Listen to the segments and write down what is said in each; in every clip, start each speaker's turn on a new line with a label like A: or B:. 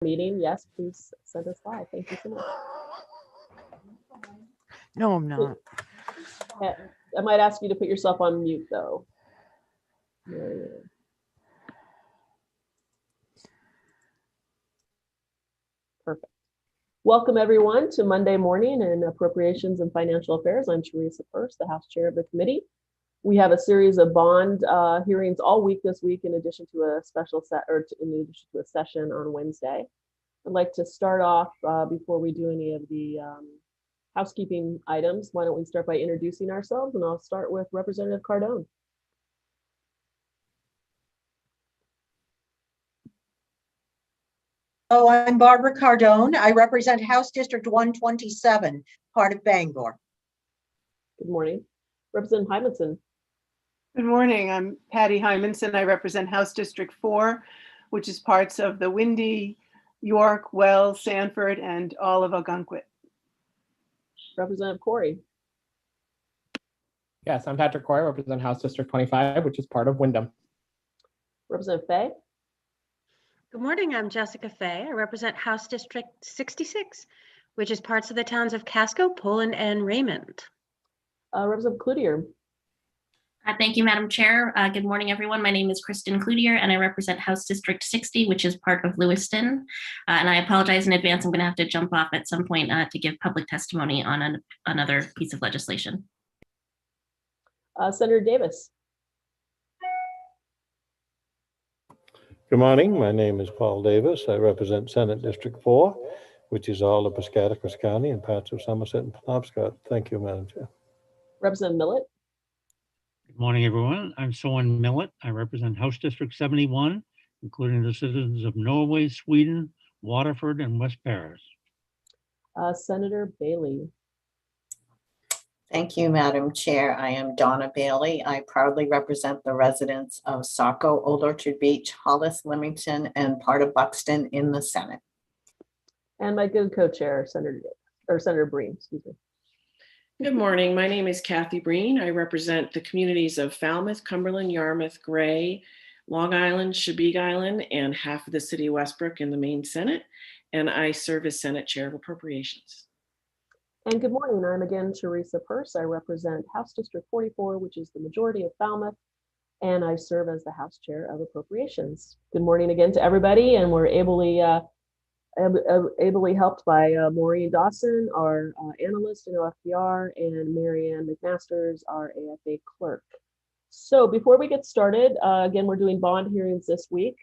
A: meeting, yes, please send us live. Thank you so much.
B: No, I'm not.
A: I might ask you to put yourself on mute though. Perfect. Welcome everyone to Monday morning in Appropriations and Financial Affairs. I'm Teresa First, the House Chair of the committee. We have a series of bond hearings all week this week, in addition to a in addition to a session on Wednesday. I'd like to start off before we do any of the housekeeping items. Why don't we start by introducing ourselves, and I'll start with Representative Cardone.
C: Oh, I'm Barbara Cardone. I represent House District 127, part of Bangor.
A: Good morning. Representative Hymanson.
D: Good morning. I'm Patty Hymanson. I represent House District 4, which is parts of the Windy, York, Wells, Sanford, and all of Ogunquit.
A: Representative Corey.
E: Yes, I'm Patrick Corey. I represent House District 25, which is part of Wyndham.
A: Representative Fay.
F: Good morning, I'm Jessica Fay. I represent House District 66, which is parts of the towns of Casco, Poland, and Raymond.
A: Representative Cloutier.
G: Thank you, Madam Chair. Good morning, everyone. My name is Kristen Cloutier, and I represent House District 60, which is part of Lewiston. And I apologize in advance. I'm going to have to jump off at some point to give public testimony on another piece of legislation.
A: Senator Davis.
H: Good morning. My name is Paul Davis. I represent Senate District 4, which is all of Piscataquis County and parts of Somerset and Penobscot. Thank you, Madam Chair.
A: Representative Millett.
I: Good morning, everyone. I'm Soren Millett. I represent House District 71, including the citizens of Norway, Sweden, Waterford, and West Paris.
A: Senator Bailey.
C: Thank you, Madam Chair. I am Donna Bailey. I proudly represent the residents of Saco, Old Orchard Beach, Hollis, Leamington, and part of Buxton in the Senate.
A: And my good co-chair, Senator Breen, excuse me.
J: Good morning. My name is Kathy Breen. I represent the communities of Falmouth, Cumberland, Yarmouth, Gray, Long Island, Chebeague Island, and half of the city of Westbrook in the Maine Senate. And I serve as Senate Chair of Appropriations.
A: And good morning. I'm again Teresa Purse. I represent House District 44, which is the majority of Falmouth, and I serve as the House Chair of Appropriations. Good morning again to everybody, and we're ably helped by Maureen Dawson, our analyst in OFPR, and Marianne McMasters, our AFA clerk. So before we get started, again, we're doing bond hearings this week.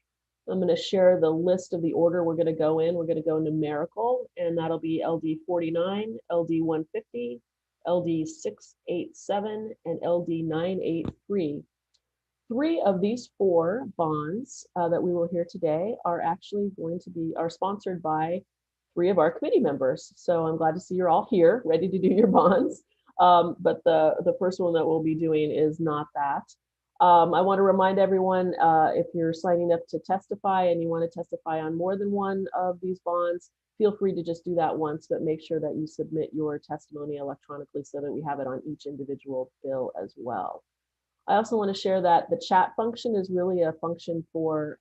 A: I'm going to share the list of the order we're going to go in. We're going to go numerical, and that'll be LD 49, LD 150, LD 687, and LD 983. 3 of these 4 bonds that we will hear today are actually are sponsored by 3 of our committee members. So I'm glad to see you're all here, ready to do your bonds. But the first one that we'll be doing is not that. I want to remind everyone, if you're signing up to testify and you want to testify on more than one of these bonds, feel free to just do that once, but make sure that you submit your testimony electronically so that we have it on each individual bill as well. I also want to share that the chat function is really a function for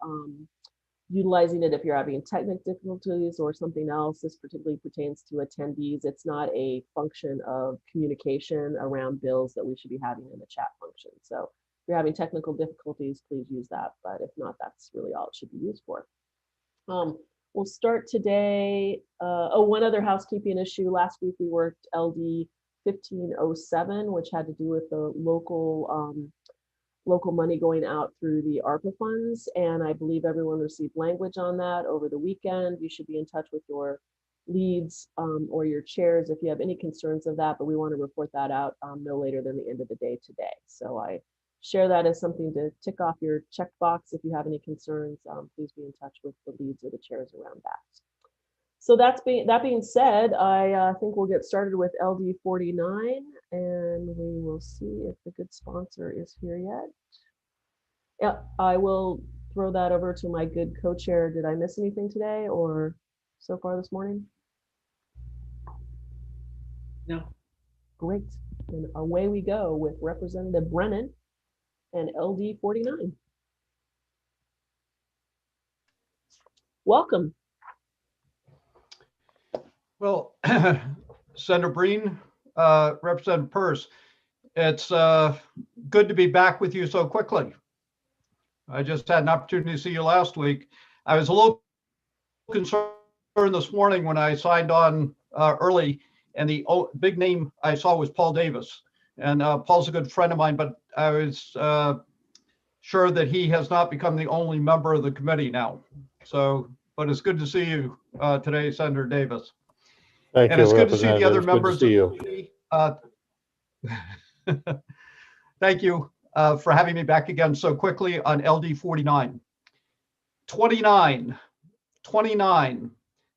A: utilizing it if you're having technical difficulties or something else. This particularly pertains to attendees. It's not a function of communication around bills that we should be having in the chat function. So if you're having technical difficulties, please use that. But if not, that's really all it should be used for. We'll start today. One other housekeeping issue. Last week we worked LD 1507, which had to do with the local money going out through the ARPA funds. And I believe everyone received language on that over the weekend. You should be in touch with your leads or your chairs if you have any concerns of that, but we want to report that out no later than the end of the day today. So I share that as something to tick off your checkbox. If you have any concerns, please be in touch with the leads or the chairs around that. So that being said, I think we'll get started with LD 49, and we will see if the good sponsor is here yet. Yeah, I will throw that over to my good co-chair. Did I miss anything today or so far this morning?
J: No.
A: Great. And away we go with Representative Brennan and LD 49. Welcome.
B: Well, Senator Breen, Representative Peirce, it's good to be back with you so quickly. I just had an opportunity to see you last week. I was a little concerned this morning when I signed on early, and the big name I saw was Paul Davis. And Paul's a good friend of mine, but I was sure that he has not become the only member of the committee now. So, but it's good to see you today, Senator Davis.
H: Thank
B: And
H: you,
B: it's good to see the
H: Representative.
B: other
H: It's good to
B: members of
H: see
B: the
H: you.
B: committee. Thank you for having me back again so quickly on LD 49. 29.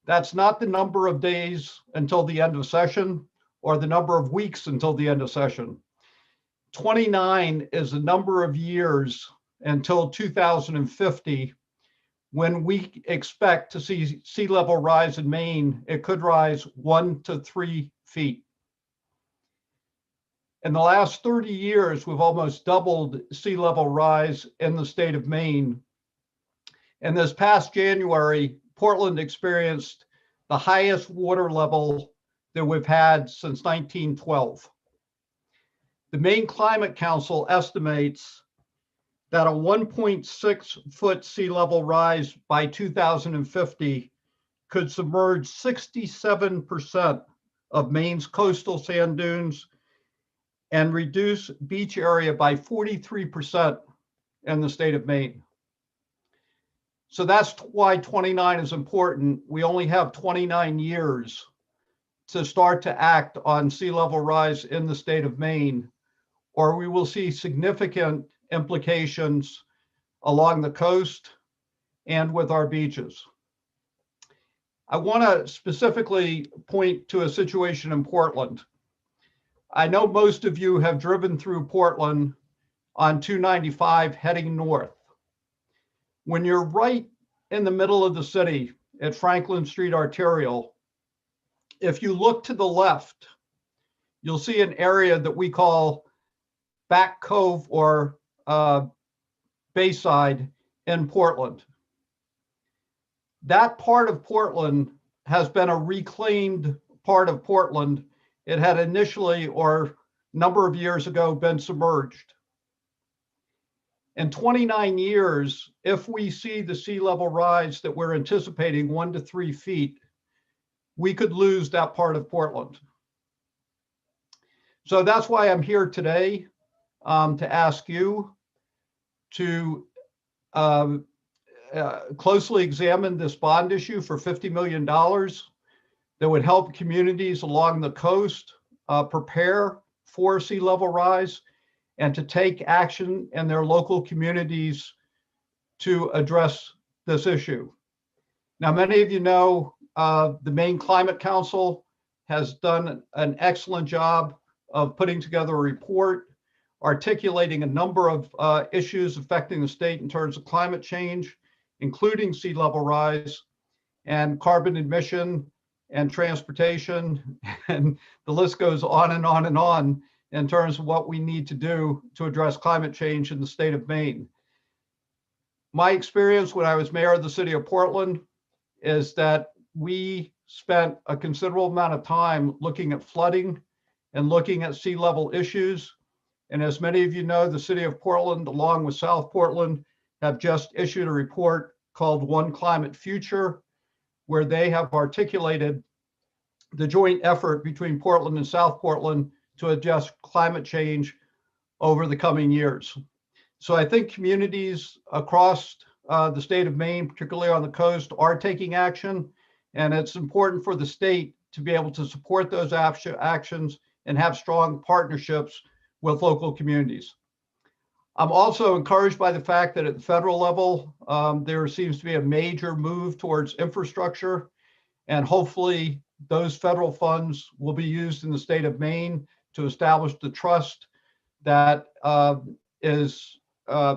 B: That's not the number of days until the end of session or the number of weeks until the end of session. 29 is the number of years until 2050, when we expect to see sea level rise in Maine. It could rise 1 to 3 feet. In the last 30 years, we've almost doubled sea level rise in the state of Maine. And this past January, Portland experienced the highest water level that we've had since 1912. The Maine Climate Council estimates that a 1.6 foot sea level rise by 2050 could submerge 67% of Maine's coastal sand dunes and reduce beach area by 43% in the state of Maine. So that's why 29 is important. We only have 29 years to start to act on sea level rise in the state of Maine, or we will see significant implications along the coast and with our beaches. I want to specifically point to a situation in Portland. I know most of you have driven through Portland on 295 heading north. When you're right in the middle of the city at Franklin Street Arterial, if you look to the left, you'll see an area that we call Back Cove or Bayside in Portland. That part of Portland has been a reclaimed part of Portland. It had initially, or a number of years ago, been submerged. In 29 years, if we see the sea level rise that we're anticipating 1 to 3 feet, we could lose that part of Portland. So that's why I'm here today, to ask you to closely examine this bond issue for $50 million that would help communities along the coast prepare for sea level rise and to take action in their local communities to address this issue. Now, many of you know the Maine Climate Council has done an excellent job of putting together a report articulating a number of issues affecting the state in terms of climate change, including sea level rise and carbon emission and transportation, and the list goes on and on and on in terms of what we need to do to address climate change in the state of Maine. My experience when I was mayor of the city of Portland is that we spent a considerable amount of time looking at flooding and looking at sea level issues. And as many of you know, the city of Portland, along with South Portland, have just issued a report called One Climate Future, where they have articulated the joint effort between Portland and South Portland to address climate change over the coming years. So I think communities across the state of Maine, particularly on the coast, are taking action. And it's important for the state to be able to support those actions and have strong partnerships with local communities. I'm also encouraged by the fact that at the federal level, there seems to be a major move towards infrastructure, and hopefully those federal funds will be used in the state of Maine to establish the trust that is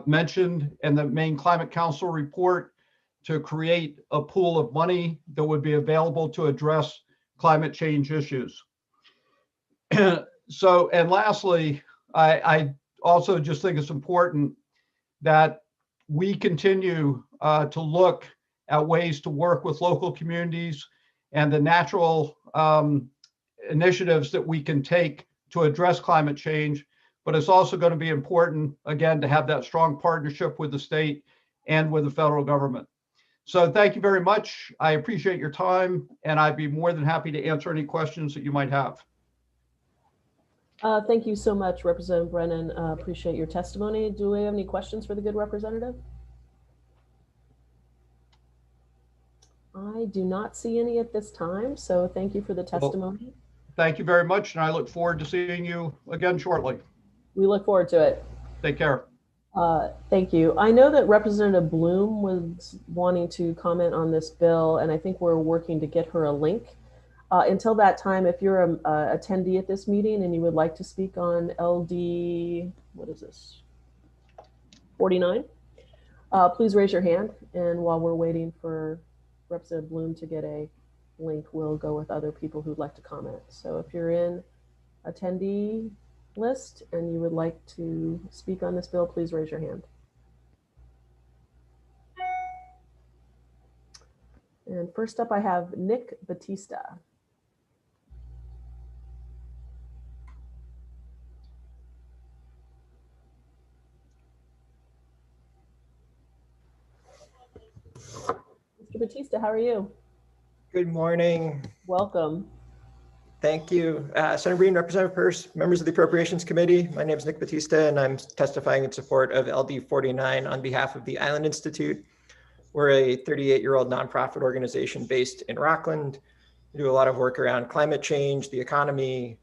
B: mentioned in the Maine Climate Council report to create a pool of money that would be available to address climate change issues. So, and lastly, I also just think it's important that we continue to look at ways to work with local communities and the natural initiatives that we can take to address climate change. But it's also going to be important, again, to have that strong partnership with the state and with the federal government. So thank you very much. I appreciate your time, and I'd be more than happy to answer any questions that you might have.
A: Thank you so much, Representative Brennan. Appreciate your testimony. Do we have any questions for the good representative? I do not see any at this time, so thank you for the testimony.
B: Well, thank you very much, and I look forward to seeing you again shortly.
A: We look forward to it.
B: Take care.
A: Thank you. I know that Representative Bloom was wanting to comment on this bill, and I think we're working to get her a link. Until that time, if you're an attendee at this meeting and you would like to speak on LD, what is this, 49, please raise your hand. And while we're waiting for Representative Bloom to get a link, we'll go with other people who'd like to comment. So if you're in attendee list and you would like to speak on this bill, please raise your hand. And first up, I have Nick Batista. Mr. Batista, how are you?
K: Good morning.
A: Welcome.
K: Thank you. Senator Breen, Representative Peirce, members of the Appropriations Committee. My name is Nick Batista, and I'm testifying in support of LD 49 on behalf of the Island Institute. We're a 38-year-old nonprofit organization based in Rockland. We do a lot of work around climate change, the economy,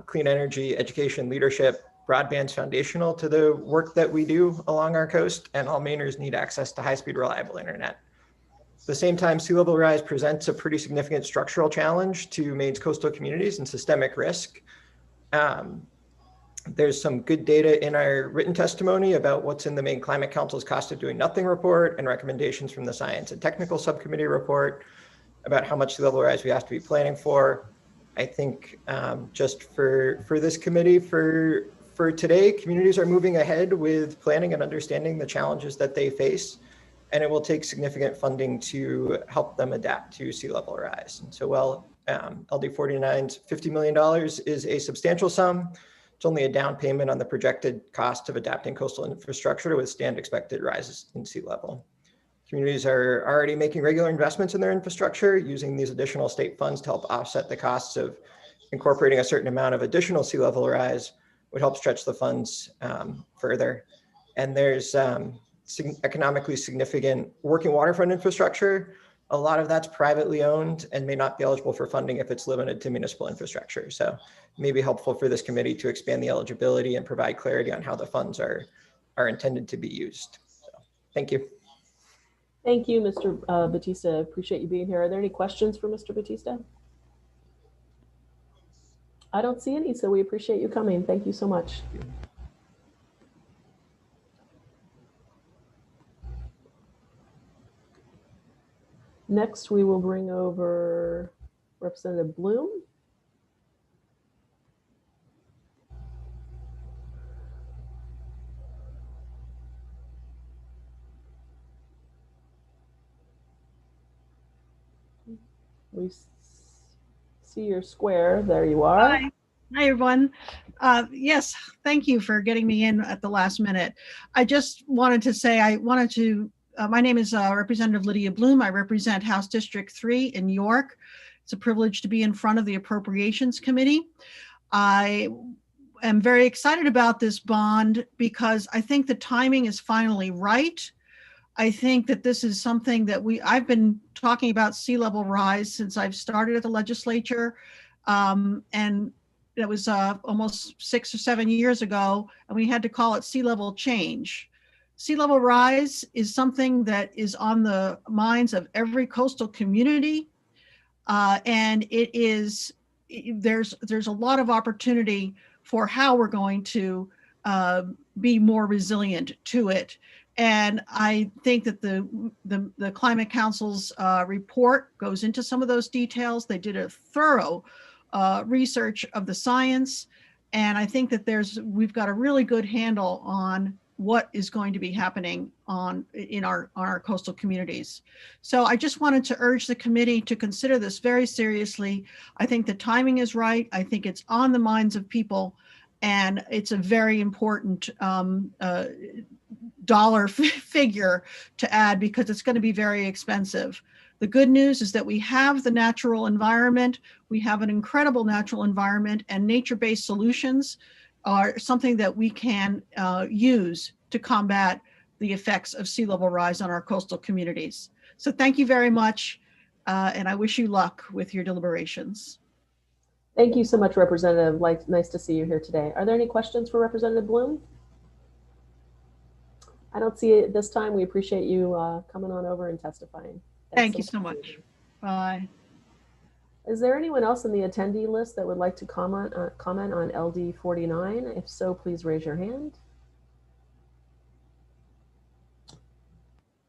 K: clean energy, education, leadership. Broadband's foundational to the work that we do along our coast, and all Mainers need access to high-speed, reliable internet. At the same time, sea level rise presents a pretty significant structural challenge to Maine's coastal communities and systemic risk. There's some good data in our written testimony about what's in the Maine Climate Council's Cost of Doing Nothing report and recommendations from the Science and Technical Subcommittee report about how much sea level rise we have to be planning for. I think just for this committee, for today, communities are moving ahead with planning and understanding the challenges that they face. And it will take significant funding to help them adapt to sea level rise. And so while LD 49's $50 million is a substantial sum, it's only a down payment on the projected cost of adapting coastal infrastructure to withstand expected rises in sea level. Communities are already making regular investments in their infrastructure, using these additional state funds to help offset the costs of incorporating a certain amount of additional sea level rise, would help stretch the funds further. And there's economically significant working waterfront infrastructure. A lot of that's privately owned and may not be eligible for funding if it's limited to municipal infrastructure. So it may be helpful for this committee to expand the eligibility and provide clarity on how the funds are intended to be used. So, thank you.
A: Thank you, Mr. Batista. Appreciate you being here. Are there any questions for Mr. Batista? I don't see any, so we appreciate you coming. Thank you so much. Next, we will bring over Representative Bloom. We see your square. There you are.
L: Hi, everyone. Yes, thank you for getting me in at the last minute. I just wanted to say, my name is Representative Lydia Bloom. I represent House District 3 in York. It's a privilege to be in front of the Appropriations Committee. I am very excited about this bond because I think the timing is finally right. I think that this is something that I've been talking about sea level rise since I've started at the legislature. And it was almost 6 or 7 years ago, and we had to call it sea level change. Sea level rise is something that is on the minds of every coastal community. And there's a lot of opportunity for how we're going to be more resilient to it. And I think that the Climate Council's report goes into some of those details. They did a thorough research of the science. And I think that we've got a really good handle on what is going to be happening on our coastal communities. So I just wanted to urge the committee to consider this very seriously. I think the timing is right. I think it's on the minds of people, and it's a very important dollar figure to add because it's going to be very expensive. The good news is that we have the natural environment. We have an incredible natural environment, and nature-based solutions are something that we can use to combat the effects of sea level rise on our coastal communities. So thank you very much, and I wish you luck with your deliberations.
A: Thank you so much, Representative. Nice to see you here today. Are there any questions for Representative Bloom? I don't see it this time. We appreciate you coming on over and testifying.
L: Thank you so much. Bye.
A: Is there anyone else in the attendee list that would like to comment on LD 49? If so, please raise your hand.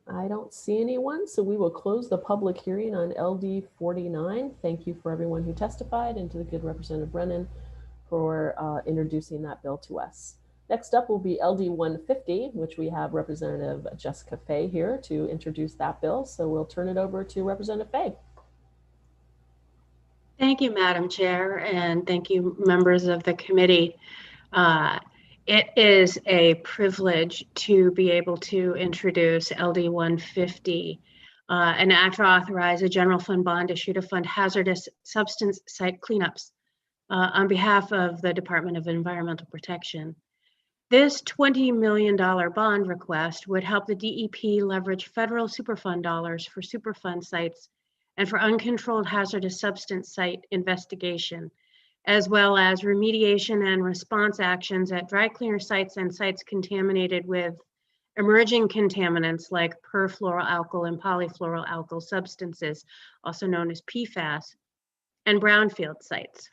A: I don't see anyone, so we will close the public hearing on LD 49. Thank you for everyone who testified and to the good Representative Brennan for introducing that bill to us. Next up will be LD 150, which we have Representative Jessica Fay here to introduce that bill. So we'll turn it over to Representative Fay.
F: Thank you, Madam Chair, and thank you, members of the committee. It is a privilege to be able to introduce LD 150, an act to authorize a general fund bond issue to fund hazardous substance site cleanups on behalf of the Department of Environmental Protection. This $20 million bond request would help the DEP leverage federal Superfund dollars for Superfund sites and for uncontrolled hazardous substance site investigation, as well as remediation and response actions at dry cleaner sites and sites contaminated with emerging contaminants like perfluoroalkyl and polyfluoroalkyl substances, also known as PFAS, and brownfield sites.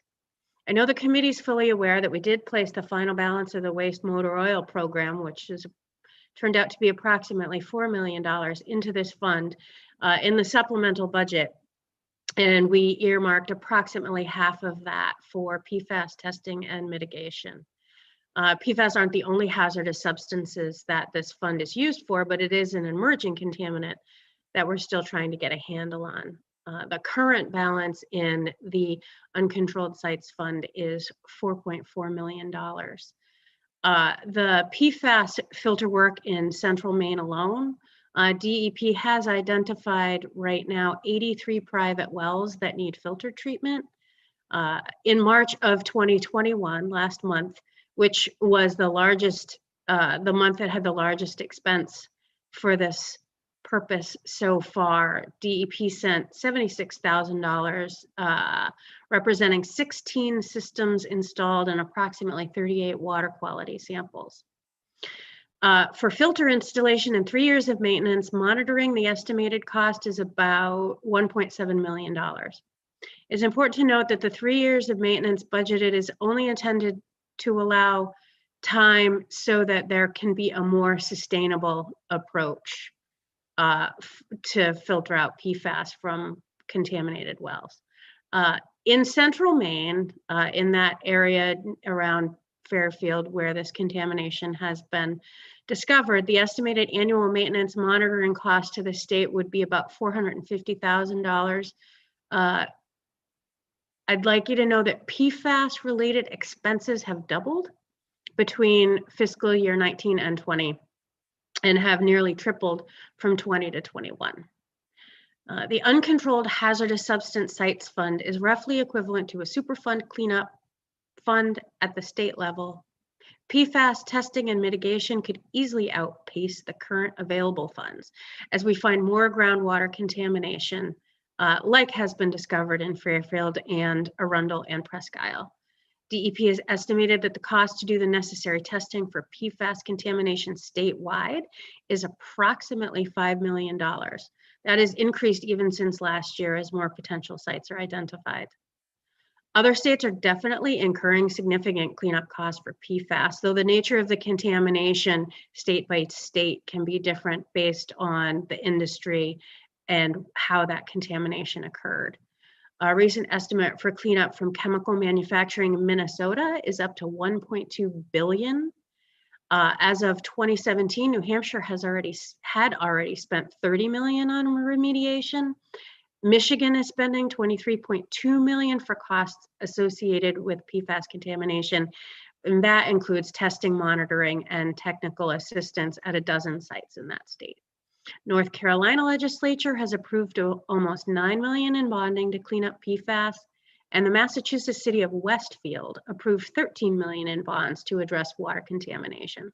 F: I know the committee is fully aware that we did place the final balance of the waste motor oil program, which has turned out to be approximately $4 million into this fund in the supplemental budget. And we earmarked approximately half of that for PFAS testing and mitigation. PFAS aren't the only hazardous substances that this fund is used for, but it is an emerging contaminant that we're still trying to get a handle on. The current balance in the Uncontrolled Sites Fund is $4.4 million. The PFAS filter work in Central Maine alone, DEP has identified right now 83 private wells that need filter treatment. In March of 2021, last month, which was the largest, the month that had the largest expense for this purpose so far, DEP sent $76,000, representing 16 systems installed and approximately 38 water quality samples. For filter installation and 3 years of maintenance, monitoring, the estimated cost is about $1.7 million. It's important to note that the 3 years of maintenance budgeted is only intended to allow time so that there can be a more sustainable approach to filter out PFAS from contaminated wells. In Central Maine, in that area around Fairfield where this contamination has been discovered, the estimated annual maintenance monitoring cost to the state would be about $450,000. I'd like you to know that PFAS related expenses have doubled between fiscal year 19 and 20 and have nearly tripled from 20 to 21. The Uncontrolled Hazardous Substance Sites Fund is roughly equivalent to a Superfund cleanup fund at the state level. PFAS testing and mitigation could easily outpace the current available funds as we find more groundwater contamination, like has been discovered in Fairfield and Arundel and Presque Isle. DEP has estimated that the cost to do the necessary testing for PFAS contamination statewide is approximately $5 million. That has increased even since last year as more potential sites are identified. Other states are definitely incurring significant cleanup costs for PFAS, though the nature of the contamination state by state can be different based on the industry and how that contamination occurred. A recent estimate for cleanup from chemical manufacturing in Minnesota is up to $1.2 billion. As of 2017, New Hampshire had already spent 30 million on remediation. Michigan is spending 23.2 million for costs associated with PFAS contamination, and that includes testing, monitoring, and technical assistance at a dozen sites in that state. North Carolina legislature has approved almost 9 million in bonding to clean up PFAS, and the Massachusetts city of Westfield approved 13 million in bonds to address water contamination.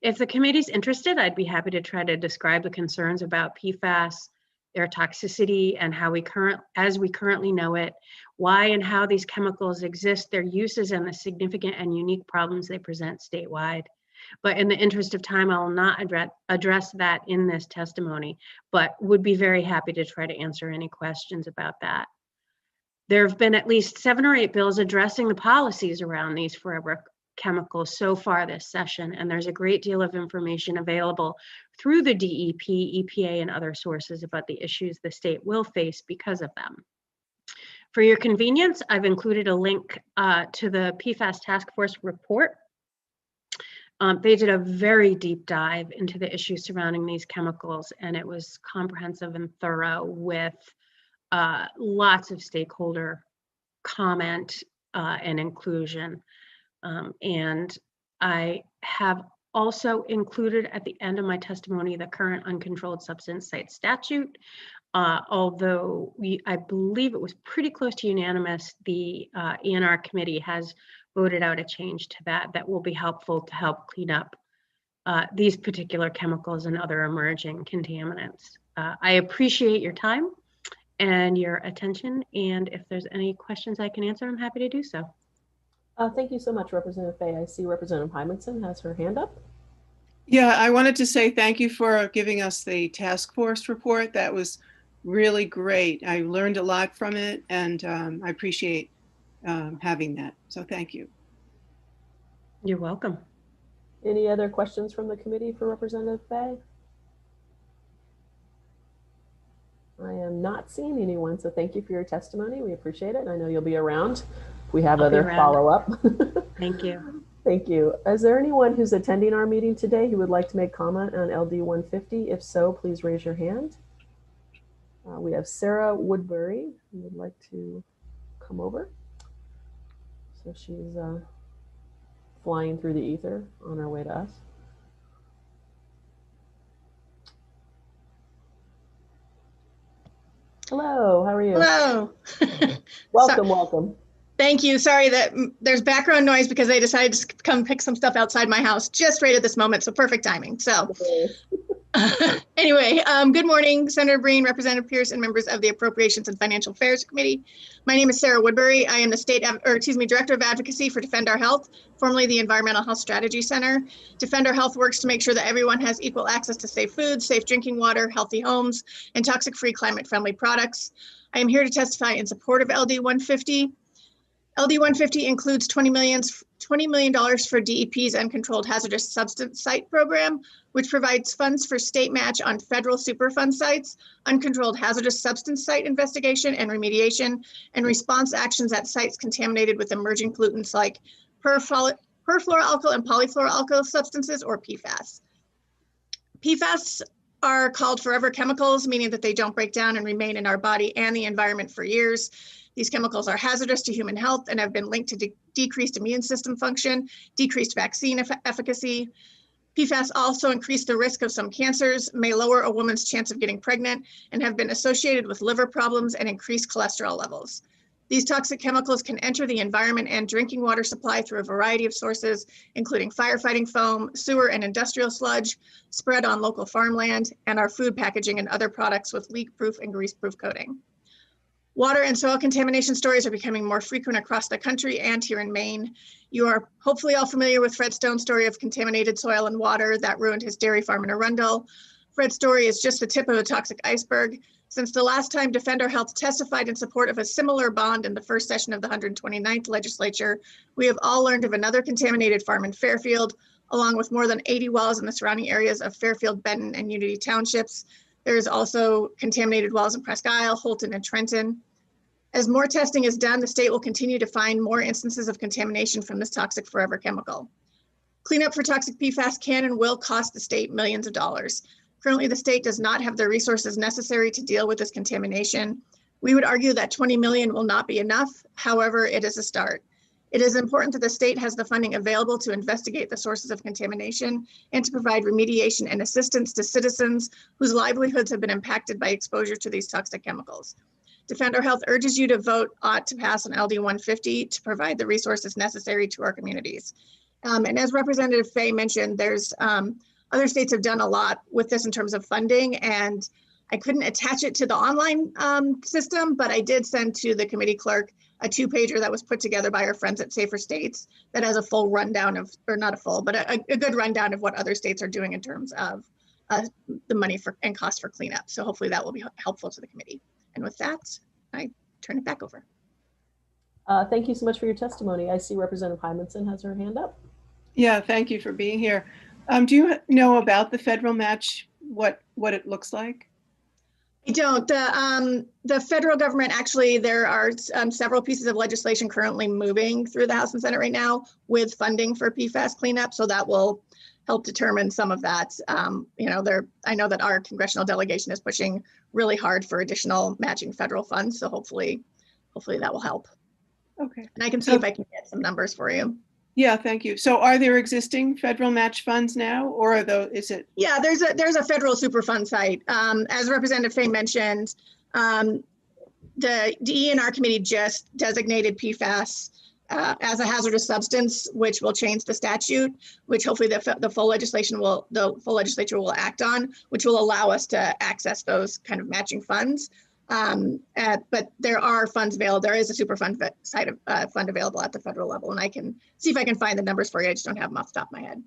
F: If the committee's interested, I'd be happy to try to describe the concerns about PFAS, their toxicity, and as we currently know it, why and how these chemicals exist, their uses, and the significant and unique problems they present statewide. But in the interest of time, I will not address that in this testimony, but would be very happy to try to answer any questions about that. There have been at least 7 or 8 bills addressing the policies around these forever chemicals so far this session, and there's a great deal of information available through the DEP, EPA, and other sources about the issues the state will face because of them. For your convenience, I've included a link to the PFAS Task Force report. They did a very deep dive into the issues surrounding these chemicals, and it was comprehensive and thorough with lots of stakeholder comment and inclusion. And I have also included at the end of my testimony the current uncontrolled substance site statute. Although I believe it was pretty close to unanimous, the ENR committee has voted out a change to that will be helpful to help clean up these particular chemicals and other emerging contaminants. I appreciate your time and your attention, and if there's any questions I can answer, I'm happy to do so.
A: Thank you so much, Representative Fay. I see Representative Hymanson has her hand up.
D: Yeah, I wanted to say thank you for giving us the task force report. That was really great. I learned a lot from it, and I appreciate having that. So thank you.
F: You're welcome.
A: Any other questions from the committee for Representative Fay? I am not seeing anyone, so thank you for your testimony. We appreciate it, and I know you'll be around if we have other follow-up.
F: Thank you.
A: Thank you. Is there anyone who's attending our meeting today who would like to make comment on LD 150? If so, please raise your hand. We have Sarah Woodbury who would like to come over. So she's flying through the ether on her way to us. Hello, how are you?
M: Hello.
A: Welcome, welcome.
M: Thank you. Sorry that there's background noise because I decided to come pick some stuff outside my house just right at this moment. So perfect timing. So anyway, good morning, Senator Breen, Representative Pierce, and members of the Appropriations and Financial Affairs Committee. My name is Sarah Woodbury. I am the Director of Advocacy for Defend Our Health, formerly the Environmental Health Strategy Center. Defend Our Health works to make sure that everyone has equal access to safe food, safe drinking water, healthy homes, and toxic-free, climate-friendly products. I am here to testify in support of LD 150. LD 150 includes $20 million for DEP's Uncontrolled Hazardous Substance Site Program, which provides funds for state match on federal Superfund sites, uncontrolled hazardous substance site investigation and remediation, and response actions at sites contaminated with emerging pollutants like perfluoroalkyl and polyfluoroalkyl substances, or PFAS. PFAS are called forever chemicals, meaning that they don't break down and remain in our body and the environment for years. These chemicals are hazardous to human health and have been linked to decreased immune system function, decreased vaccine efficacy. PFAS also increase the risk of some cancers, may lower a woman's chance of getting pregnant, and have been associated with liver problems and increased cholesterol levels. These toxic chemicals can enter the environment and drinking water supply through a variety of sources, including firefighting foam, sewer and industrial sludge, spread on local farmland, and our food packaging and other products with leak-proof and grease-proof coating. Water and soil contamination stories are becoming more frequent across the country and here in Maine. You are hopefully all familiar with Fred Stone's story of contaminated soil and water that ruined his dairy farm in Arundel. Fred's story is just the tip of a toxic iceberg. Since the last time Defend Our Health testified in support of a similar bond in the first session of the 129th legislature, we have all learned of another contaminated farm in Fairfield, along with more than 80 wells in the surrounding areas of Fairfield, Benton, and Unity Townships. There's also contaminated wells in Presque Isle, Holton, and Trenton. As more testing is done, the state will continue to find more instances of contamination from this toxic forever chemical. Cleanup for toxic PFAS can and will cost the state millions of dollars. Currently, the state does not have the resources necessary to deal with this contamination. We would argue that 20 million will not be enough. However, it is a start. It is important that the state has the funding available to investigate the sources of contamination and to provide remediation and assistance to citizens whose livelihoods have been impacted by exposure to these toxic chemicals. Defend Our Health urges you to vote to pass an LD 150 to provide the resources necessary to our communities. And as Representative Fay mentioned, there's other states have done a lot with this in terms of funding, and I couldn't attach it to the online system, but I did send to the committee clerk a 2-pager that was put together by our friends at Safer States that has a full rundown of, or not a full, but a good rundown of what other states are doing in terms of the money for and cost for cleanup. So hopefully that will be helpful to the committee. And with that, I turn it back over.
A: Thank you so much for your testimony. I see Representative Hymanson has her hand up.
D: Yeah, thank you for being here. Do you know about the federal match, what it looks like?
M: I don't. The federal government, actually, there are several pieces of legislation currently moving through the House and Senate right now with funding for PFAS cleanup. So that will help determine some of that. You know, I know that our congressional delegation is pushing really hard for additional matching federal funds. So hopefully that will help.
D: Okay.
M: And I can see if I can get some numbers for you.
D: Yeah, thank you. So are there existing federal match funds now, or are those, is it?
M: Yeah, there's a federal Superfund site. As Representative Fay mentioned, the DE&R committee just designated PFAS as a hazardous substance, which will change the statute, which hopefully the full legislature will act on, which will allow us to access those kind of matching funds. But there are funds available. There is a Superfund fund available at the federal level, and I can see if I can find the numbers for you. I just don't have them off the top of my head.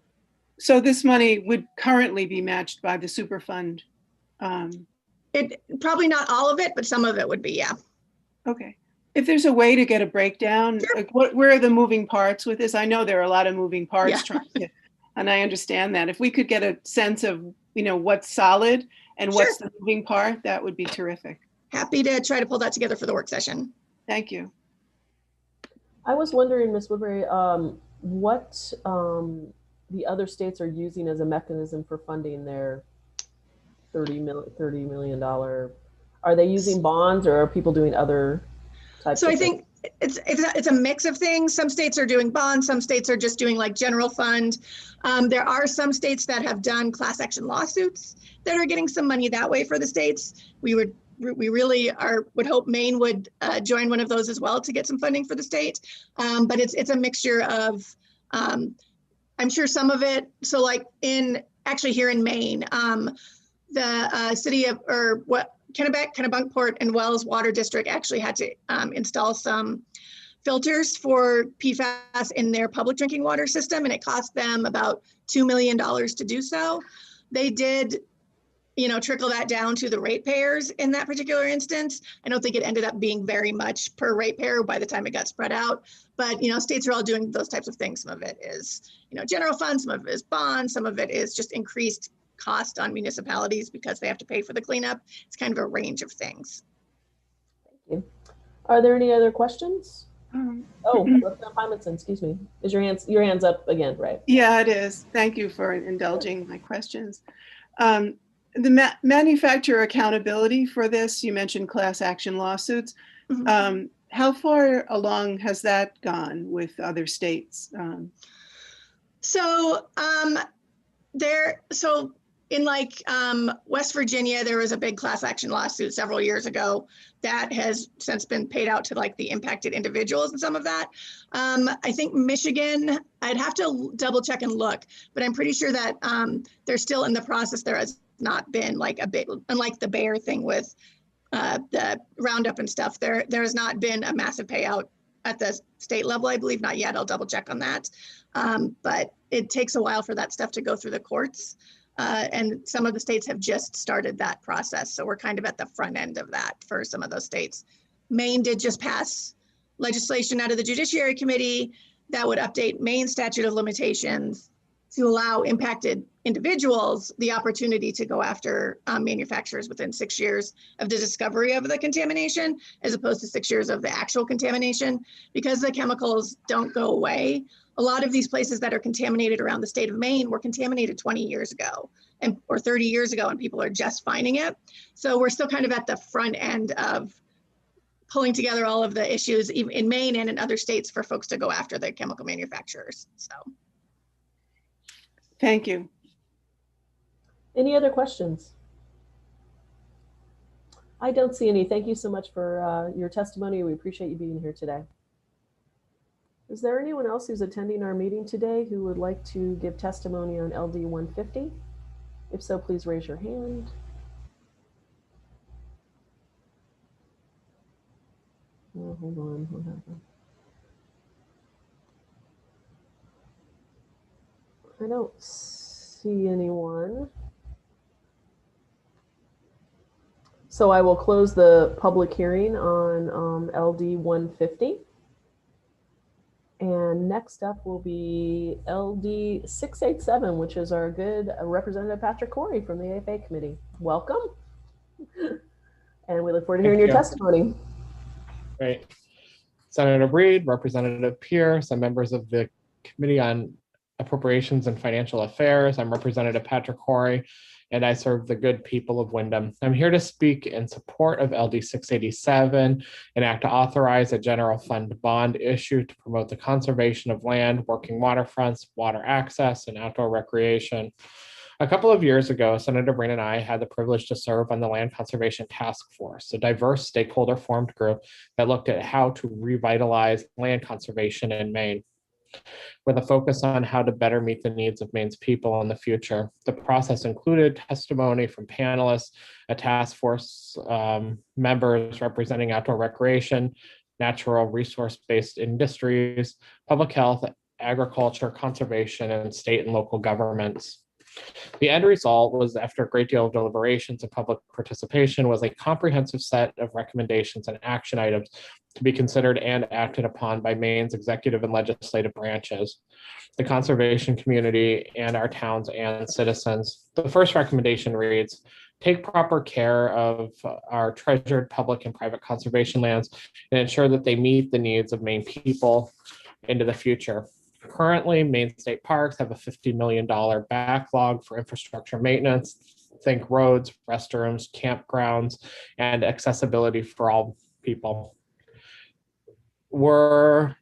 D: So this money would currently be matched by the Superfund?
M: It probably not all of it, but some of it would be, yeah.
D: Okay. If there's a way to get a breakdown,
M: Sure.
D: like where are the moving parts with this? I know there are a lot of moving parts,
M: Yeah.
D: trying to, and I understand that. If we could get a sense of, you know, what's solid and what's the moving part, that would be terrific.
M: Happy to try to pull that together for the work session.
D: Thank you.
A: I was wondering, Ms. Woodbury, what the other states are using as a mechanism for funding their $30 million. Are they using bonds, or are people doing other types
M: So
A: of
M: I think it's a mix of things. Some states are doing bonds. Some states are just doing like general fund. There are some states that have done class action lawsuits that are getting some money that way for the states. We really would hope Maine would join one of those as well to get some funding for the state. But it's a mixture of, I'm sure some of it. So like here in Maine, the city of, Kennebunkport and Wells Water District actually had to install some filters for PFAS in their public drinking water system, and it cost them about $2 million to do so. They did, trickle that down to the ratepayers in that particular instance. I don't think it ended up being very much per ratepayer by the time it got spread out, but states are all doing those types of things. Some of it is, general funds, some of it is bonds, some of it is just increased cost on municipalities because they have to pay for the cleanup. It's kind of a range of things.
A: Thank you. Are there any other questions? Oh, Representative Hymanson, excuse me. Is your hands up again, right?
D: Yeah, it is. Thank you for indulging my questions. The manufacturer accountability for this, you mentioned class action lawsuits.
M: Mm-hmm.
D: How far along has that gone with other states?
M: So in West Virginia, there was a big class action lawsuit several years ago that has since been paid out to the impacted individuals and some of that. I think Michigan, I'd have to double check and look, but I'm pretty sure that they're still in the process. There has not been a big, unlike the Bayer thing with the Roundup and stuff, there has not been a massive payout at the state level, I believe, not yet. I'll double check on that. But it takes a while for that stuff to go through the courts. And some of the states have just started that process. So we're kind of at the front end of that for some of those states. Maine did just pass legislation out of the Judiciary Committee that would update Maine statute of limitations to allow impacted individuals the opportunity to go after manufacturers within 6 years of the discovery of the contamination, as opposed to 6 years of the actual contamination, because the chemicals don't go away. A lot of these places that are contaminated around the state of Maine were contaminated 20 years ago or 30 years ago, and people are just finding it. So we're still kind of at the front end of pulling together all of the issues in Maine and in other states for folks to go after the chemical manufacturers. So.
D: Thank you.
A: Any other questions? I don't see any. Thank you so much for your testimony. We appreciate you being here today. Is there anyone else who's attending our meeting today who would like to give testimony on LD 150? If so, please raise your hand. Oh, hold on. What happened? I don't see anyone. So I will close the public hearing on LD 150. And next up will be LD 687, which is our good Representative Patrick Corey from the AFA committee. Welcome. And we look forward to hearing your testimony.
E: Great. Senator Breed, Representative Pierce, and members of the Committee on Appropriations and Financial Affairs. I'm Representative Patrick Corey, and I serve the good people of Windham. I'm here to speak in support of LD 687, an act to authorize a general fund bond issue to promote the conservation of land, working waterfronts, water access, and outdoor recreation. A couple of years ago, Senator Breen and I had the privilege to serve on the Land Conservation Task Force, a diverse stakeholder-formed group that looked at how to revitalize land conservation in Maine, with a focus on how to better meet the needs of Maine's people in the future. The process included testimony from panelists, a task force members representing outdoor recreation, natural resource-based industries, public health, agriculture, conservation, and state and local governments. The end result was, after a great deal of deliberations and public participation, was a comprehensive set of recommendations and action items to be considered and acted upon by Maine's executive and legislative branches, the conservation community, and our towns and citizens. The first recommendation reads, take proper care of our treasured public and private conservation lands and ensure that they meet the needs of Maine people into the future. Currently, Maine state parks have a $50 million backlog for infrastructure maintenance. Think roads, restrooms, campgrounds, and accessibility for all people. We're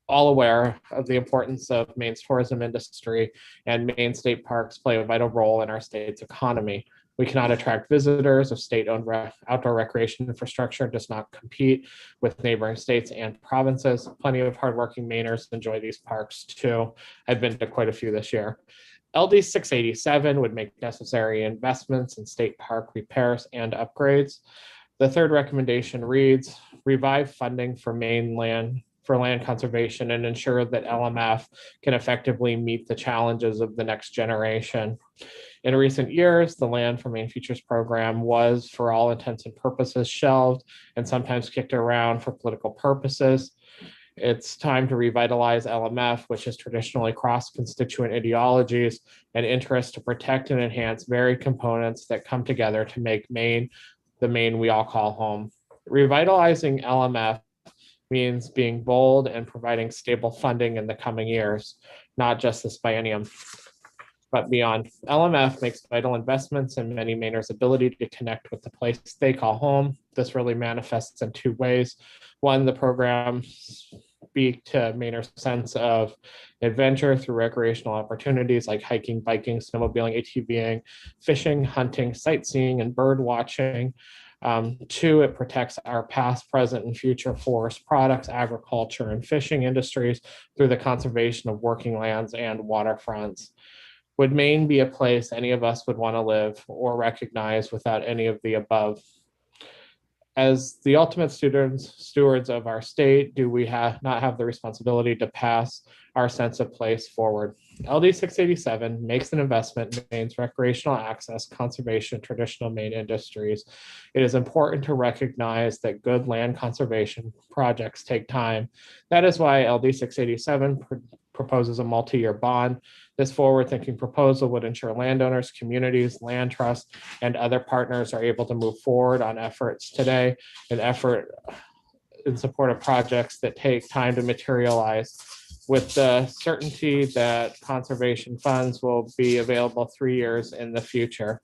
E: all aware of the importance of Maine's tourism industry, and Maine state parks play a vital role in our state's economy. We cannot attract visitors if state-owned outdoor recreation infrastructure does not compete with neighboring states and provinces. Plenty of hardworking Mainers enjoy these parks too. I've been to quite a few this year. LD 687 would make necessary investments in state park repairs and upgrades. The third recommendation reads, revive funding for Maine land conservation and ensure that LMF can effectively meet the challenges of the next generation. In recent years, the Land for Maine Futures program was, for all intents and purposes, shelved and sometimes kicked around for political purposes. It's time to revitalize LMF, which has traditionally crossed constituent ideologies and interests, to protect and enhance varied components that come together to make Maine the Maine we all call home. Revitalizing LMF means being bold and providing stable funding in the coming years, not just this biennium, but beyond. LMF makes vital investments in many Mainers' ability to connect with the place they call home. This really manifests in two ways. One, the program speak to Mainers' sense of adventure through recreational opportunities like hiking, biking, snowmobiling, ATVing, fishing, hunting, sightseeing, and bird watching. Two, it protects our past, present, and future forest products, agriculture, and fishing industries through the conservation of working lands and waterfronts. Would Maine be a place any of us would want to live or recognize without any of the above? As the ultimate stewards of our state, do we not have the responsibility to pass our sense of place forward? LD 687 makes an investment in Maine's recreational access, conservation, traditional Maine industries. It is important to recognize that good land conservation projects take time. That is why LD 687 proposes a multi-year bond. This forward-thinking proposal would ensure landowners, communities, land trusts, and other partners are able to move forward on efforts today, an effort in support of projects that take time to materialize, with the certainty that conservation funds will be available 3 years in the future.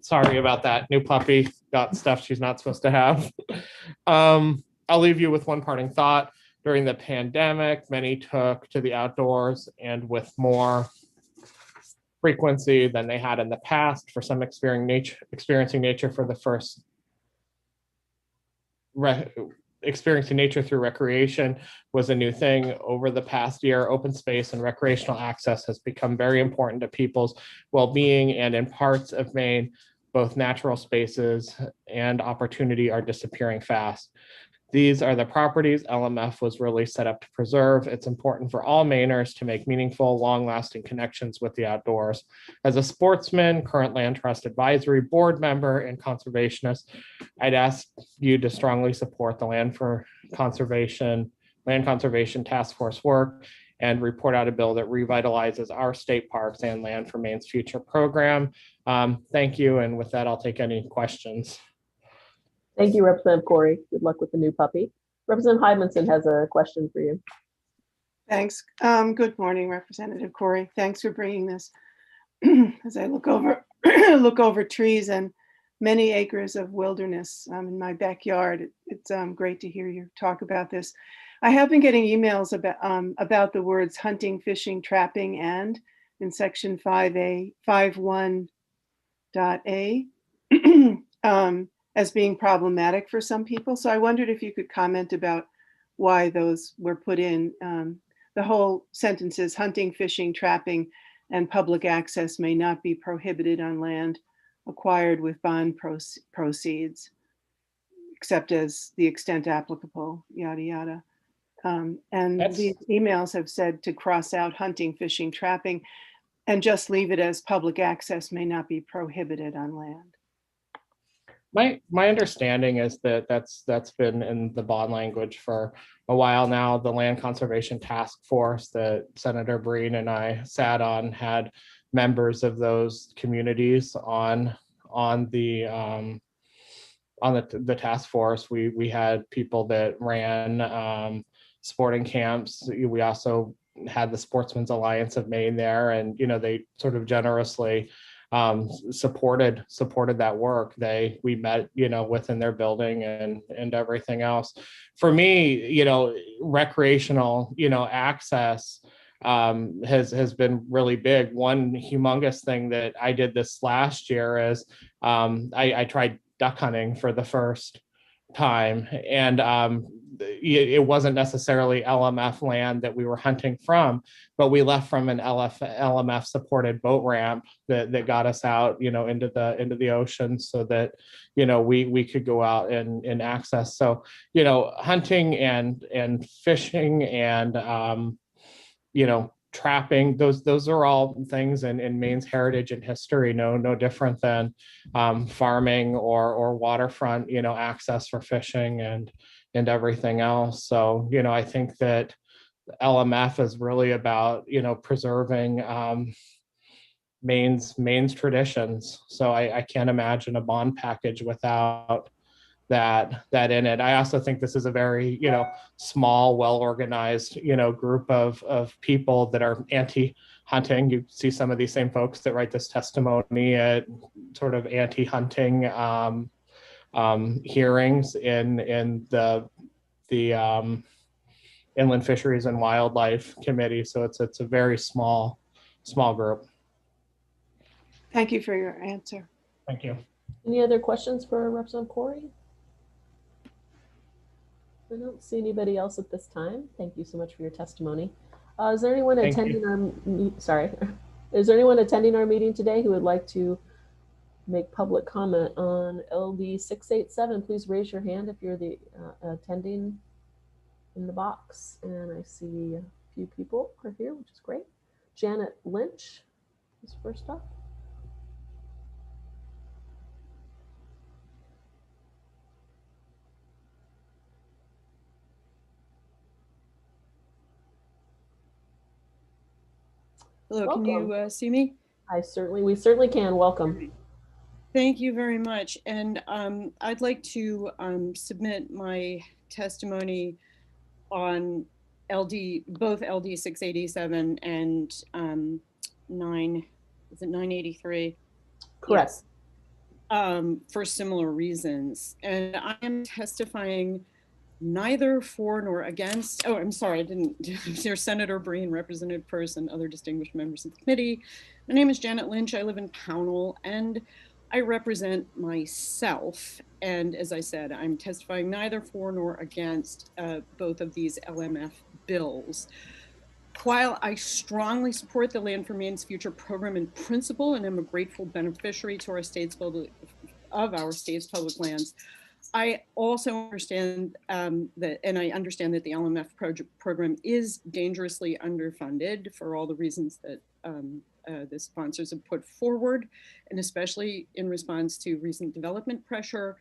E: Sorry about that. New puppy got stuff she's not supposed to have. I'll leave you with one parting thought. During the pandemic, many took to the outdoors, and with more frequency than they had in the past. For some, experiencing nature for the first experiencing nature through recreation was a new thing. Over the past year, open space and recreational access has become very important to people's well-being, and in parts of Maine, both natural spaces and opportunity are disappearing fast. These are the properties LMF was really set up to preserve. It's important for all Mainers to make meaningful, long-lasting connections with the outdoors. As a sportsman, current Land Trust Advisory Board member, and conservationist, I'd ask you to strongly support the Land Conservation Task Force work and report out a bill that revitalizes our state parks and Land for Maine's Future program. Thank you, and with that, I'll take any questions.
A: Thank you, Representative Corey. Good luck with the new puppy. Representative Hymanson has a question for you.
D: Thanks. Good morning, Representative Corey. Thanks for bringing this. As I look over look over trees and many acres of wilderness in my backyard, it's great to hear you talk about this. I have been getting emails about the words hunting, fishing, trapping, and in section 5A, 51.A. As being problematic for some people. So I wondered if you could comment about why those were put in. The whole sentence is hunting, fishing, trapping, and public access may not be prohibited on land acquired with bond proceeds, except as the extent applicable, yada, yada. And these emails have said to cross out hunting, fishing, trapping, and just leave it as public access may not be prohibited on land.
E: My understanding is that that's been in the bond language for a while now. The Land Conservation Task Force that Senator Breen and I sat on had members of those communities on the task force. We had people that ran sporting camps. We also had the Sportsmen's Alliance of Maine there, and they sort of generously supported that work. We met within their building and everything else. For me, recreational access has been really big. One humongous thing that I did this last year is I tried duck hunting for the first time, and it wasn't necessarily LMF land that we were hunting from, but we left from an LMF supported boat ramp that got us out, into the ocean, so that we could go out and access. So hunting and fishing and trapping, those are all things in Maine's heritage and history, no different than farming or waterfront access for fishing and everything else. So I think that LMF is really about preserving Maine's traditions. So I can't imagine a bond package without that in it. I also think this is a very small, well-organized group of people that are anti-hunting. You see some of these same folks that write this testimony at sort of anti-hunting hearings in the Inland Fisheries and Wildlife Committee. So it's a very small group.
D: Thank you for your answer.
E: Thank you.
A: Any other questions for Representative Corey? I don't see anybody else at this time. Thank you so much for your testimony. Is there anyone attending Is there anyone attending our meeting today who would like to make public comment on LD 687? Please raise your hand if you're the attending in the box. And I see a few people are here, which is great. Janet Lynch is first up.
N: Hello, can
A: Welcome.
N: you see me?
A: We certainly can. Welcome.
N: Thank you very much. And I'd like to submit my testimony on both LD 687 and 983?
A: Correct.
N: Yes. For similar reasons. And I am testifying neither for nor against. Oh, I'm sorry, I didn't. There's Senator Breen, Representative Person, other distinguished members of the committee. My name is Janet Lynch. I live in Pownell and I represent myself. And as I said, I'm testifying neither for nor against both of these LMF bills. While I strongly support the Land for Maine's Future program in principle and am a grateful beneficiary to our state's public lands, I also understand that I understand that the LMF program is dangerously underfunded for all the reasons that the sponsors have put forward, and especially in response to recent development pressure.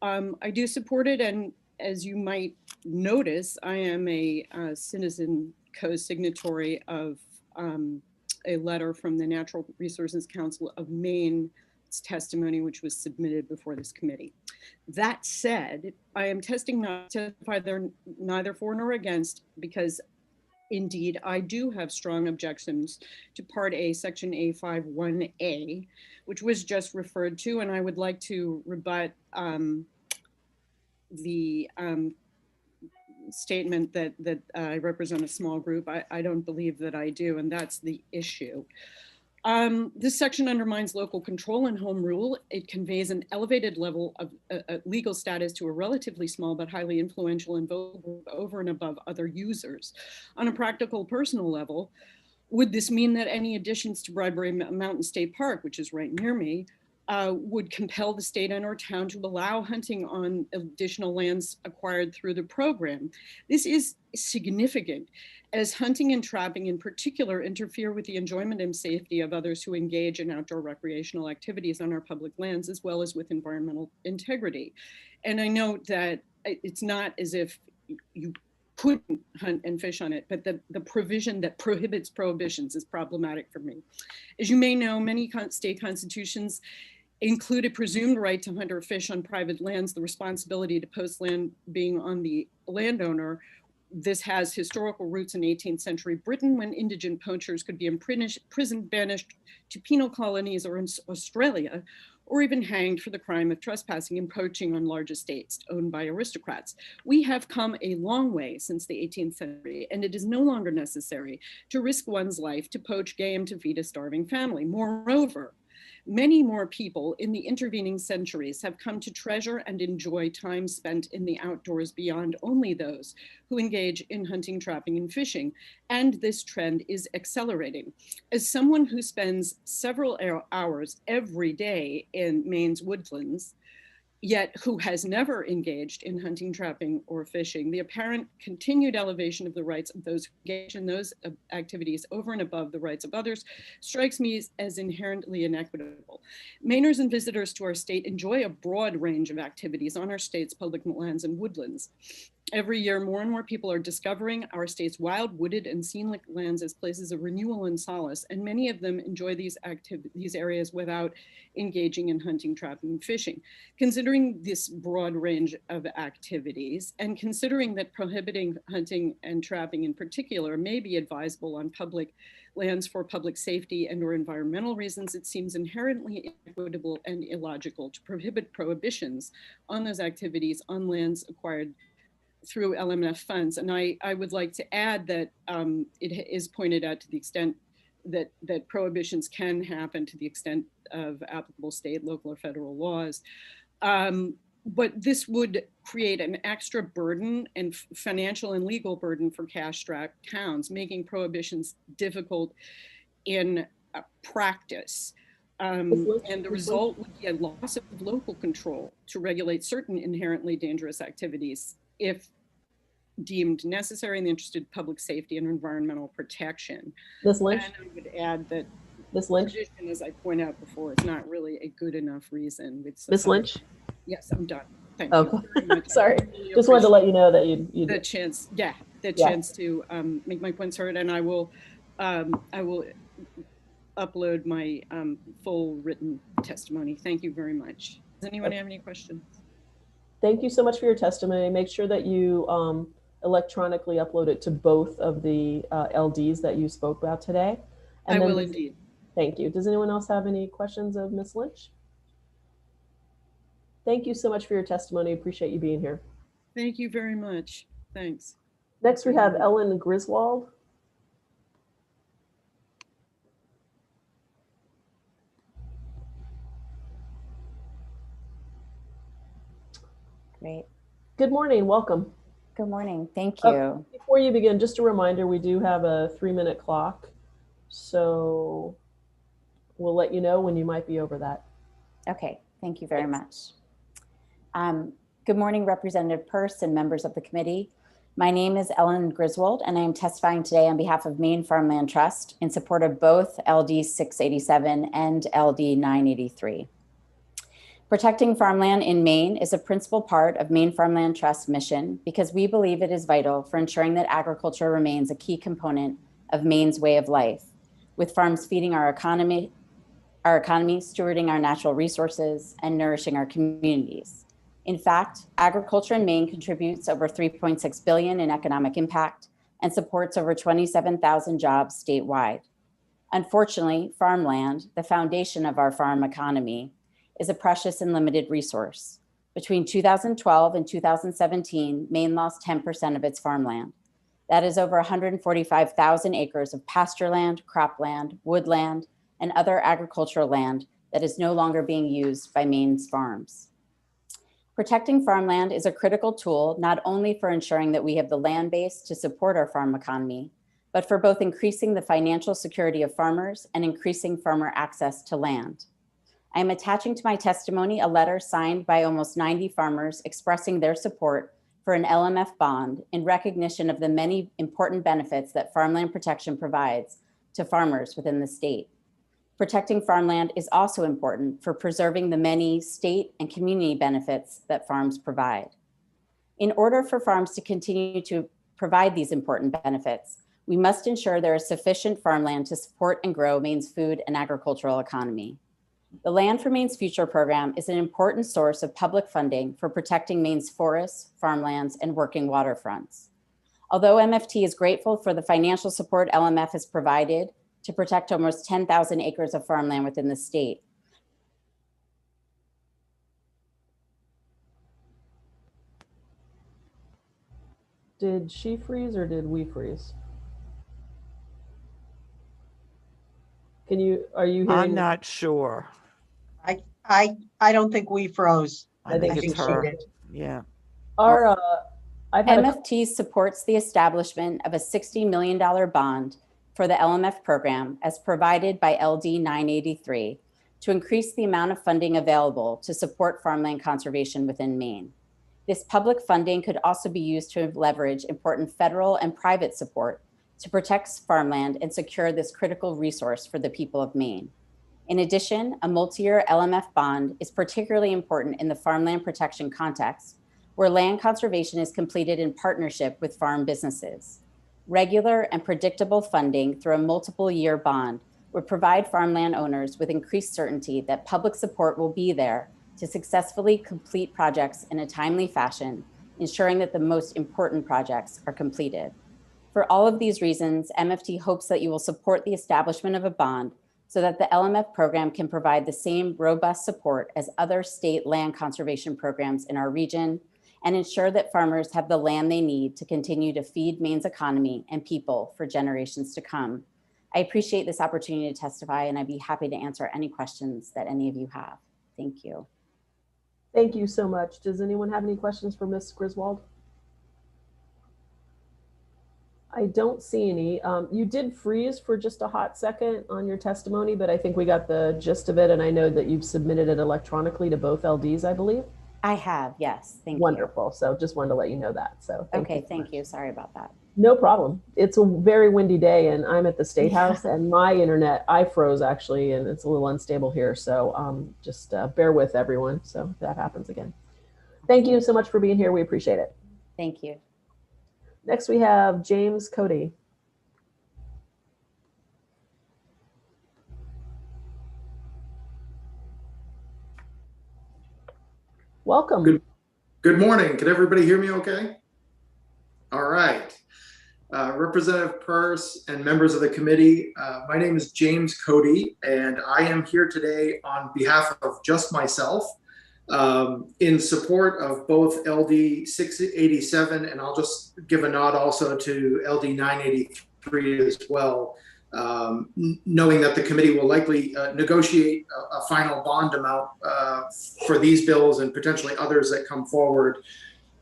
N: I do support it, and as you might notice, I am a citizen co-signatory of a letter from the Natural Resources Council of Maine testimony, which was submitted before this committee. That said, I am testify there neither for nor against because indeed I do have strong objections to Part A, Section A5 1A, which was just referred to, and I would like to rebut the statement that I represent a small group. I don't believe that I do, and that's the issue. This section undermines local control and home rule. It conveys an elevated level of legal status to a relatively small but highly influential and vocal group over and above other users. On a practical personal level, would this mean that any additions to Bradbury Mountain State Park, which is right near me, would compel the state and or town to allow hunting on additional lands acquired through the program? This is significant, as hunting and trapping in particular interfere with the enjoyment and safety of others who engage in outdoor recreational activities on our public lands, as well as with environmental integrity. And I note that it's not as if you couldn't hunt and fish on it, but the provision that prohibits prohibitions is problematic for me. As you may know, many state constitutions include a presumed right to hunt or fish on private lands, the responsibility to post land being on the landowner. This has historical roots in 18th century Britain, when indigent poachers could be imprisoned, banished to penal colonies, or in Australia, or even hanged for the crime of trespassing and poaching on large estates owned by aristocrats. We have come a long way since the 18th century, and it is no longer necessary to risk one's life to poach game to feed a starving family. Moreover, many more people in the intervening centuries have come to treasure and enjoy time spent in the outdoors beyond only those who engage in hunting, trapping, and fishing. And this trend is accelerating. As someone who spends several hours every day in Maine's woodlands, yet who has never engaged in hunting, trapping, or fishing, the apparent continued elevation of the rights of those who engage in those activities over and above the rights of others strikes me as inherently inequitable. Mainers and visitors to our state enjoy a broad range of activities on our state's public lands and woodlands. Every year, more and more people are discovering our state's wild, wooded, and scenic lands as places of renewal and solace, and many of them enjoy these areas without engaging in hunting, trapping, and fishing. Considering this broad range of activities, and considering that prohibiting hunting and trapping in particular may be advisable on public lands for public safety and or environmental reasons, it seems inherently inequitable and illogical to prohibit prohibitions on those activities on lands acquired through LMF funds. And I would like to add that it is pointed out to the extent that prohibitions can happen to the extent of applicable state, local, or federal laws. But this would create an extra burden and financial and legal burden for cash-strapped towns, making prohibitions difficult in practice. And the result would be a loss of local control to regulate certain inherently dangerous activities if deemed necessary in the interest of public safety and environmental protection.
A: Ms. Lynch?
N: And I would add that
A: Ms. Lynch?
N: prohibition, as I point out before, is not really a good enough reason.
A: Ms. Lynch?
N: Yes, I'm done. Thank
A: you.
N: Very much.
A: Sorry, just wanted to let you know that you
N: the chance, chance to make my points heard, and I will upload my full written testimony. Thank you very much. Does anyone have any questions?
A: Thank you so much for your testimony. Make sure that you electronically upload it to both of the LDs that you spoke about today. And
N: I will indeed.
A: Thank you. Does anyone else have any questions of Ms. Lynch? Thank you so much for your testimony. Appreciate you being here.
N: Thank you very much. Thanks.
A: Next, we have Ellen Griswold.
O: Great.
A: Good morning. Welcome.
O: Good morning. Thank you.
A: Before you begin, just a reminder, we do have a 3-minute clock. So we'll let you know when you might be over that.
O: Okay. Thank you very much. Good morning, Representative Peirce and members of the committee. My name is Ellen Griswold, and I am testifying today on behalf of Maine Farmland Trust in support of both LD 687 and LD 983. Protecting farmland in Maine is a principal part of Maine Farmland Trust's mission because we believe it is vital for ensuring that agriculture remains a key component of Maine's way of life, with farms feeding our economy, stewarding our natural resources, and nourishing our communities. In fact, agriculture in Maine contributes over $3.6 billion in economic impact and supports over 27,000 jobs statewide. Unfortunately, farmland, the foundation of our farm economy, is a precious and limited resource. Between 2012 and 2017, Maine lost 10% of its farmland. That is over 145,000 acres of pasture land, cropland, woodland, and other agricultural land that is no longer being used by Maine's farms. Protecting farmland is a critical tool not only for ensuring that we have the land base to support our farm economy, but for both increasing the financial security of farmers and increasing farmer access to land. I am attaching to my testimony a letter signed by almost 90 farmers expressing their support for an LMF bond in recognition of the many important benefits that farmland protection provides to farmers within the state. Protecting farmland is also important for preserving the many state and community benefits that farms provide. In order for farms to continue to provide these important benefits, we must ensure there is sufficient farmland to support and grow Maine's food and agricultural economy. The Land for Maine's Future program is an important source of public funding for protecting Maine's forests, farmlands, and working waterfronts. Although MFT is grateful for the financial support LMF has provided to protect almost 10,000 acres of farmland within the state,
A: Did she freeze or did we freeze? Are you hearing?
P: I'm not sure. I don't think we froze. I think it's her. Yeah.
O: MFT supports the establishment of a $60 million bond for the LMF program as provided by LD 983 to increase the amount of funding available to support farmland conservation within Maine. This public funding could also be used to leverage important federal and private support to protect farmland and secure this critical resource for the people of Maine. In addition, a multi-year LMF bond is particularly important in the farmland protection context, where land conservation is completed in partnership with farm businesses. Regular and predictable funding through a multiple-year bond would provide farmland owners with increased certainty that public support will be there to successfully complete projects in a timely fashion, ensuring that the most important projects are completed. For all of these reasons, MFT hopes that you will support the establishment of a bond so that the LMF program can provide the same robust support as other state land conservation programs in our region and ensure that farmers have the land they need to continue to feed Maine's economy and people for generations to come. I appreciate this opportunity to testify, and I'd be happy to answer any questions that any of you have. Thank you.
A: Thank you so much. Does anyone have any questions for Ms. Griswold? I don't see any. You did freeze for just a hot second on your testimony, but I think we got the gist of it. And I know that you've submitted it electronically to both LDs, I believe.
O: I have, yes. Thank you.
A: Wonderful. So just wanted to let you know that. So
O: thank you. Sorry about that.
A: No problem. It's a very windy day and I'm at the State House and my internet, I froze actually, and it's a little unstable here. So just bear with everyone. So if that happens again. Thank you so much for being here. We appreciate it.
O: Thank you.
A: Next, we have James Cody. Welcome.
Q: Good morning. Can everybody hear me okay? All right. Representative Peirce and members of the committee, my name is James Cody, and I am here today on behalf of just myself in support of both LD 687, and I'll just give a nod also to LD 983 as well, knowing that the committee will likely negotiate a final bond amount for these bills and potentially others that come forward.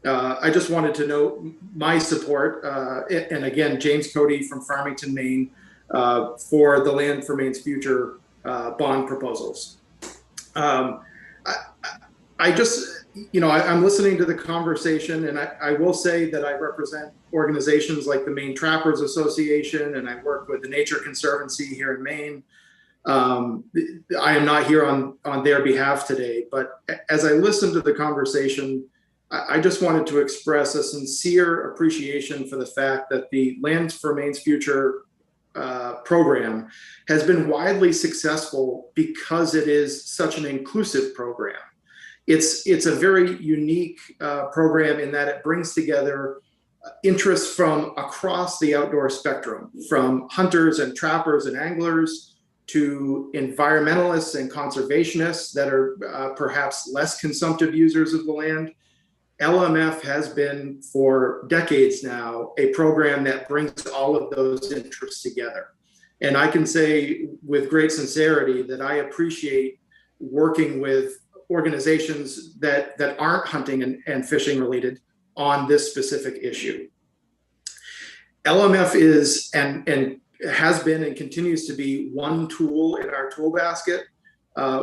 Q: I just wanted to note my support, and again, James Cody from Farmington, Maine, for the Land for Maine's Future bond proposals. I just, I'm listening to the conversation, and I will say that I represent organizations like the Maine Trappers Association, and I work with the Nature Conservancy here in Maine. I am not here on their behalf today, but as I listened to the conversation, I just wanted to express a sincere appreciation for the fact that the Land for Maine's Future program has been widely successful because it is such an inclusive program. It's a very unique program in that it brings together interests from across the outdoor spectrum, from hunters and trappers and anglers to environmentalists and conservationists that are perhaps less consumptive users of the land. LMF has been for decades now a program that brings all of those interests together. And I can say with great sincerity that I appreciate working with organizations that aren't hunting and fishing related on this specific issue. LMF is and has been and continues to be one tool in our tool basket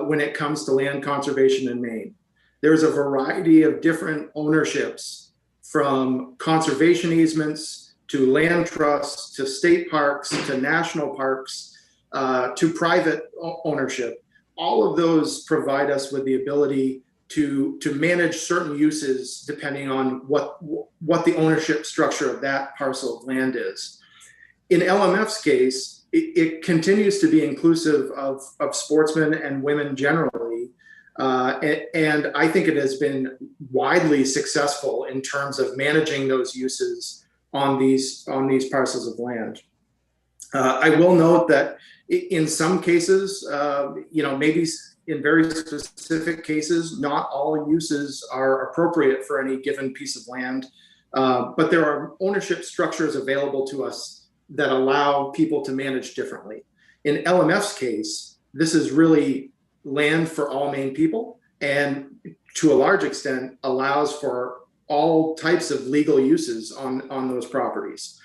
Q: when it comes to land conservation in Maine. There's a variety of different ownerships, from conservation easements to land trusts to state parks to national parks to private ownership. All of those provide us with the ability to manage certain uses depending on what the ownership structure of that parcel of land is. In LMF's case, it continues to be inclusive of sportsmen and women generally. And I think it has been widely successful in terms of managing those uses on these parcels of land. I will note that in some cases, maybe in very specific cases, not all uses are appropriate for any given piece of land, but there are ownership structures available to us that allow people to manage differently. In LMF's case, this is really land for all Maine people, and to a large extent allows for all types of legal uses on those properties.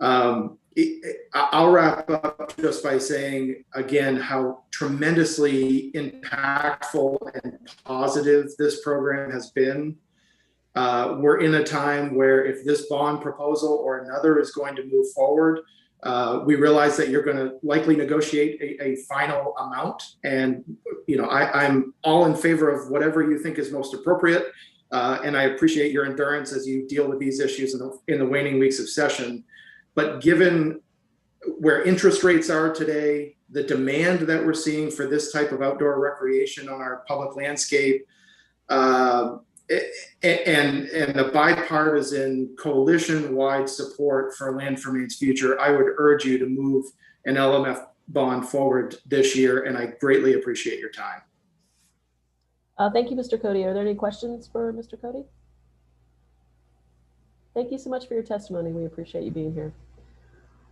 Q: I'll wrap up just by saying again how tremendously impactful and positive this program has been. We're in a time where if this bond proposal or another is going to move forward, we realize that you're going to likely negotiate a final amount, and I'm all in favor of whatever you think is most appropriate, and I appreciate your endurance as you deal with these issues in the waning weeks of session. But given where interest rates are today, the demand that we're seeing for this type of outdoor recreation on our public landscape, and the bipartisan coalition-wide support for Land for Maine's Future, I would urge you to move an LMF bond forward this year, and I greatly appreciate your time.
A: Thank you, Mr. Cody. Are there any questions for Mr. Cody? Thank you so much for your testimony. We appreciate you being here.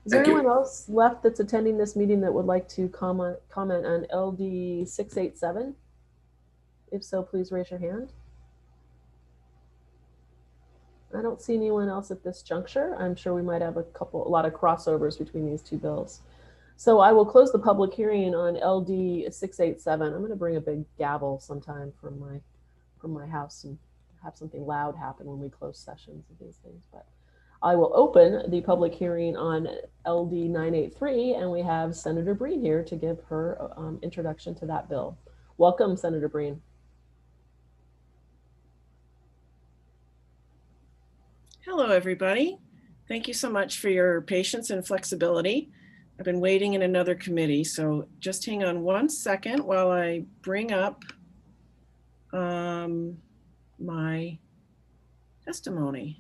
A: Is there anyone else left that's attending this meeting that would like to comment on LD 687? If so, please raise your hand. I don't see anyone else at this juncture. I'm sure we might have a lot of crossovers between these two bills. So I will close the public hearing on LD 687. I'm going to bring a big gavel sometime from my house and have something loud happen when we close sessions of these things. But I will open the public hearing on LD 983, and we have Senator Breen here to give her introduction to that bill. Welcome, Senator Breen.
J: Hello, everybody. Thank you so much for your patience and flexibility. I've been waiting in another committee, so just hang on one second while I bring up my testimony.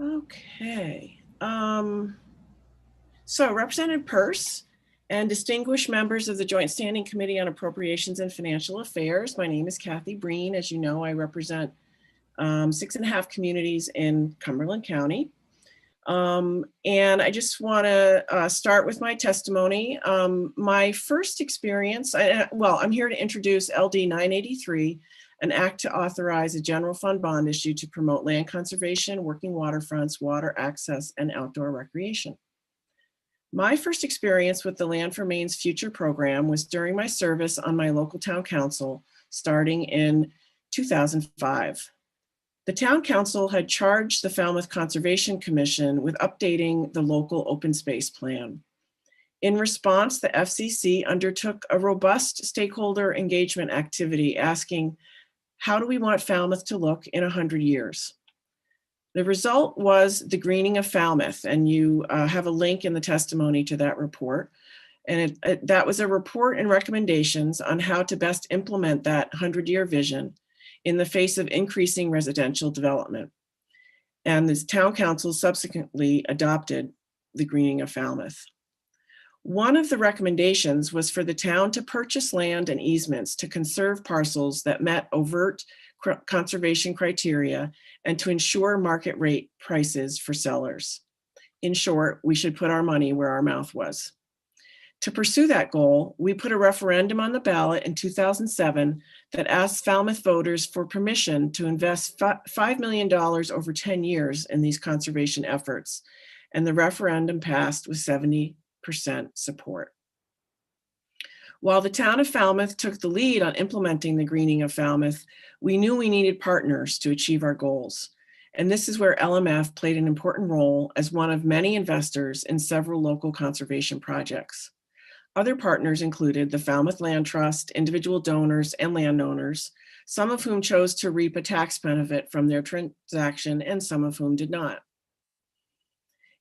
J: Okay. So Representative Peirce and distinguished members of the Joint Standing Committee on Appropriations and Financial Affairs. My name is Kathy Breen. As you know, I represent 6.5 communities in Cumberland County. And I just want to start with my testimony. My first experience, I'm here to introduce LD 983, an act to authorize a general fund bond issue to promote land conservation, working waterfronts, water access, and outdoor recreation. My first experience with the Land for Maine's Future program was during my service on my local town council starting in 2005. The town council had charged the Falmouth Conservation Commission with updating the local open space plan. In response, the FCC undertook a robust stakeholder engagement activity asking, how do we want Falmouth to look in 100 years? The result was the greening of Falmouth, and you have a link in the testimony to that report. And that was a report and recommendations on how to best implement that 100-year vision in the face of increasing residential development. And this town council subsequently adopted the greening of Falmouth. One of the recommendations was for the town to purchase land and easements to conserve parcels that met overt conservation criteria and to ensure market rate prices for sellers. In short, we should put our money where our mouth was. To pursue that goal, we put a referendum on the ballot in 2007 that asked Falmouth voters for permission to invest $5 million over 10 years in these conservation efforts. And the referendum passed with 70% support. While the town of Falmouth took the lead on implementing the greening of Falmouth, we knew we needed partners to achieve our goals. And this is where LMF played an important role as one of many investors in several local conservation projects. Other partners included the Falmouth Land Trust, individual donors, and landowners, some of whom chose to reap a tax benefit from their transaction and some of whom did not.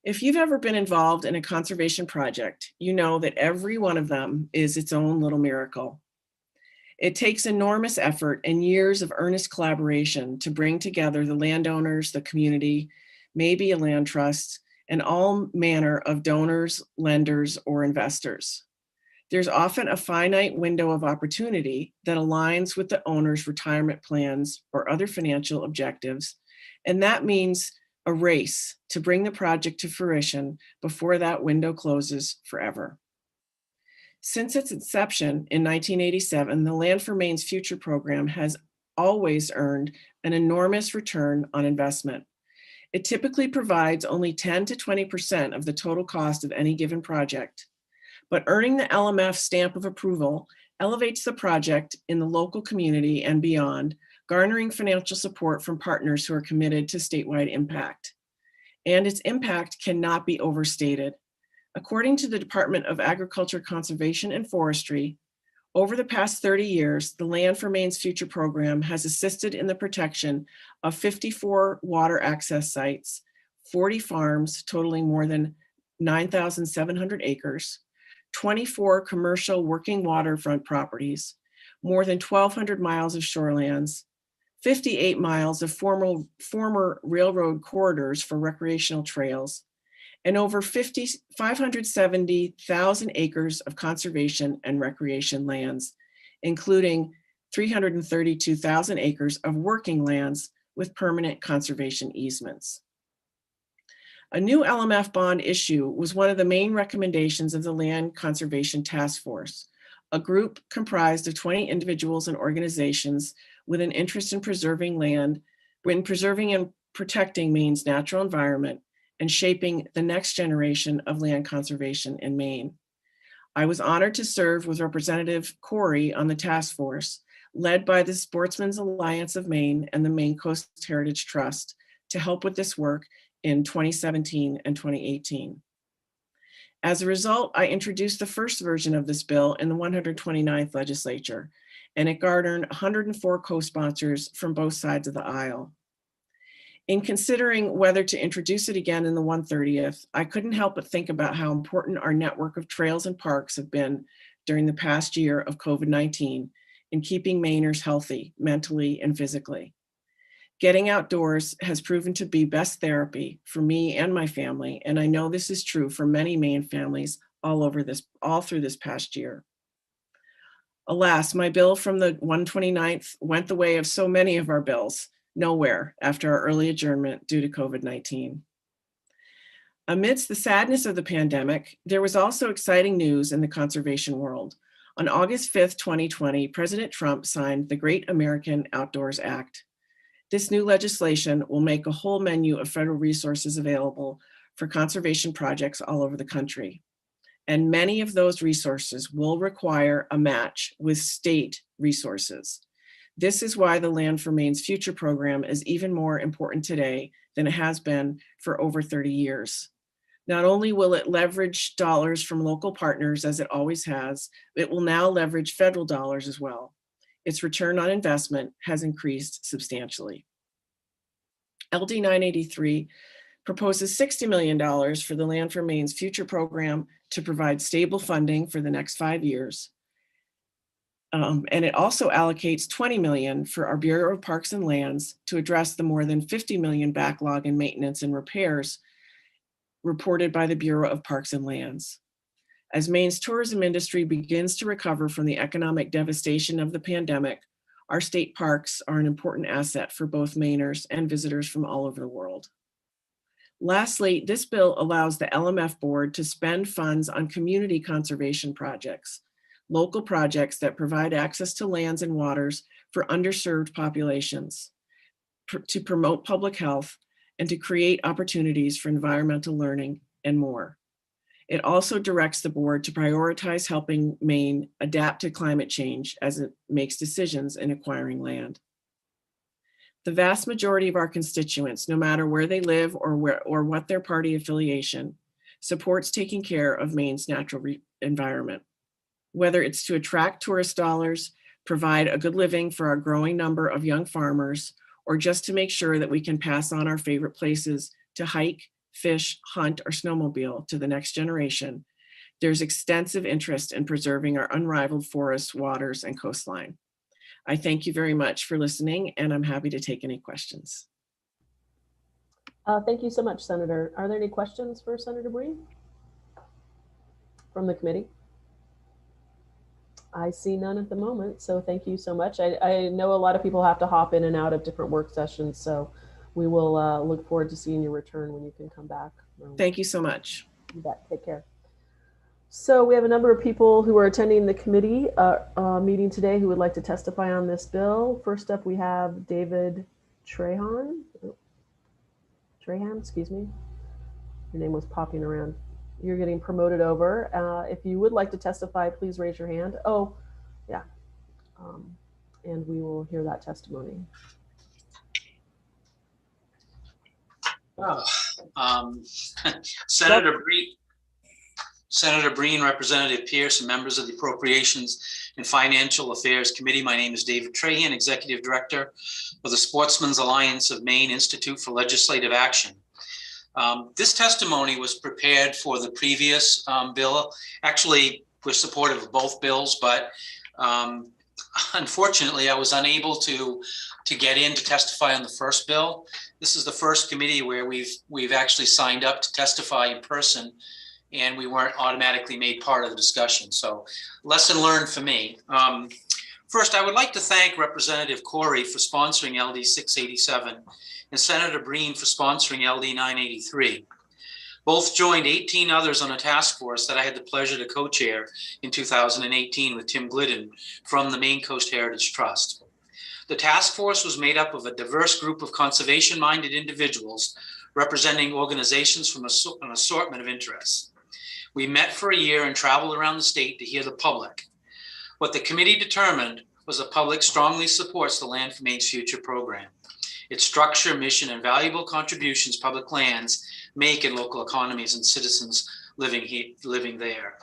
J: If you've ever been involved in a conservation project, you know that every one of them is its own little miracle. It takes enormous effort and years of earnest collaboration to bring together the landowners, the community, maybe a land trust, and all manner of donors, lenders, or investors. There's often a finite window of opportunity that aligns with the owner's retirement plans or other financial objectives, and that means a race to bring the project to fruition before that window closes forever. Since its inception in 1987, the Land for Maine's Future program has always earned an enormous return on investment. It typically provides only 10 to 20% of the total cost of any given project, but earning the LMF stamp of approval elevates the project in the local community and beyond, garnering financial support from partners who are committed to statewide impact. And its impact cannot be overstated. According to the Department of Agriculture, Conservation, and Forestry, over the past 30 years, the Land for Maine's Future program has assisted in the protection of 54 water access sites, 40 farms totaling more than 9,700 acres, 24 commercial working waterfront properties, more than 1,200 miles of shorelands, 58 miles of former railroad corridors for recreational trails, and over 570,000 acres of conservation and recreation lands, including 332,000 acres of working lands with permanent conservation easements. A new LMF bond issue was one of the main recommendations of the Land Conservation Task Force, a group comprised of 20 individuals and organizations with an interest in preserving land, in preserving and protecting Maine's natural environment, and shaping the next generation of land conservation in Maine. I was honored to serve with Representative Corey on the task force, led by the Sportsmen's Alliance of Maine and the Maine Coast Heritage Trust, to help with this work in 2017 and 2018. As a result, I introduced the first version of this bill in the 129th legislature, and it garnered 104 co-sponsors from both sides of the aisle. In considering whether to introduce it again in the 130th, I couldn't help but think about how important our network of trails and parks have been during the past year of COVID-19 in keeping Mainers healthy mentally and physically. Getting outdoors has proven to be best therapy for me and my family, and I know this is true for many Maine families all through this past year. Alas, my bill from the 129th went the way of so many of our bills, nowhere after our early adjournment due to COVID-19. Amidst the sadness of the pandemic, there was also exciting news in the conservation world. On August 5th, 2020, President Trump signed the Great American Outdoors Act. This new legislation will make a whole menu of federal resources available for conservation projects all over the country. And many of those resources will require a match with state resources. This is why the Land for Maine's Future program is even more important today than it has been for over 30 years. Not only will it leverage dollars from local partners as it always has, it will now leverage federal dollars as well. Its return on investment has increased substantially. LD 983 proposes $60 million for the Land for Maine's Future program to provide stable funding for the next 5 years. And it also allocates $20 million for our Bureau of Parks and Lands to address the more than $50 million backlog in maintenance and repairs reported by the Bureau of Parks and Lands. As Maine's tourism industry begins to recover from the economic devastation of the pandemic, our state parks are an important asset for both Mainers and visitors from all over the world. Lastly, this bill allows the LMF board to spend funds on community conservation projects, local projects that provide access to lands and waters for underserved populations, to promote public health, and to create opportunities for environmental learning and more. It also directs the board to prioritize helping Maine adapt to climate change as it makes decisions in acquiring land. The vast majority of our constituents, no matter where they live or what their party affiliation, supports taking care of Maine's natural environment. Whether it's to attract tourist dollars, provide a good living for our growing number of young farmers, or just to make sure that we can pass on our favorite places to hike, fish, hunt, or snowmobile to the next generation, there's extensive interest in preserving our unrivaled forests, waters, and coastline. I thank you very much for listening, and I'm happy to take any questions.
A: Thank you so much, Senator. Are there any questions for Senator Breen from the committee? I see none at the moment, so thank you so much. I know a lot of people have to hop in and out of different work sessions, so we will look forward to seeing your return when you can come back.
J: Thank you so much.
A: You bet. Take care. So we have a number of people who are attending the committee meeting today who would like to testify on this bill. First up, we have David Trahan, excuse me. Your name was popping around. You're getting promoted over. If you would like to testify, please raise your hand. Oh, yeah. And we will hear that testimony.
R: Senator Breen, Representative Pierce, and members of the Appropriations and Financial Affairs Committee. My name is David Trahan, Executive Director of the Sportsmen's Alliance of Maine Institute for Legislative Action. This testimony was prepared for the previous bill. Actually, we're supportive of both bills, but unfortunately, I was unable to get in to testify on the first bill. This is the first committee where we've actually signed up to testify in person, and we weren't automatically made part of the discussion. So, lesson learned for me. First, I would like to thank Representative Corey for sponsoring LD 687 and Senator Breen for sponsoring LD 983. Both joined 18 others on a task force that I had the pleasure to co-chair in 2018 with Tim Glidden from the Maine Coast Heritage Trust. The task force was made up of a diverse group of conservation-minded individuals representing organizations from an assortment of interests. We met for a year and traveled around the state to hear the public. What the committee determined was the public strongly supports the Land for Maine's Future program. Its structure, mission, and valuable contributions public lands make in local economies and citizens living there.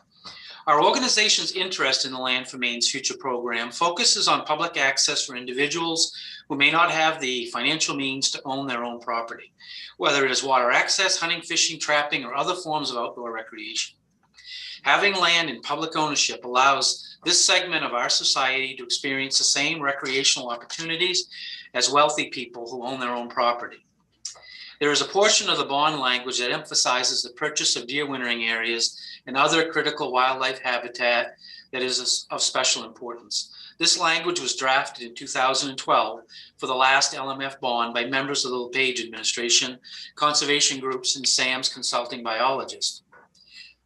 R: Our organization's interest in the Land for Maine's Future program focuses on public access for individuals who may not have the financial means to own their own property, whether it is water access, hunting, fishing, trapping, or other forms of outdoor recreation. Having land in public ownership allows this segment of our society to experience the same recreational opportunities as wealthy people who own their own property. There is a portion of the bond language that emphasizes the purchase of deer wintering areas and other critical wildlife habitat that is of special importance. This language was drafted in 2012 for the last LMF bond by members of the LePage administration, conservation groups, and SAM's consulting biologist.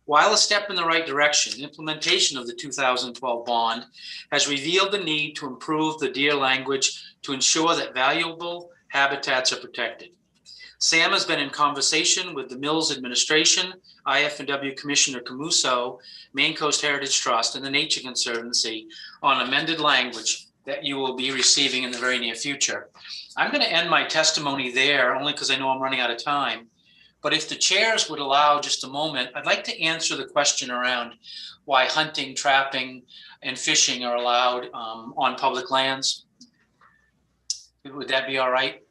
R: While a step in the right direction, implementation of the 2012 bond has revealed the need to improve the deer language to ensure that valuable habitats are protected. SAM has been in conversation with the Mills administration, IF&W Commissioner Camuso, Maine Coast Heritage Trust, and the Nature Conservancy on amended language that you will be receiving in the very near future. I'm going to end my testimony there only because I know I'm running out of time. But if the chairs would allow just a moment, I'd like to answer the question around why hunting, trapping, and fishing are allowed on public lands. Would that be all right?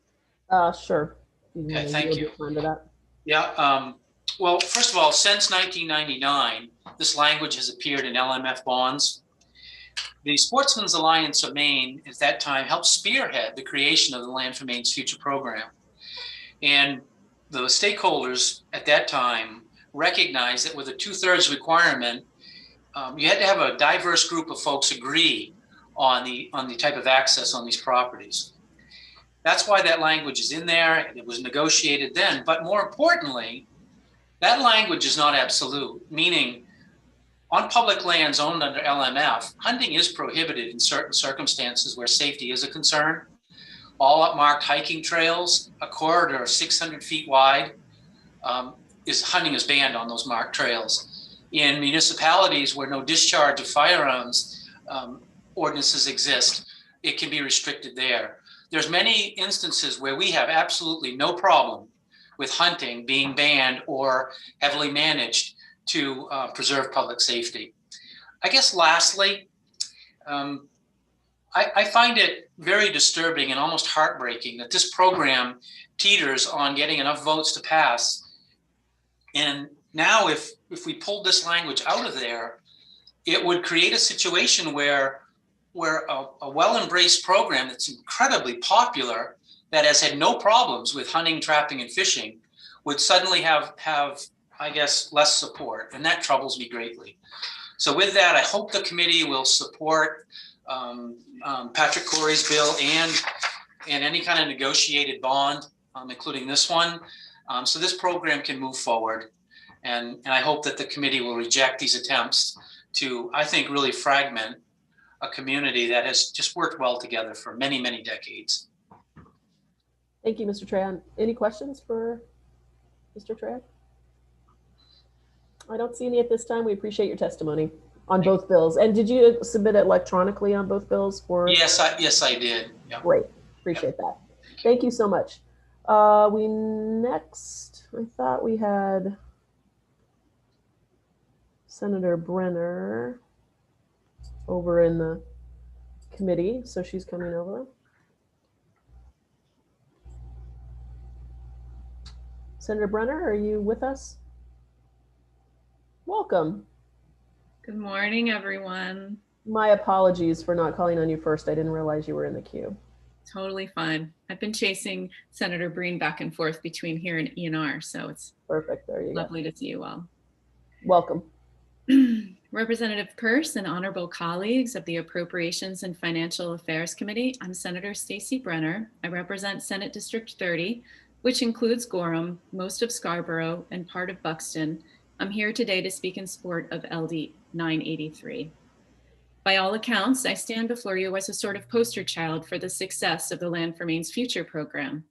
A: Sure.
R: Okay, thank you.
A: That.
R: Yeah, well, first of all, since 1999, this language has appeared in LMF bonds. The Sportsmen's Alliance of Maine at that time helped spearhead the creation of the Land for Maine's Future program. And the stakeholders at that time recognized that with a 2/3 requirement, you had to have a diverse group of folks agree on the type of access on these properties. That's why that language is in there. It was negotiated then. But more importantly, that language is not absolute, meaning on public lands owned under LMF, hunting is prohibited in certain circumstances where safety is a concern. All upmarked hiking trails, a corridor 600 feet wide, hunting is banned on those marked trails. In municipalities where no discharge of firearms ordinances exist, it can be restricted there. There's many instances where we have absolutely no problem with hunting being banned or heavily managed to preserve public safety. I guess lastly, I find it very disturbing and almost heartbreaking that this program teeters on getting enough votes to pass. And now if we pulled this language out of there, it would create a situation where a well-embraced program that's incredibly popular, that has had no problems with hunting, trapping, and fishing, would suddenly have I guess, less support. And that troubles me greatly. So with that, I hope the committee will support Patrick Corey's bill and any kind of negotiated bond, including this one, so this program can move forward. And I hope that the committee will reject these attempts to, I think, really fragment a community that has just worked well together for many, many decades.
A: Thank you, Mr. Tran. Any questions for Mr. Tran? I don't see any at this time. We appreciate your testimony on both bills. And did you submit it electronically on both bills?
R: Yes, I did. Yeah.
A: Great. Appreciate that. Thank you so much. Next, I thought we had Senator Brenner over in the committee. So she's coming over. Senator Brenner, are you with us? Welcome.
S: Good morning, everyone.
A: My apologies for not calling on you first. I didn't realize you were in the queue.
S: Totally fine. I've been chasing Senator Breen back and forth between here and ENR, so it's
A: perfect. There you go.
S: Lovely to see you all.
A: Welcome.
S: Representative Peirce and honorable colleagues of the Appropriations and Financial Affairs Committee, I'm Senator Stacey Brenner. I represent Senate District 30, which includes Gorham, most of Scarborough, and part of Buxton. I'm here today to speak in support of LD 983. By all accounts, I stand before you as a sort of poster child for the success of the Land for Maine's Future program.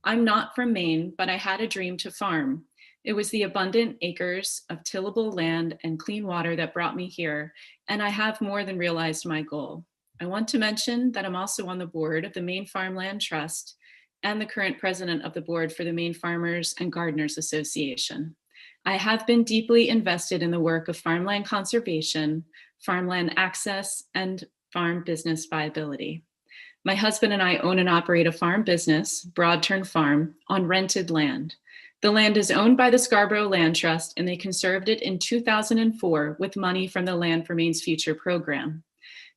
S: I'm not from Maine, but I had a dream to farm. It was the abundant acres of tillable land and clean water that brought me here, and I have more than realized my goal. I want to mention that I'm also on the board of the Maine Farmland Trust and the current president of the board for the Maine Farmers and Gardeners Association. I have been deeply invested in the work of farmland conservation, farmland access, and farm business viability. My husband and I own and operate a farm business, Broadturn Farm, on rented land. The land is owned by the Scarborough Land Trust, and they conserved it in 2004 with money from the Land for Maine's Future program.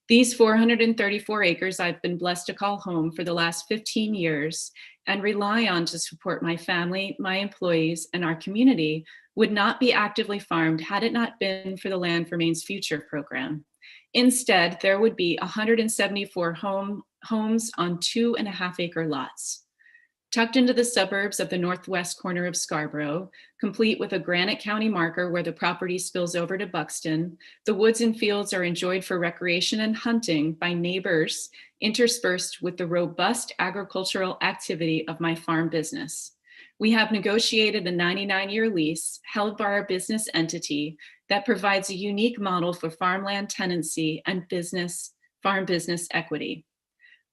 S: These 434 acres I've been blessed to call home for the last 15 years and rely on to support my family, my employees, and our community would not be actively farmed had it not been for the Land for Maine's Future program. Instead, there would be 174 homes on 2.5-acre lots. Tucked into the suburbs of the northwest corner of Scarborough, complete with a Granite County marker where the property spills over to Buxton, the woods and fields are enjoyed for recreation and hunting by neighbors, interspersed with the robust agricultural activity of my farm business. We have negotiated a 99-year lease held by our business entity that provides a unique model for farmland tenancy and farm business equity.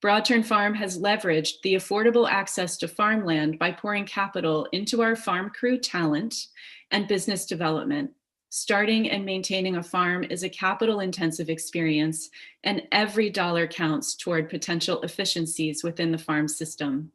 S: Broadturn Farm has leveraged the affordable access to farmland by pouring capital into our farm crew talent and business development. Starting and maintaining a farm is a capital-intensive experience, and every dollar counts toward potential efficiencies within the farm system.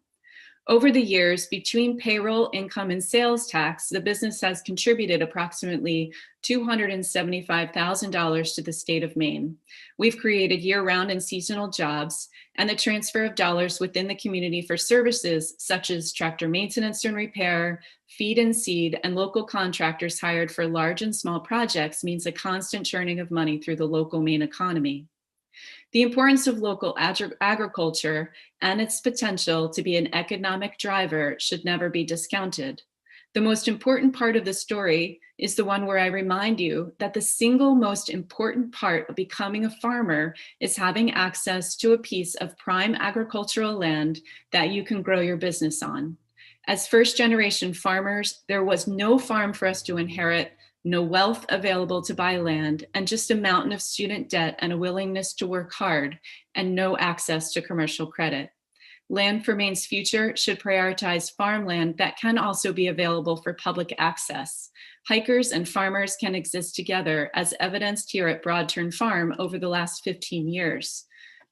S: Over the years, between payroll, income, and sales tax, the business has contributed approximately $275,000 to the state of Maine. We've created year-round and seasonal jobs, and the transfer of dollars within the community for services such as tractor maintenance and repair, feed and seed, and local contractors hired for large and small projects means a constant churning of money through the local Maine economy. The importance of local agriculture and its potential to be an economic driver should never be discounted. The most important part of the story is the one where I remind you that the single most important part of becoming a farmer is having access to a piece of prime agricultural land that you can grow your business on. As first-generation farmers, there was no farm for us to inherit, no wealth available to buy land, and just a mountain of student debt and a willingness to work hard, and no access to commercial credit. Land for Maine's Future should prioritize farmland that can also be available for public access. Hikers and farmers can exist together, as evidenced here at Broadturn Farm over the last 15 years.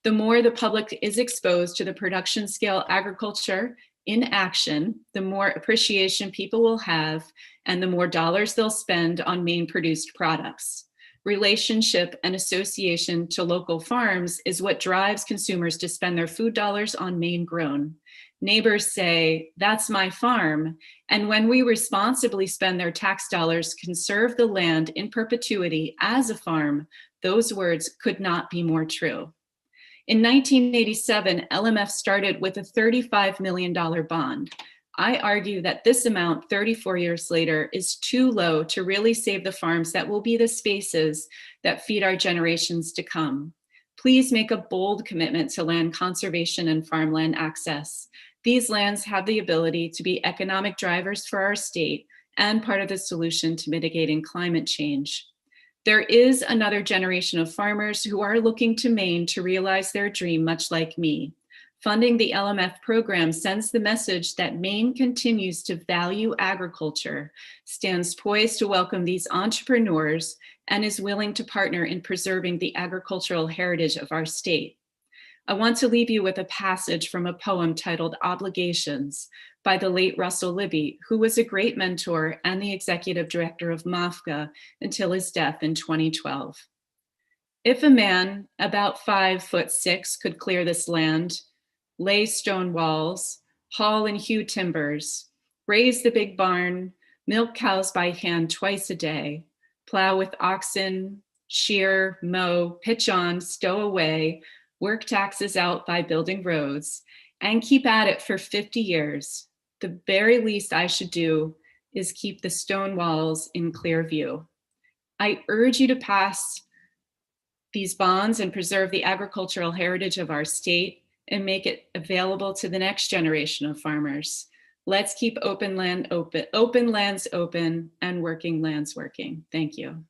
S: The more the public is exposed to the production scale agriculture in action, the more appreciation people will have and the more dollars they'll spend on Maine produced products. Relationship and association to local farms is what drives consumers to spend their food dollars on Maine grown. Neighbors say, "That's my farm." And when we responsibly spend their tax dollars, conserve the land in perpetuity as a farm, those words could not be more true. In 1987, LMF started with a $35 million bond. I argue that this amount 34 years later is too low to really save the farms that will be the spaces that feed our generations to come. Please make a bold commitment to land conservation and farmland access. These lands have the ability to be economic drivers for our state and part of the solution to mitigating climate change. There is another generation of farmers who are looking to Maine to realize their dream, much like me. Funding the LMF program sends the message that Maine continues to value agriculture, stands poised to welcome these entrepreneurs, and is willing to partner in preserving the agricultural heritage of our state. I want to leave you with a passage from a poem titled Obligations by the late Russell Libby, who was a great mentor and the executive director of MAFGA until his death in 2012. If a man about 5'6" could clear this land, lay stone walls, haul and hew timbers, raise the big barn, milk cows by hand twice a day, plow with oxen, shear, mow, pitch on, stow away, work taxes out by building roads, and keep at it for 50 years, the very least I should do is keep the stone walls in clear view. I urge you to pass these bonds and preserve the agricultural heritage of our state and make it available to the next generation of farmers. Let's keep open lands open, and working lands working. Thank you.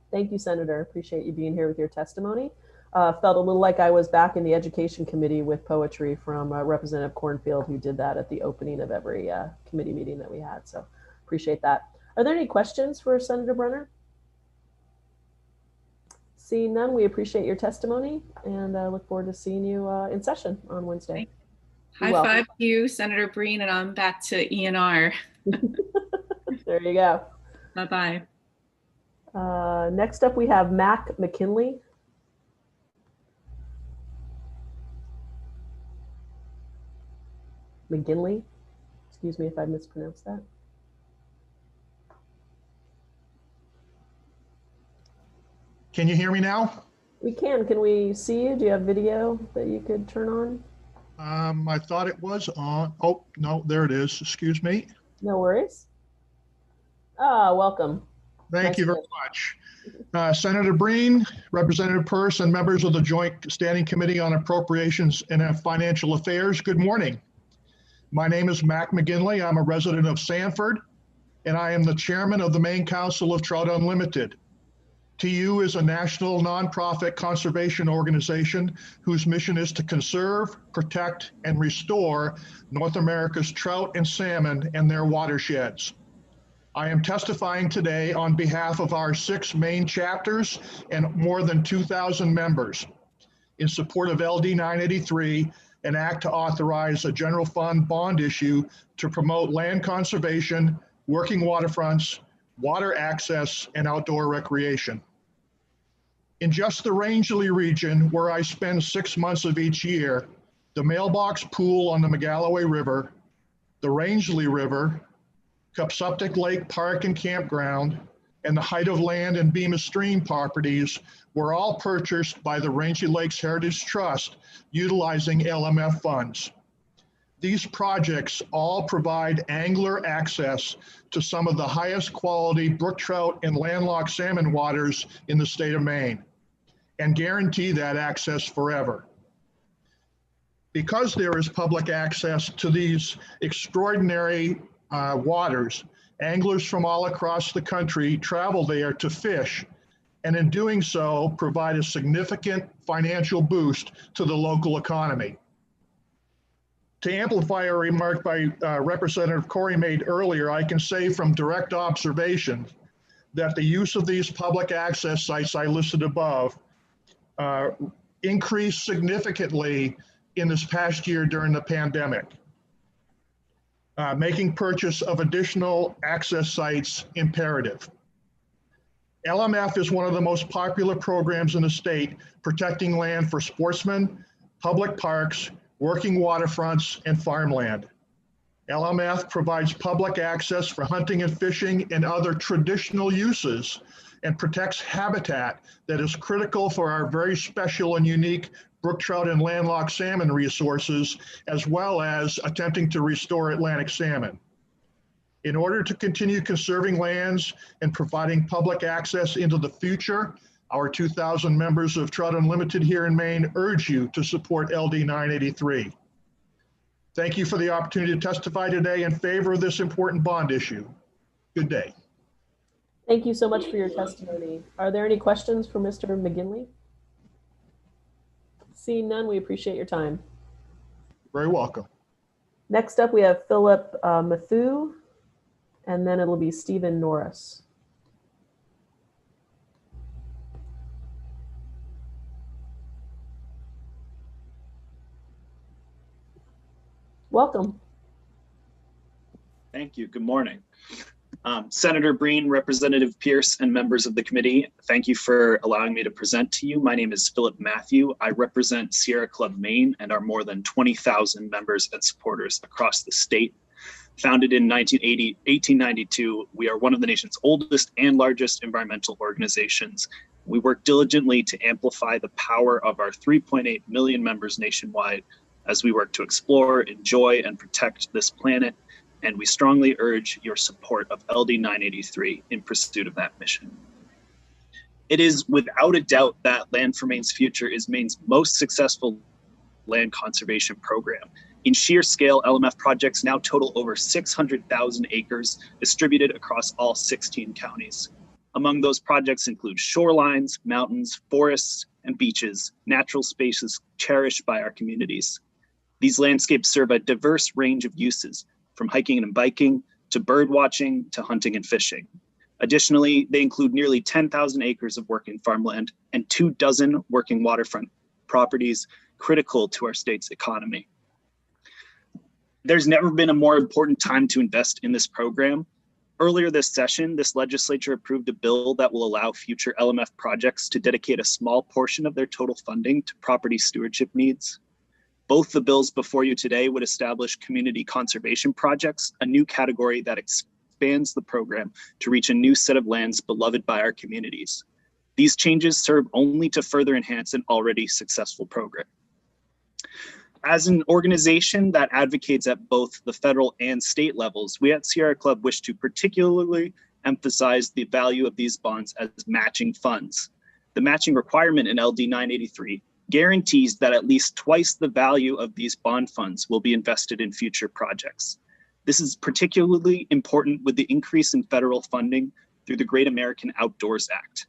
A: Thank you, Senator. Appreciate you being here with your testimony. Felt a little like I was back in the Education Committee with poetry from Representative Cornfield, who did that at the opening of every committee meeting that we had. So appreciate that. Are there any questions for Senator Brenner? Seeing none, we appreciate your testimony and look forward to seeing you in session on Wednesday.
S: High five to you, Senator Breen, and I'm back to ENR.
A: There you go.
S: Bye-bye.
A: Next up, we have Mac McKinley. McGinley. Excuse me if I mispronounced that.
T: Can you hear me now?
A: We can. Can we see you? Do you have video that you could turn on?
T: I thought it was on. Oh, no, there it is. Excuse me.
A: No worries. Welcome.
T: Thank you very much. Senator Breen, Representative Peirce, and members of the Joint Standing Committee on Appropriations and Financial Affairs, good morning. My name is Mac McGinley. I'm a resident of Sanford, and I am the chairman of the Maine Council of Trout Unlimited. TU is a national nonprofit conservation organization whose mission is to conserve, protect, and restore North America's trout and salmon and their watersheds. I am testifying today on behalf of our 6 Maine chapters and more than 2,000 members in support of LD 983, an act to authorize a general fund bond issue to promote land conservation, working waterfronts, water access, and outdoor recreation. In just the Rangeley region, where I spend 6 months of each year, the Mailbox Pool on the Magalloway River, the Rangeley River, Cupsuptic Lake Park and Campground, and the Height of Land and Bemis Stream properties were all purchased by the Rangeley Lakes Heritage Trust utilizing LMF funds. These projects all provide angler access to some of the highest quality brook trout and landlocked salmon waters in the state of Maine, and guarantee that access forever. Because there is public access to these extraordinary waters, anglers from all across the country travel there to fish, and in doing so, provide a significant financial boost to the local economy. To amplify a remark by Representative Corey made earlier, I can say from direct observation that the use of these public access sites I listed above increased significantly in this past year during the pandemic, making purchase of additional access sites imperative. LMF is one of the most popular programs in the state, protecting land for sportsmen, public parks, working waterfronts, and farmland. LMF provides public access for hunting and fishing and other traditional uses, and protects habitat that is critical for our very special and unique brook trout and landlocked salmon resources, as well as attempting to restore Atlantic salmon. In order to continue conserving lands and providing public access into the future, our 2,000 members of Trout Unlimited here in Maine urge you to support LD 983. Thank you for the opportunity to testify today in favor of this important bond issue. Good day.
A: Thank you so much for your testimony. Are there any questions for Mr. McGinley? Seeing none, we appreciate your time.
T: Very welcome.
A: Next up, we have Philip Matthew, and then it'll be Stephen Norris. Welcome.
U: Thank you. Good morning. Senator Breen, Representative Peirce, and members of the committee, thank you for allowing me to present to you. My name is Philip Matthew. I represent Sierra Club Maine and our more than 20,000 members and supporters across the state. Founded in 1892, we are one of the nation's oldest and largest environmental organizations. We work diligently to amplify the power of our 3.8 million members nationwide as we work to explore, enjoy, and protect this planet. And we strongly urge your support of LD 983 in pursuit of that mission. It is without a doubt that Land for Maine's Future is Maine's most successful land conservation program. In sheer scale, LMF projects now total over 600,000 acres distributed across all 16 counties. Among those projects include shorelines, mountains, forests, and beaches, natural spaces cherished by our communities. These landscapes serve a diverse range of uses, from hiking and biking to bird watching to hunting and fishing. Additionally, they include nearly 10,000 acres of working farmland and 24 working waterfront properties critical to our state's economy. There's never been a more important time to invest in this program. Earlier this session, this legislature approved a bill that will allow future LMF projects to dedicate a small portion of their total funding to property stewardship needs. Both the bills before you today would establish community conservation projects, a new category that expands the program to reach a new set of lands beloved by our communities. These changes serve only to further enhance an already successful program. As an organization that advocates at both the federal and state levels, we at Sierra Club wish to particularly emphasize the value of these bonds as matching funds. The matching requirement in LD 983 guarantees that at least twice the value of these bond funds will be invested in future projects. This is particularly important with the increase in federal funding through the Great American Outdoors Act.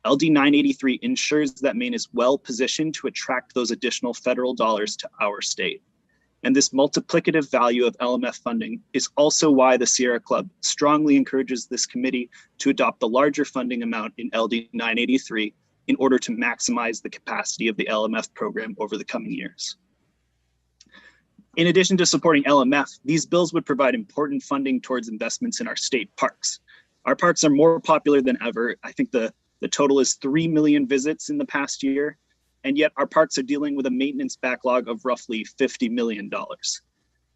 U: LD 983 ensures that Maine is well positioned to attract those additional federal dollars to our state. And this multiplicative value of LMF funding is also why the Sierra Club strongly encourages this committee to adopt the larger funding amount in LD 983 in order to maximize the capacity of the LMF program over the coming years. In addition to supporting LMF, these bills would provide important funding towards investments in our state parks. Our parks are more popular than ever. I think the total is 3 million visits in the past year, and yet our parks are dealing with a maintenance backlog of roughly $50 million.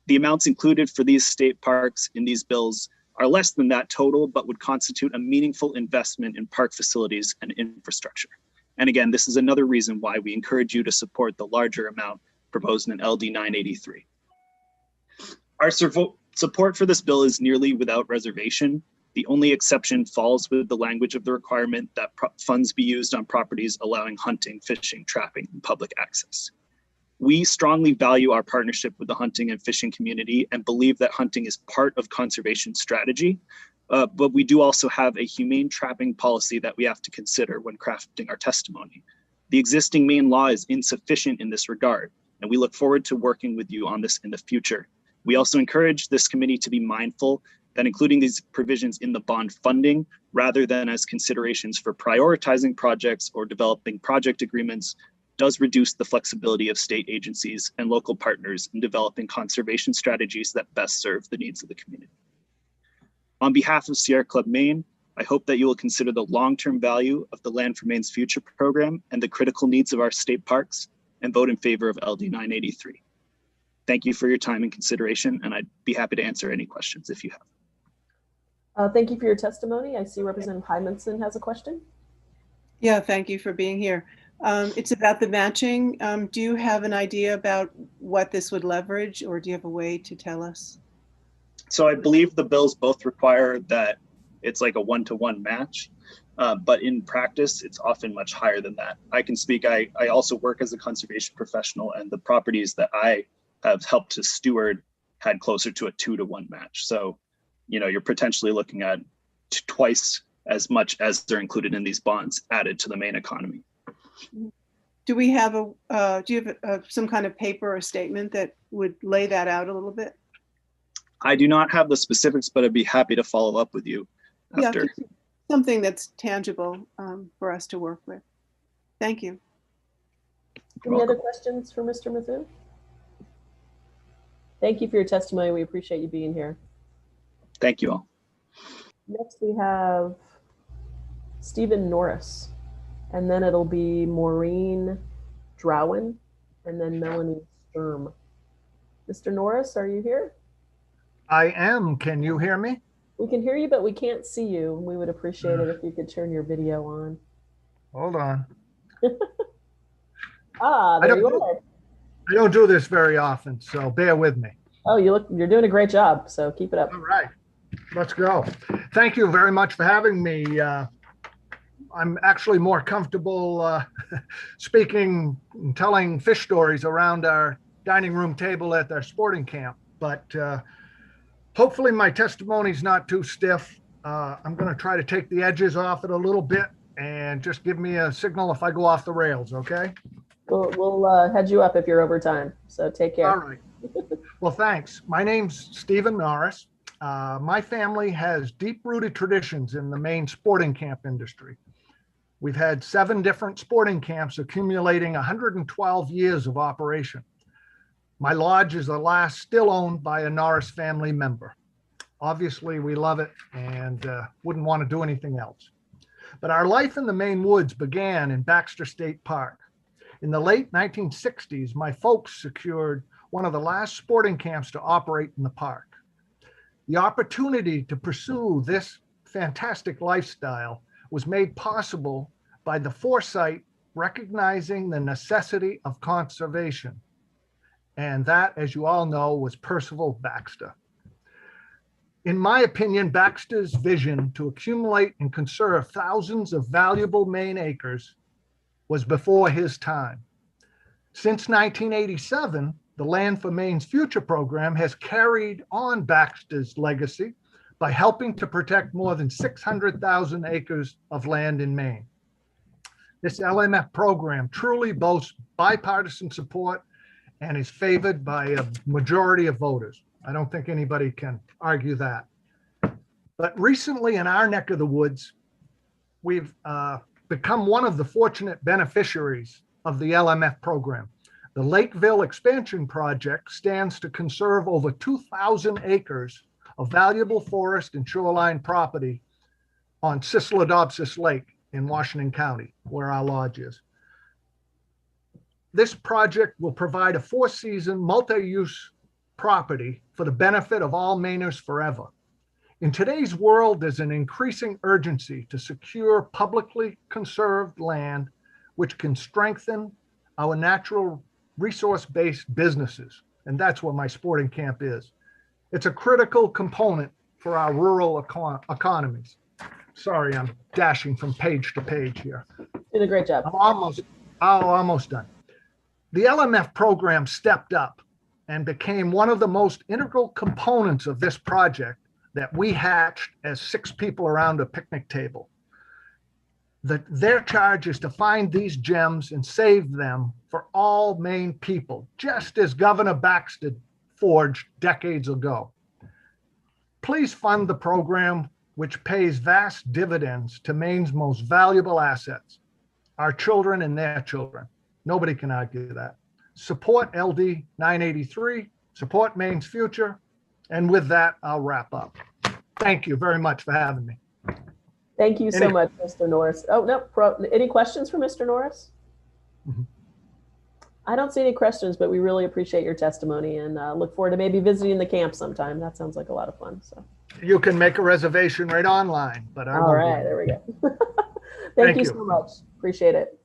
U: The amounts included for these state parks in these bills are less than that total, but would constitute a meaningful investment in park facilities and infrastructure. And again, this is another reason why we encourage you to support the larger amount proposed in LD 983. Our support for this bill is nearly without reservation. The only exception falls with the language of the requirement that funds be used on properties allowing hunting, fishing, trapping, and public access. We strongly value our partnership with the hunting and fishing community and believe that hunting is part of conservation strategy, but we do also have a humane trapping policy that we have to consider when crafting our testimony. The existing Maine law is insufficient in this regard, and we look forward to working with you on this in the future. We also encourage this committee to be mindful that including these provisions in the bond funding, rather than as considerations for prioritizing projects or developing project agreements, does reduce the flexibility of state agencies and local partners in developing conservation strategies that best serve the needs of the community. On behalf of Sierra Club Maine, I hope that you will consider the long-term value of the Land for Maine's Future program and the critical needs of our state parks and vote in favor of LD 983. Thank you for your time and consideration, and I'd be happy to answer any questions if you have.
A: Thank you for your testimony. I see Representative Hymanson has a question.
D: Yeah, thank you for being here. It's about the matching. Do you have an idea about what this would leverage, or do you have a way to tell us?
U: So I believe the bills both require that it's like a one-to-one match, but in practice, it's often much higher than that. I can speak, I also work as a conservation professional, and the properties that I have helped to steward had closer to a 2-to-1 match. So, you know, you're potentially looking at twice as much as they're included in these bonds added to the Maine economy.
D: Do we have do you have some kind of paper or statement that would lay that out a little bit?
U: I do not have the specifics, but I'd be happy to follow up with you after.
D: Yeah, something that's tangible for us to work with. Thank you.
A: Any other questions for Mr. Mithun? Thank you for your testimony. We appreciate you being here.
U: Thank you all.
A: Next, we have Stephen Norris, and then it'll be Maureen Drowen, and then Melanie Sturm. Mr. Norris, are you here?
G: I am. Can you hear me?
A: We can hear you, but we can't see you. We would appreciate it if you could turn your video on.
G: Hold on.
A: There you are.
G: I don't do this very often, so bear with me.
A: Oh, you're doing a great job, so keep it up.
G: All right, let's go. Thank you very much for having me. I'm actually more comfortable speaking and telling fish stories around our dining room table at our sporting camp, but hopefully my testimony's not too stiff. I'm going to try to take the edges off it a little bit and just give me a signal if I go off the rails, okay?
A: We'll head you up if you're over time, so take care.
G: All right. Well, thanks. My name's Stephen Norris. My family has deep-rooted traditions in the Maine sporting camp industry. We've had 7 different sporting camps accumulating 112 years of operation. My lodge is the last still owned by a Norris family member. Obviously, we love it and wouldn't want to do anything else. But our life in the Maine woods began in Baxter State Park. In the late 1960s, my folks secured one of the last sporting camps to operate in the park. The opportunity to pursue this fantastic lifestyle was made possible by the foresight recognizing the necessity of conservation. And that, as you all know, was Percival Baxter. In my opinion, Baxter's vision to accumulate and conserve thousands of valuable Maine acres was before his time. Since 1987, the Land for Maine's Future program has carried on Baxter's legacy by helping to protect more than 600,000 acres of land in Maine. This LMF program truly boasts bipartisan support and is favored by a majority of voters. I don't think anybody can argue that. But recently in our neck of the woods, we've become one of the fortunate beneficiaries of the LMF program. The Lakeville Expansion Project stands to conserve over 2,000 acres of valuable forest and shoreline property on Sislodopsis Lake in Washington County, where our lodge is. This project will provide a 4-season multi-use property for the benefit of all Mainers forever. In today's world, there's an increasing urgency to secure publicly conserved land, which can strengthen our natural resource-based businesses. And that's what my sporting camp is. It's a critical component for our rural economies. Sorry, I'm dashing from page to page here.
A: Did a great job.
G: I'm almost done. The LMF program stepped up and became one of the most integral components of this project that we hatched as 6 people around a picnic table. Their charge is to find these gems and save them for all Maine people, just as Governor Baxter forged decades ago. Please fund the program, which pays vast dividends to Maine's most valuable assets, our children and their children. Nobody can argue that. Support LD 983, support Maine's future. And with that, I'll wrap up. Thank you very much for having me.
A: Thank you so much, Mr. Norris. Oh, no, any questions for Mr. Norris?
G: Mm-hmm.
A: I don't see any questions, but we really appreciate your testimony and look forward to maybe visiting the camp sometime. That sounds like a lot of fun. So
G: you can make a reservation right online, but I
A: all right, there we go. Thank you so much. Appreciate it.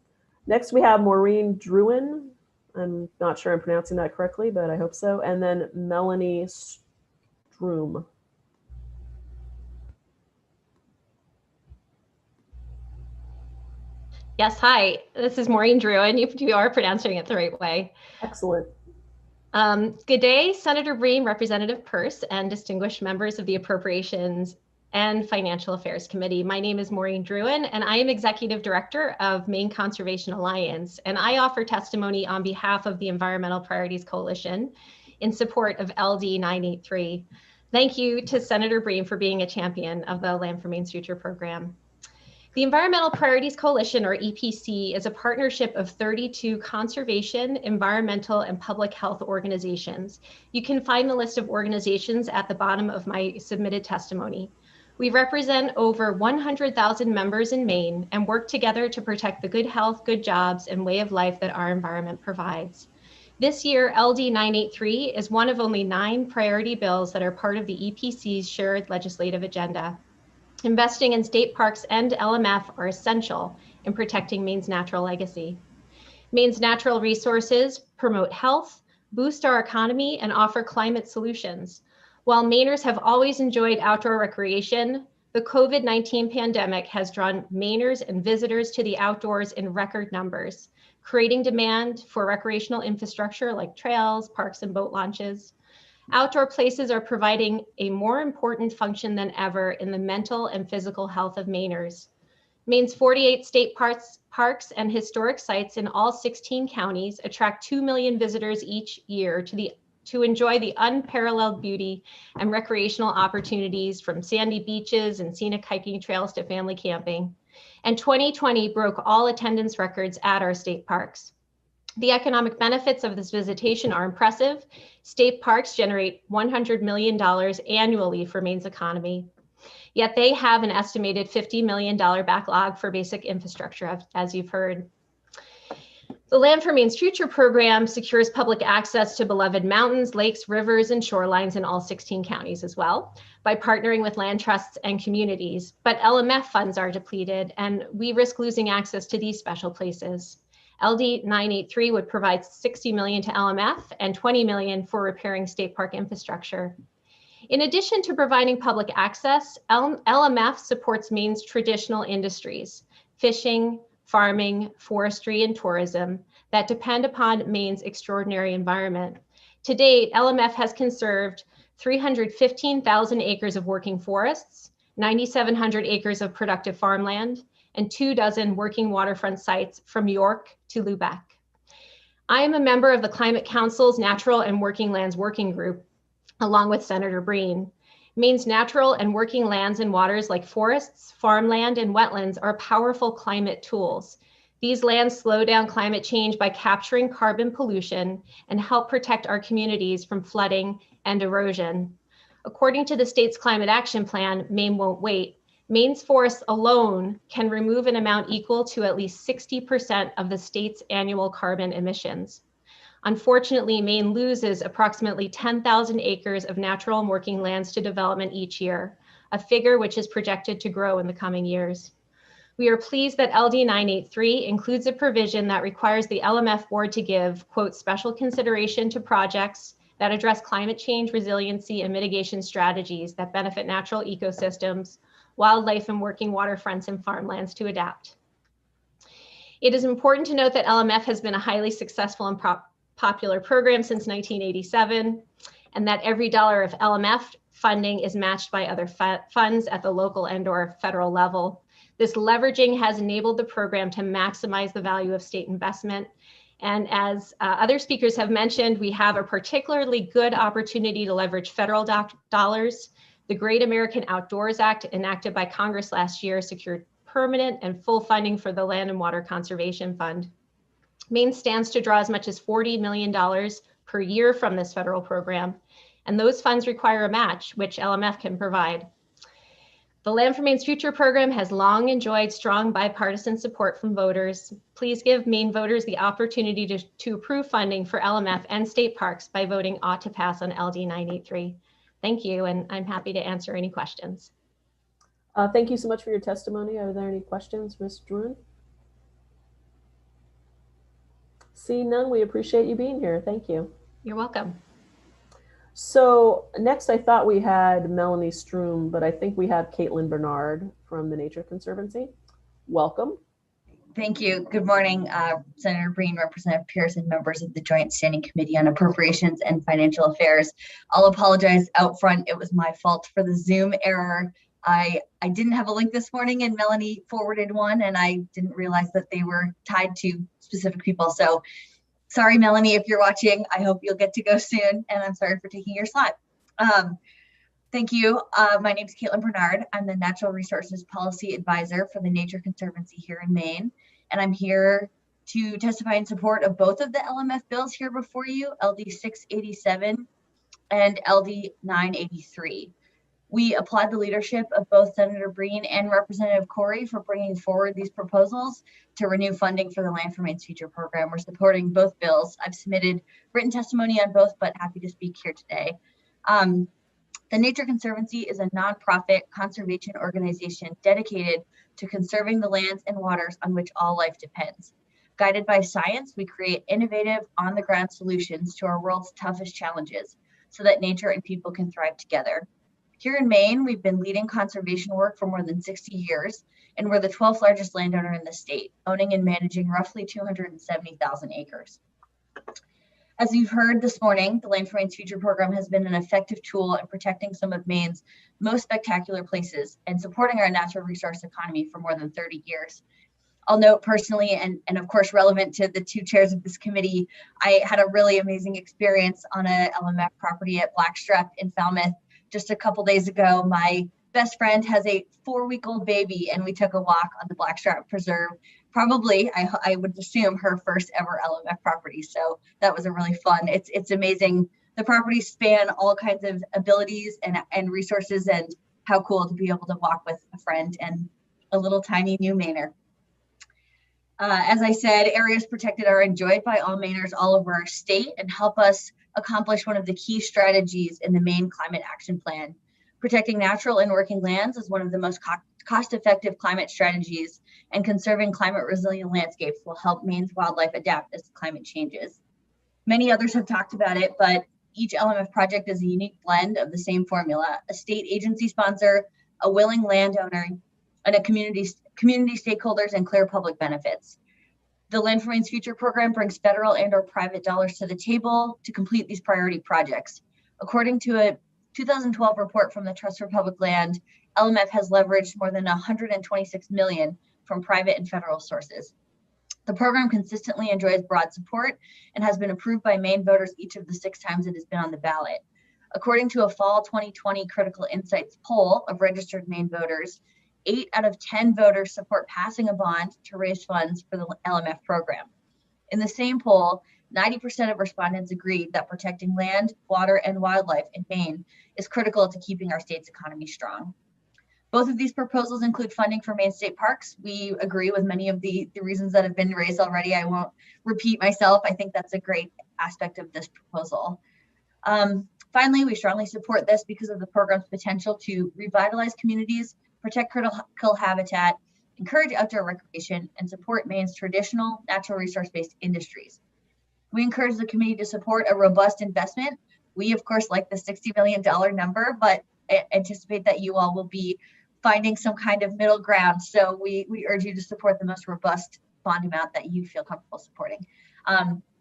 A: Next, we have Maureen Druin. I'm not sure I'm pronouncing that correctly, but I hope so. And then Melanie Stroom.
I: Yes, hi. This is Maureen Druin. You are pronouncing it the right way.
A: Excellent.
I: Good day, Senator Breen, Representative Peirce, and distinguished members of the Appropriations and Financial Affairs Committee. My name is Maureen Druin, and I am Executive Director of Maine Conservation Alliance, and I offer testimony on behalf of the Environmental Priorities Coalition in support of LD 983. Thank you to Senator Breen for being a champion of the Land for Maine's Future program. The Environmental Priorities Coalition, or EPC, is a partnership of 32 conservation, environmental, and public health organizations. You can find the list of organizations at the bottom of my submitted testimony. We represent over 100,000 members in Maine and work together to protect the good health, good jobs, and way of life that our environment provides. This year, LD 983 is one of only 9 priority bills that are part of the EPC's shared legislative agenda. Investing in state parks and LMF are essential in protecting Maine's natural legacy. Maine's natural resources promote health, boost our economy, and offer climate solutions. While Mainers have always enjoyed outdoor recreation, the COVID-19 pandemic has drawn Mainers and visitors to the outdoors in record numbers, creating demand for recreational infrastructure like trails, parks, and boat launches. Outdoor places are providing a more important function than ever in the mental and physical health of Mainers. Maine's 48 state parks and historic sites in all 16 counties attract 2 million visitors each year to to enjoy the unparalleled beauty and recreational opportunities from sandy beaches and scenic hiking trails to family camping. And 2020 broke all attendance records at our state parks. The economic benefits of this visitation are impressive. State parks generate $100 million annually for Maine's economy. Yet they have an estimated $50 million backlog for basic infrastructure, as you've heard. The Land for Maine's Future program secures public access to beloved mountains, lakes, rivers, and shorelines in all 16 counties as well by partnering with land trusts and communities. But LMF funds are depleted, and we risk losing access to these special places. LD 983 would provide $60 million to LMF and $20 million for repairing state park infrastructure. In addition to providing public access, LMF supports Maine's traditional industries, fishing, farming, forestry, and tourism that depend upon Maine's extraordinary environment. To date, LMF has conserved 315,000 acres of working forests, 9,700 acres of productive farmland, and 24 working waterfront sites from York to Lubec. I am a member of the Climate Council's Natural and Working Lands Working Group, along with Senator Breen. Maine's natural and working lands and waters like forests, farmland, and wetlands are powerful climate tools. These lands slow down climate change by capturing carbon pollution and help protect our communities from flooding and erosion. According to the state's climate action plan, Maine won't wait. Maine's forests alone can remove an amount equal to at least 60% of the state's annual carbon emissions. Unfortunately, Maine loses approximately 10,000 acres of natural and working lands to development each year, a figure which is projected to grow in the coming years. We are pleased that LD 983 includes a provision that requires the LMF board to give, quote, special consideration to projects that address climate change, resiliency, and mitigation strategies that benefit natural ecosystems, wildlife, and working waterfronts and farmlands to adapt. It is important to note that LMF has been a highly successful and popular program since 1987, and that every dollar of LMF funding is matched by other funds at the local and/or federal level. This leveraging has enabled the program to maximize the value of state investment. And as other speakers have mentioned, we have a particularly good opportunity to leverage federal dollars. The Great American Outdoors Act, enacted by Congress last year, secured permanent and full funding for the Land and Water Conservation Fund. Maine stands to draw as much as $40 million per year from this federal program, and those funds require a match, which LMF can provide. The Land for Maine's Future program has long enjoyed strong bipartisan support from voters. Please give Maine voters the opportunity to approve funding for LMF and state parks by voting ought to pass on LD 983. Thank you, and I'm happy to answer any questions.
A: Thank you so much for your testimony. Are there any questions, Ms. Druin? Seeing none, we appreciate you being here. Thank you.
I: You're welcome.
A: So next, I thought we had Melanie Stroom, but I think we have Caitlin Bernard from the Nature Conservancy. Welcome.
C: Thank you. Good morning, Senator Breen, Representative Pierce, and members of the Joint Standing Committee on Appropriations and Financial Affairs. I'll apologize out front. It was my fault for the Zoom error. I didn't have a link this morning, and Melanie forwarded one, and I didn't realize that they were tied to specific people. So sorry, Melanie, if you're watching, I hope you'll get to go soon, and I'm sorry for taking your slot. Thank you. My name is Caitlin Bernard. I'm the Natural Resources Policy Advisor for the Nature Conservancy here in Maine, and I'm here to testify in support of both of the LMF bills here before you, LD 687 and LD 983. We applaud the leadership of both Senator Breen and Representative Corey for bringing forward these proposals to renew funding for the Land for Maine's Future program. We're supporting both bills. I've submitted written testimony on both, but happy to speak here today. The Nature Conservancy is a nonprofit conservation organization dedicated to conserving the lands and waters on which all life depends. Guided by science, we create innovative, on-the-ground solutions to our world's toughest challenges so that nature and people can thrive together. Here in Maine, we've been leading conservation work for more than 60 years, and we're the 12th largest landowner in the state, owning and managing roughly 270,000 acres. As you've heard this morning, the Land for Maine's Future program has been an effective tool in protecting some of Maine's most spectacular places and supporting our natural resource economy for more than 30 years. I'll note personally, and of course relevant to the two chairs of this committee, I had a really amazing experience on a LMF property at Blackstrap in Falmouth just a couple days ago. My best friend has a 4-week-old baby, and we took a walk on the Blackstrap Preserve. Probably, I would assume, her first ever LMF property. So that was a really fun. It's amazing. The properties span all kinds of abilities and resources, and how cool to be able to walk with a friend and a little tiny new Mainer. As I said, areas protected are enjoyed by all Mainers all over our state and help us accomplish one of the key strategies in the Maine Climate Action Plan. Protecting natural and working lands is one of the most cost-effective climate strategies, and conserving climate-resilient landscapes will help Maine's wildlife adapt as climate changes. Many others have talked about it, but each LMF project is a unique blend of the same formula: a state agency sponsor, a willing landowner, and a community stakeholders and clear public benefits. The Land for Maine's Future program brings federal and/or private dollars to the table to complete these priority projects. According to a 2012 report from the Trust for Public Land, LMF has leveraged more than $126 million from private and federal sources. The program consistently enjoys broad support and has been approved by Maine voters each of the 6 times it has been on the ballot. According to a fall 2020 Critical Insights poll of registered Maine voters, 8 out of 10 voters support passing a bond to raise funds for the LMF program. In the same poll, 90% of respondents agreed that protecting land, water, and wildlife in Maine is critical to keeping our state's economy strong. Both of these proposals include funding for Maine state parks. We agree with many of the reasons that have been raised already. I won't repeat myself. I think that's a great aspect of this proposal. Finally, we strongly support this because of the program's potential to revitalize communities, protect critical habitat, encourage outdoor recreation, and support Maine's traditional natural resource-based industries. We encourage the committee to support a robust investment. We, of course, like the $60 million number, but anticipate that you all will be finding some kind of middle ground. So we urge you to support the most robust bond amount that you feel comfortable supporting.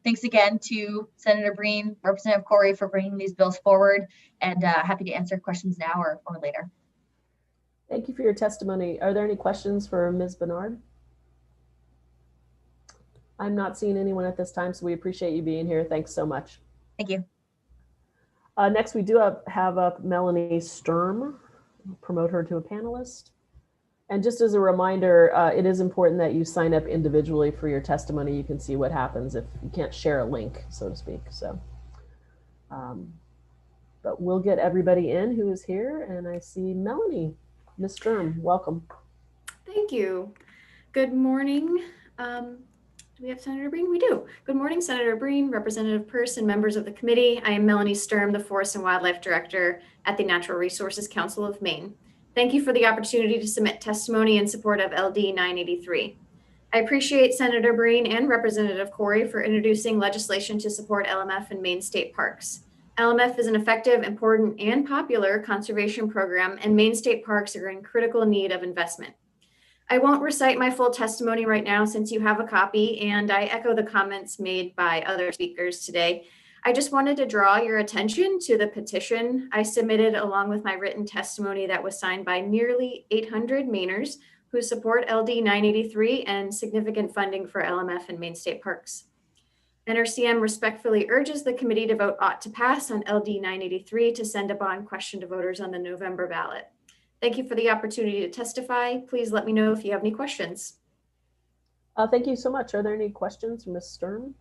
C: Thanks again to Senator Breen, Representative Corey, for bringing these bills forward, and happy to answer questions now or later.
A: Thank you for your testimony. Are there any questions for Ms. Bernard? I'm not seeing anyone at this time, so we appreciate you being here. Thanks so much.
C: Thank you.
A: Next, we do have up Melanie Sturm. I'll promote her to a panelist. And just as a reminder, it is important that you sign up individually for your testimony. You can see what happens if you can't share a link, so to speak. So, but we'll get everybody in who is here. And I see Melanie. Ms. Sturm, welcome.
H: Thank you. Good morning. Do we have Senator Breen? We do. Good morning, Senator Breen, Representative Peirce, and members of the committee. I am Melanie Sturm, the Forest and Wildlife Director at the Natural Resources Council of Maine. Thank you for the opportunity to submit testimony in support of LD 983. I appreciate Senator Breen and Representative Corey for introducing legislation to support LMF in Maine state parks. LMF is an effective, important, and popular conservation program, and Maine state parks are in critical need of investment. I won't recite my full testimony right now since you have a copy, and I echo the comments made by other speakers today. I just wanted to draw your attention to the petition I submitted along with my written testimony that was signed by nearly 800 Mainers who support LD 983 and significant funding for LMF and Maine state parks. NRCM respectfully urges the committee to vote ought to pass on LD 983 to send a bond question to voters on the November ballot. Thank you for the opportunity to testify. Please let me know if you have any questions.
A: Thank you so much. Are there any questions for Ms. Sturm?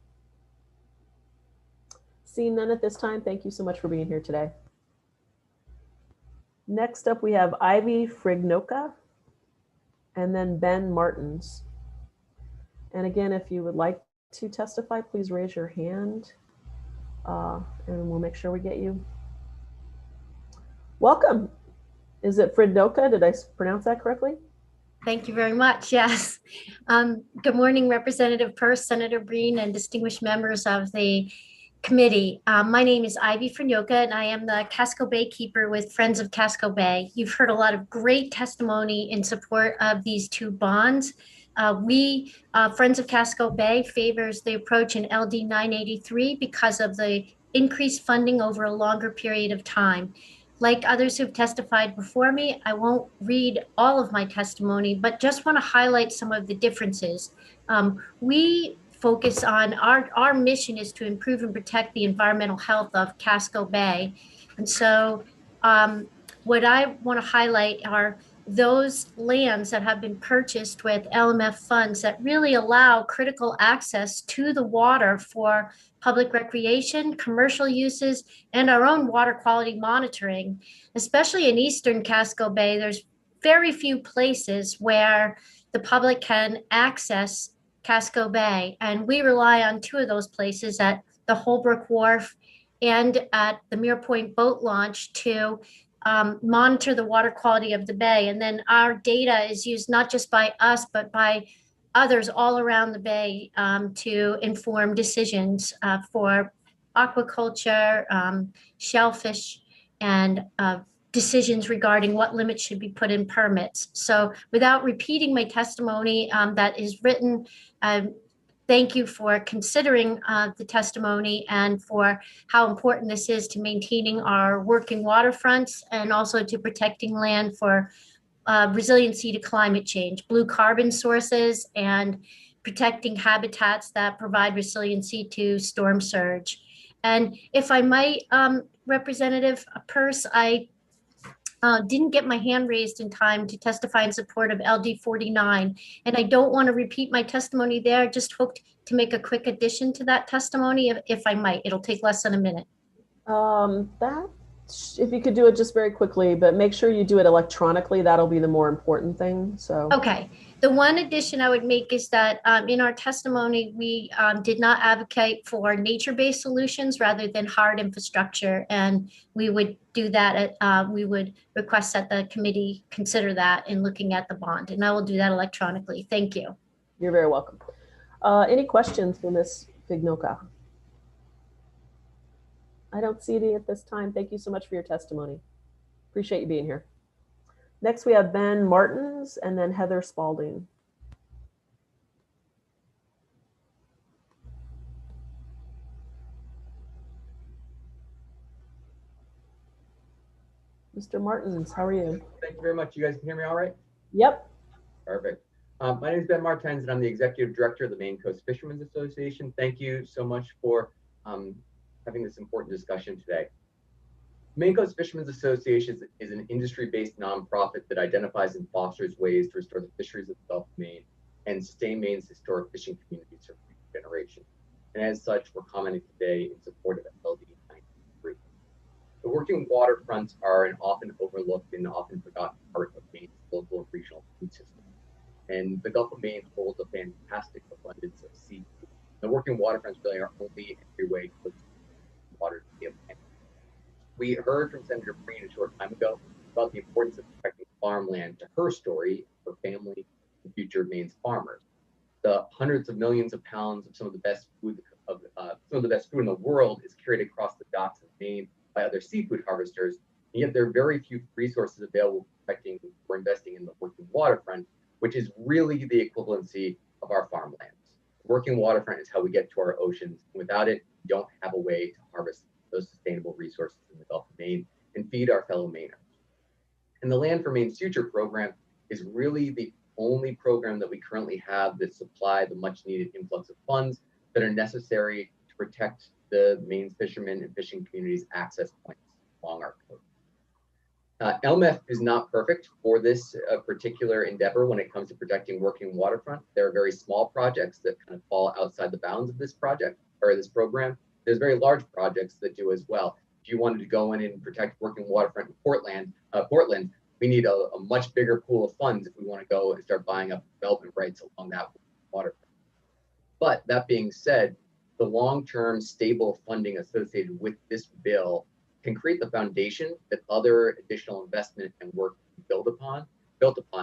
A: Seeing none at this time, thank you so much for being here today. Next up, we have Ivy Frignoka and then Ben Martins. And again, if you would like to testify, please raise your hand and we'll make sure we get you. Welcome. Is it Frignoka? Did I pronounce that correctly?
I: Thank you very much. Yes. Good morning, Representative Peirce, Senator Breen, and distinguished members of the committee. My name is Ivy Frignoka, and I am the Casco Bay Keeper with Friends of Casco Bay. You've heard a lot of great testimony in support of these two bonds. Friends of Casco Bay favors the approach in LD 983 because of the increased funding over a longer period of time.
B: like others who've testified before me, I won't read all of my testimony, but just want to highlight some of the differences. We focus on our mission is to improve and protect the environmental health of Casco Bay. And so what I want to highlight are those lands that have been purchased with LMF funds that really allow critical access to the water for public recreation, commercial uses, and our own water quality monitoring. Especially in Eastern Casco Bay, there's very few places where the public can access Casco Bay. And we rely on two of those places at the Holbrook Wharf and at the Muir Point Boat Launch to monitor the water quality of the bay. And then our data is used not just by us, but by others all around the bay to inform decisions for aquaculture, shellfish, and decisions regarding what limits should be put in permits. So without repeating my testimony that is written, thank you for considering the testimony and for how important this is to maintaining our working waterfronts and also to protecting land for resiliency to climate change, blue carbon sources, and protecting habitats that provide resiliency to storm surge. And if I might, Representative Peirce, I didn't get my hand raised in time to testify in support of LD 49. And I don't want to repeat my testimony there. Just hoped to make a quick addition to that testimony if I might. It'll take less than a minute.
A: If you could do it just very quickly, but make sure you do it electronically. That'll be the more important thing. So
B: okay. The one addition I would make is that in our testimony, we did not advocate for nature-based solutions rather than hard infrastructure. And we would do that we would request that the committee consider that in looking at the bond. And I will do that electronically. Thank you.
A: You're very welcome. Any questions for Ms. Fignoka? I don't see any at this time. Thank you so much for your testimony. Appreciate you being here. Next, we have Ben Martins and then Heather Spalding. Mr. Martins, how are you?
V: Thank you very much. You guys can hear me all right?
A: Yep.
V: Perfect. My name is Ben Martins, and I'm the Executive Director of the Maine Coast Fishermen's Association. Thank you so much for having this important discussion today. Maine Coast Fishermen's Association is an industry-based nonprofit that identifies and fosters ways to restore the fisheries of the Gulf of Maine and sustain Maine's historic fishing communities for future generations. And as such, we're commenting today in support of LD 93. The working waterfronts are an often overlooked and often forgotten part of Maine's local and regional food system. And the Gulf of Maine holds a fantastic abundance of seafood. The working waterfronts really are only entryway to water to the Atlantic. We heard from Senator Breen a short time ago about the importance of protecting farmland to her story, her family, and future of Maine's farmers. The hundreds of millions of pounds of some of the best food in the world is carried across the docks of Maine by other seafood harvesters, and yet there are very few resources available for investing in the working waterfront, which is really the equivalency of our farmlands. The working waterfront is how we get to our oceans. Without it, we don't have a way to harvest those sustainable resources in the Gulf of Maine and feed our fellow Mainers. And the Land for Maine's Future program is really the only program that we currently have that supply the much needed influx of funds that are necessary to protect the Maine's fishermen and fishing communities' access points along our coast. LMF is not perfect for this particular endeavor when it comes to protecting working waterfront. There are very small projects that kind of fall outside the bounds of this project or this program. There's very large projects that do as well. If you wanted to go in and protect working waterfront in Portland, we need a much bigger pool of funds if we want to go and start buying up development rights along that waterfront. But that being said, the long-term stable funding associated with this bill can create the foundation that other additional investment and work can be built upon,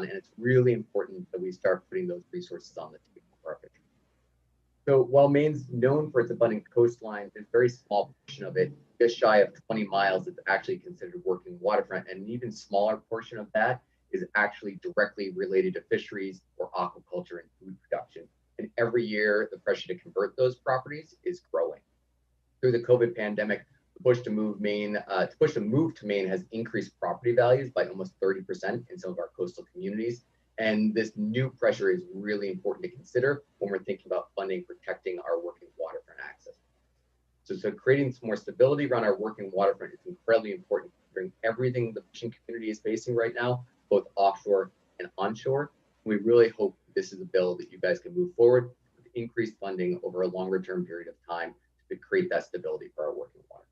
V: and it's really important that we start putting those resources on the table for our fishermen. So while Maine's known for its abundant coastline, there's a very small portion of it, just shy of 20 miles, that's actually considered working waterfront, and an even smaller portion of that is actually directly related to fisheries or aquaculture and food production. And every year, the pressure to convert those properties is growing. Through the COVID pandemic, push to move to Maine has increased property values by almost 30% in some of our coastal communities. And this new pressure is really important to consider when we're thinking about funding, protecting our working waterfront access. So creating some more stability around our working waterfront is incredibly important, considering everything the fishing community is facing right now, both offshore and onshore. We really hope this is a bill that you guys can move forward with increased funding over a longer term period of time to create that stability for our working water.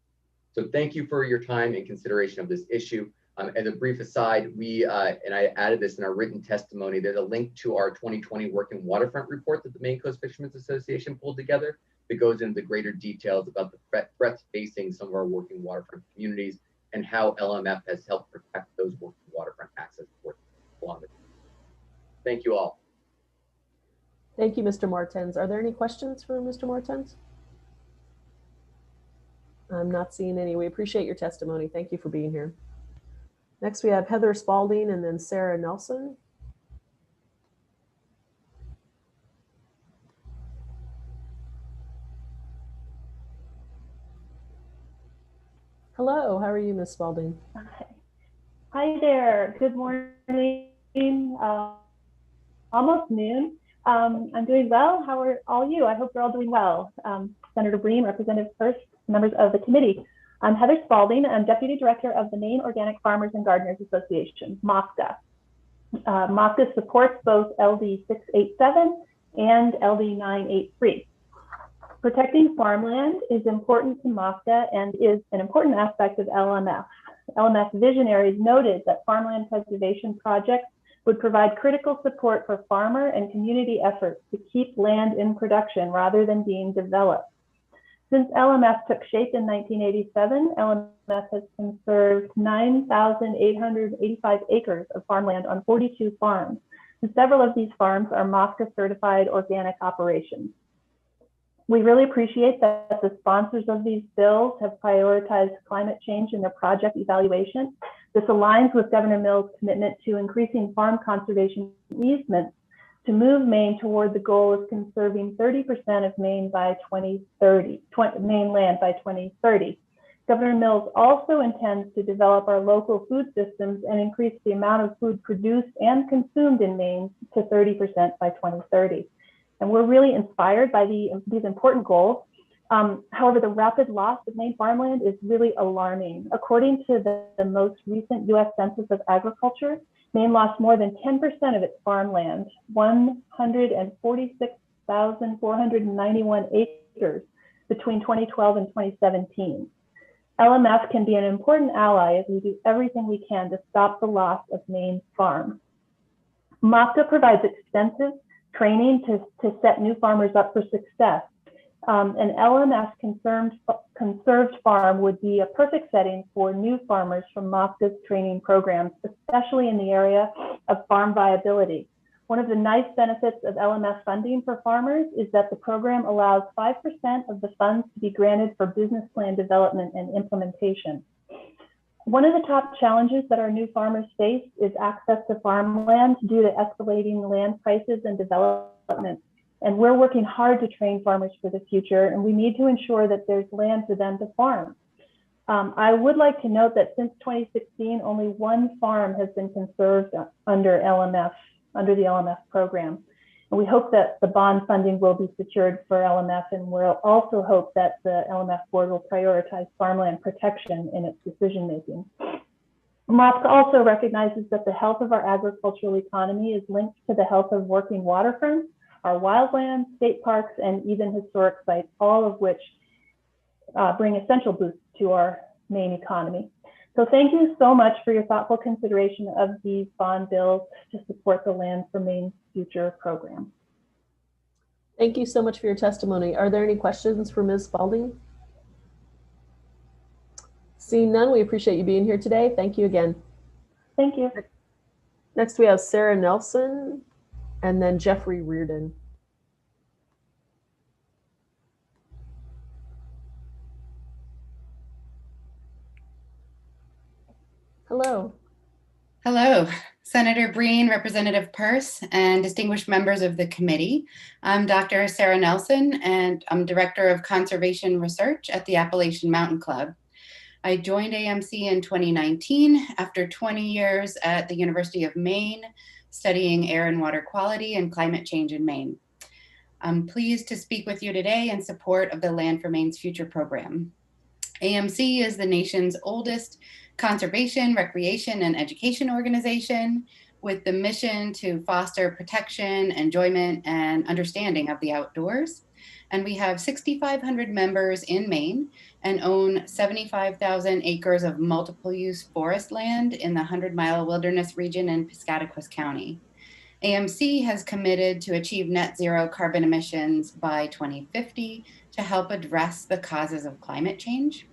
V: So thank you for your time and consideration of this issue. As a brief aside, and I added this in our written testimony, there's a link to our 2020 Working Waterfront report that the Maine Coast Fishermen's Association pulled together that goes into greater details about the threats facing some of our working waterfront communities and how LMF has helped protect those working waterfront access ports along the way. Thank you all.
A: Thank you, Mr. Martens. Are there any questions for Mr. Martens? I'm not seeing any. We appreciate your testimony. Thank you for being here. Next, we have Heather Spalding and then Sarah Nelson. Hello, how are you, Ms. Spalding?
K: Hi there. Good morning. Almost noon. I'm doing well. How are all you? I hope you're all doing well. Senator Breen, Representative Peirce, members of the committee. I'm Heather Spalding. I'm Deputy Director of the Maine Organic Farmers and Gardeners Association, MOFGA. MOFGA supports both LD 687 and LD 983. Protecting farmland is important to MOFGA and is an important aspect of LMF. LMF visionaries noted that farmland preservation projects would provide critical support for farmer and community efforts to keep land in production rather than being developed. Since LMF took shape in 1987, LMF has conserved 9,885 acres of farmland on 42 farms. And several of these farms are MOFGA certified organic operations. We really appreciate that the sponsors of these bills have prioritized climate change in their project evaluation. This aligns with Governor Mills' commitment to increasing farm conservation easements to move Maine toward the goal of conserving 30% of Maine by 2030, Maine land by 2030. Governor Mills also intends to develop our local food systems and increase the amount of food produced and consumed in Maine to 30% by 2030. And we're really inspired by these important goals. However, the rapid loss of Maine farmland is really alarming. According to the most recent US Census of Agriculture, Maine lost more than 10% of its farmland, 146,491 acres between 2012 and 2017. LMF can be an important ally as we do everything we can to stop the loss of Maine farms. MOFGA provides extensive training to set new farmers up for success. An LMF conserved farm would be a perfect setting for new farmers from MOFGA's training programs, especially in the area of farm viability. One of the nice benefits of LMF funding for farmers is that the program allows 5% of the funds to be granted for business plan development and implementation. One of the top challenges that our new farmers face is access to farmland due to escalating land prices and development. And we're working hard to train farmers for the future, and we need to ensure that there's land for them to farm. I would like to note that since 2016, only one farm has been conserved under the LMF program. And we hope that the bond funding will be secured for LMF, and we'll also hope that the LMF board will prioritize farmland protection in its decision-making. MOFGA also recognizes that the health of our agricultural economy is linked to the health of working waterfronts, our wildlands, state parks, and even historic sites, all of which bring essential boosts to our Maine economy. So thank you so much for your thoughtful consideration of these bond bills to support the Land for Maine's Future program.
A: Thank you so much for your testimony. Are there any questions for Ms. Spalding? Seeing none, we appreciate you being here today. Thank you again.
K: Thank you.
A: Next, we have Sarah Nelson and then Jeffrey Reardon. Hello.
L: Hello, Senator Breen, Representative Peirce, and distinguished members of the committee. I'm Dr. Sarah Nelson, and I'm Director of Conservation Research at the Appalachian Mountain Club. I joined AMC in 2019 after 20 years at the University of Maine, studying air and water quality and climate change in Maine. I'm pleased to speak with you today in support of the Land for Maine's Future program. AMC is the nation's oldest conservation, recreation, and education organization with the mission to foster protection, enjoyment, and understanding of the outdoors. And we have 6,500 members in Maine and own 75,000 acres of multiple use forest land in the 100-mile wilderness region in Piscataquis County. AMC has committed to achieve net zero carbon emissions by 2050 to help address the causes of climate change.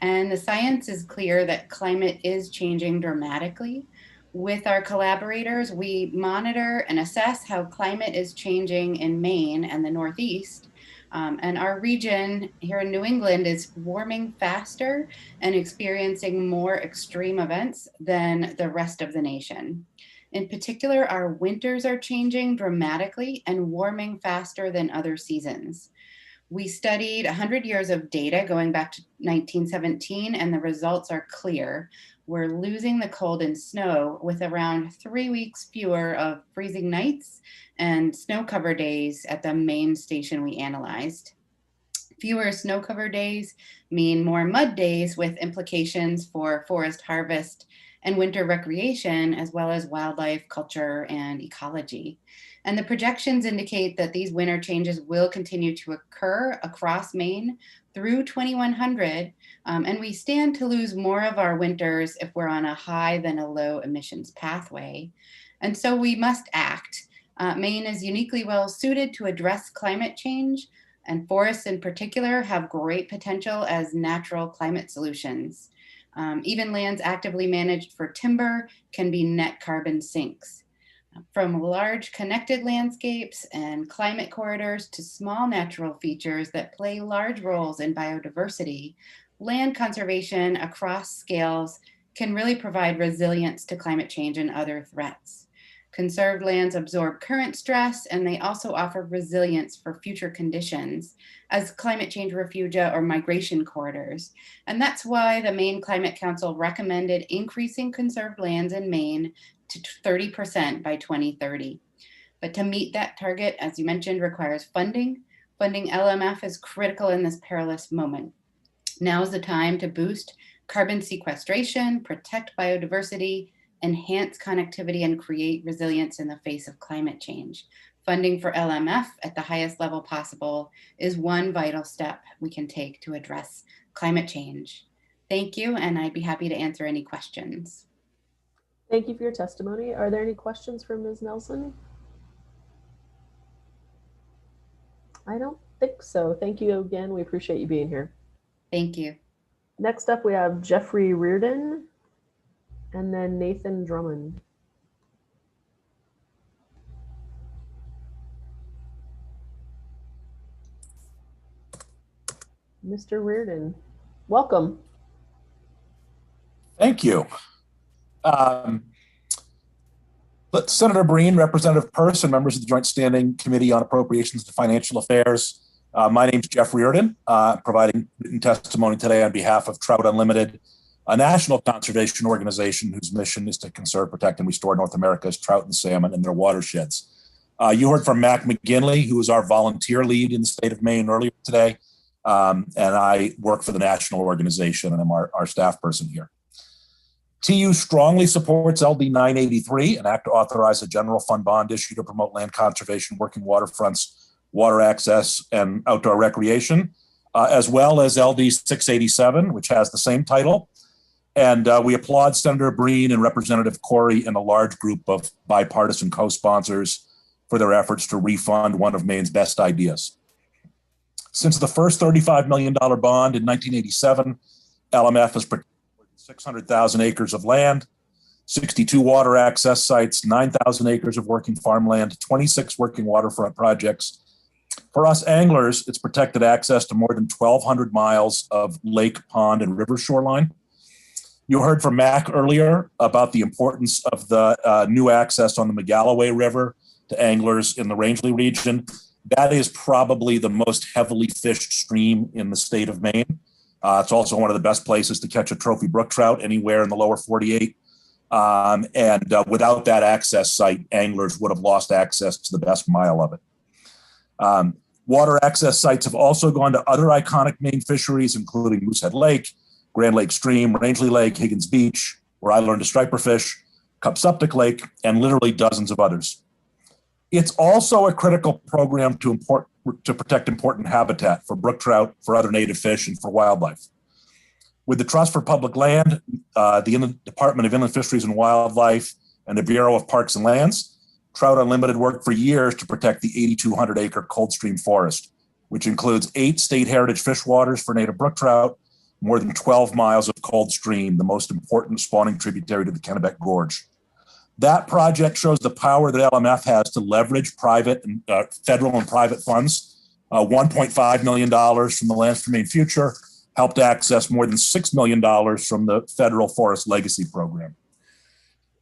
L: And the science is clear that climate is changing dramatically. With our collaborators, we monitor and assess how climate is changing in Maine and the Northeast. And our region here in New England is warming faster and experiencing more extreme events than the rest of the nation. In particular, our winters are changing dramatically and warming faster than other seasons. We studied 100 years of data going back to 1917, and the results are clear. We're losing the cold and snow with around 3 weeks fewer of freezing nights and snow cover days at the main station we analyzed. Fewer snow cover days mean more mud days with implications for forest harvest and winter recreation, as well as wildlife, culture, and ecology. And the projections indicate that these winter changes will continue to occur across Maine through 2100, and we stand to lose more of our winters if we're on a high than a low emissions pathway. And so we must act. Maine is uniquely well suited to address climate change, and forests in particular have great potential as natural climate solutions. Even lands actively managed for timber can be net carbon sinks. From large connected landscapes and climate corridors to small natural features that play large roles in biodiversity, land conservation across scales can really provide resilience to climate change and other threats. Conserved lands absorb current stress, and they also offer resilience for future conditions as climate change refugia or migration corridors. And that's why the Maine Climate Council recommended increasing conserved lands in Maine to 30% by 2030. But to meet that target, as you mentioned, requires funding. Funding LMF is critical in this perilous moment. Now is the time to boost carbon sequestration, protect biodiversity, enhance connectivity, and create resilience in the face of climate change. Funding for LMF at the highest level possible is one vital step we can take to address climate change. Thank you, and I'd be happy to answer any questions.
A: Thank you for your testimony. Are there any questions for Ms. Nelson? I don't think so. Thank you again. We appreciate you being here.
L: Thank you.
A: Next up, we have Jeffrey Reardon and then Nathan Drummond. Mr. Reardon, welcome.
F: Thank you. Senator Breen, Representative Peirce, and members of the Joint Standing Committee on Appropriations and Financial Affairs. My name is Jeff Reardon, providing written testimony today on behalf of Trout Unlimited, a national conservation organization whose mission is to conserve, protect, and restore North America's trout and salmon in their watersheds. You heard from Mac McGinley, who is our volunteer lead in the state of Maine earlier today, and I work for the national organization, and I'm our staff person here. TU strongly supports LD 983, an act to authorize a general fund bond issue to promote land conservation, working waterfronts, water access, and outdoor recreation, as well as LD 687, which has the same title. And we applaud Senator Breen and Representative Corey and a large group of bipartisan co-sponsors for their efforts to refund one of Maine's best ideas. Since the first $35 million bond in 1987, LMF has protected 600,000 acres of land, 62 water access sites, 9,000 acres of working farmland, 26 working waterfront projects. For us anglers, it's protected access to more than 1,200 miles of lake, pond, and river shoreline. You heard from Mac earlier about the importance of the new access on the McGalloway River to anglers in the Rangeley region. That is probably the most heavily fished stream in the state of Maine. It's also one of the best places to catch a trophy brook trout anywhere in the lower 48. Without that access site, anglers would have lost access to the best mile of it. Water access sites have also gone to other iconic Maine fisheries, including Moosehead Lake, Grand Lake Stream, Rangeley Lake, Higgins Beach, where I learned to striper fish, Cupsuptic Lake, and literally dozens of others. It's also a critical program to protect important habitat for brook trout, for other native fish, and for wildlife. With the Trust for Public Land, the Department of Inland Fisheries and Wildlife, and the Bureau of Parks and Lands, Trout Unlimited worked for years to protect the 8,200-acre Coldstream Forest, which includes 8 state heritage fish waters for native brook trout, more than 12 miles of Coldstream, the most important spawning tributary to the Kennebec Gorge. That project shows the power that LMF has to leverage private and federal and private funds. $1.5 million from the Lands for Maine Future helped access more than $6 million from the Federal Forest Legacy Program.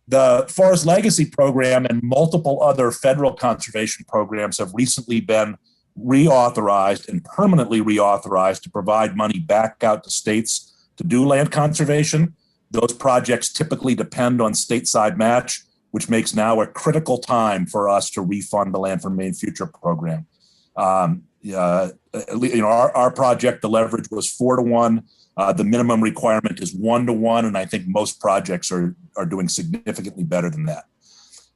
F: The Forest Legacy Program and multiple other federal conservation programs have recently been reauthorized and permanently reauthorized to provide money back out to states to do land conservation. Those projects typically depend on stateside match, which makes now a critical time for us to refund the Land for Maine Future program. Our project, the leverage was 4-to-1. The minimum requirement is 1-to-1, and I think most projects are doing significantly better than that.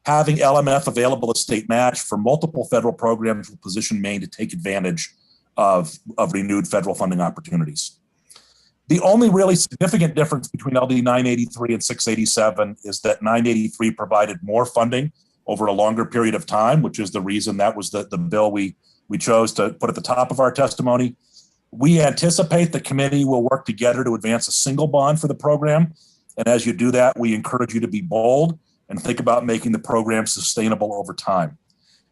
F: Having LMF available as state match for multiple federal programs will position Maine to take advantage of renewed federal funding opportunities. The only really significant difference between LD 983 and 687 is that 983 provided more funding over a longer period of time, which is the reason that was the bill we chose to put at the top of our testimony. We anticipate the committee will work together to advance a single bond for the program. And as you do that, we encourage you to be bold and think about making the program sustainable over time.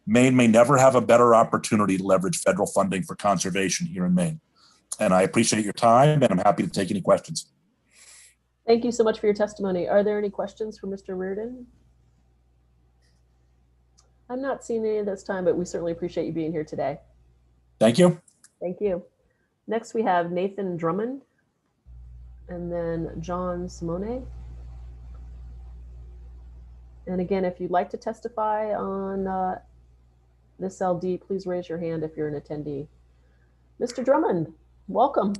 F: Maine may never have a better opportunity to leverage federal funding for conservation here in Maine. And I appreciate your time, and I'm happy to take any questions.
A: Thank you so much for your testimony. Are there any questions for Mr. Reardon? I'm not seeing any this time, but we certainly appreciate you being here today.
F: Thank you.
A: Thank you. Next, we have Nathan Drummond, and then John Simone. And again, if you'd like to testify on this LD, please raise your hand if you're an attendee. Mr. Drummond, welcome.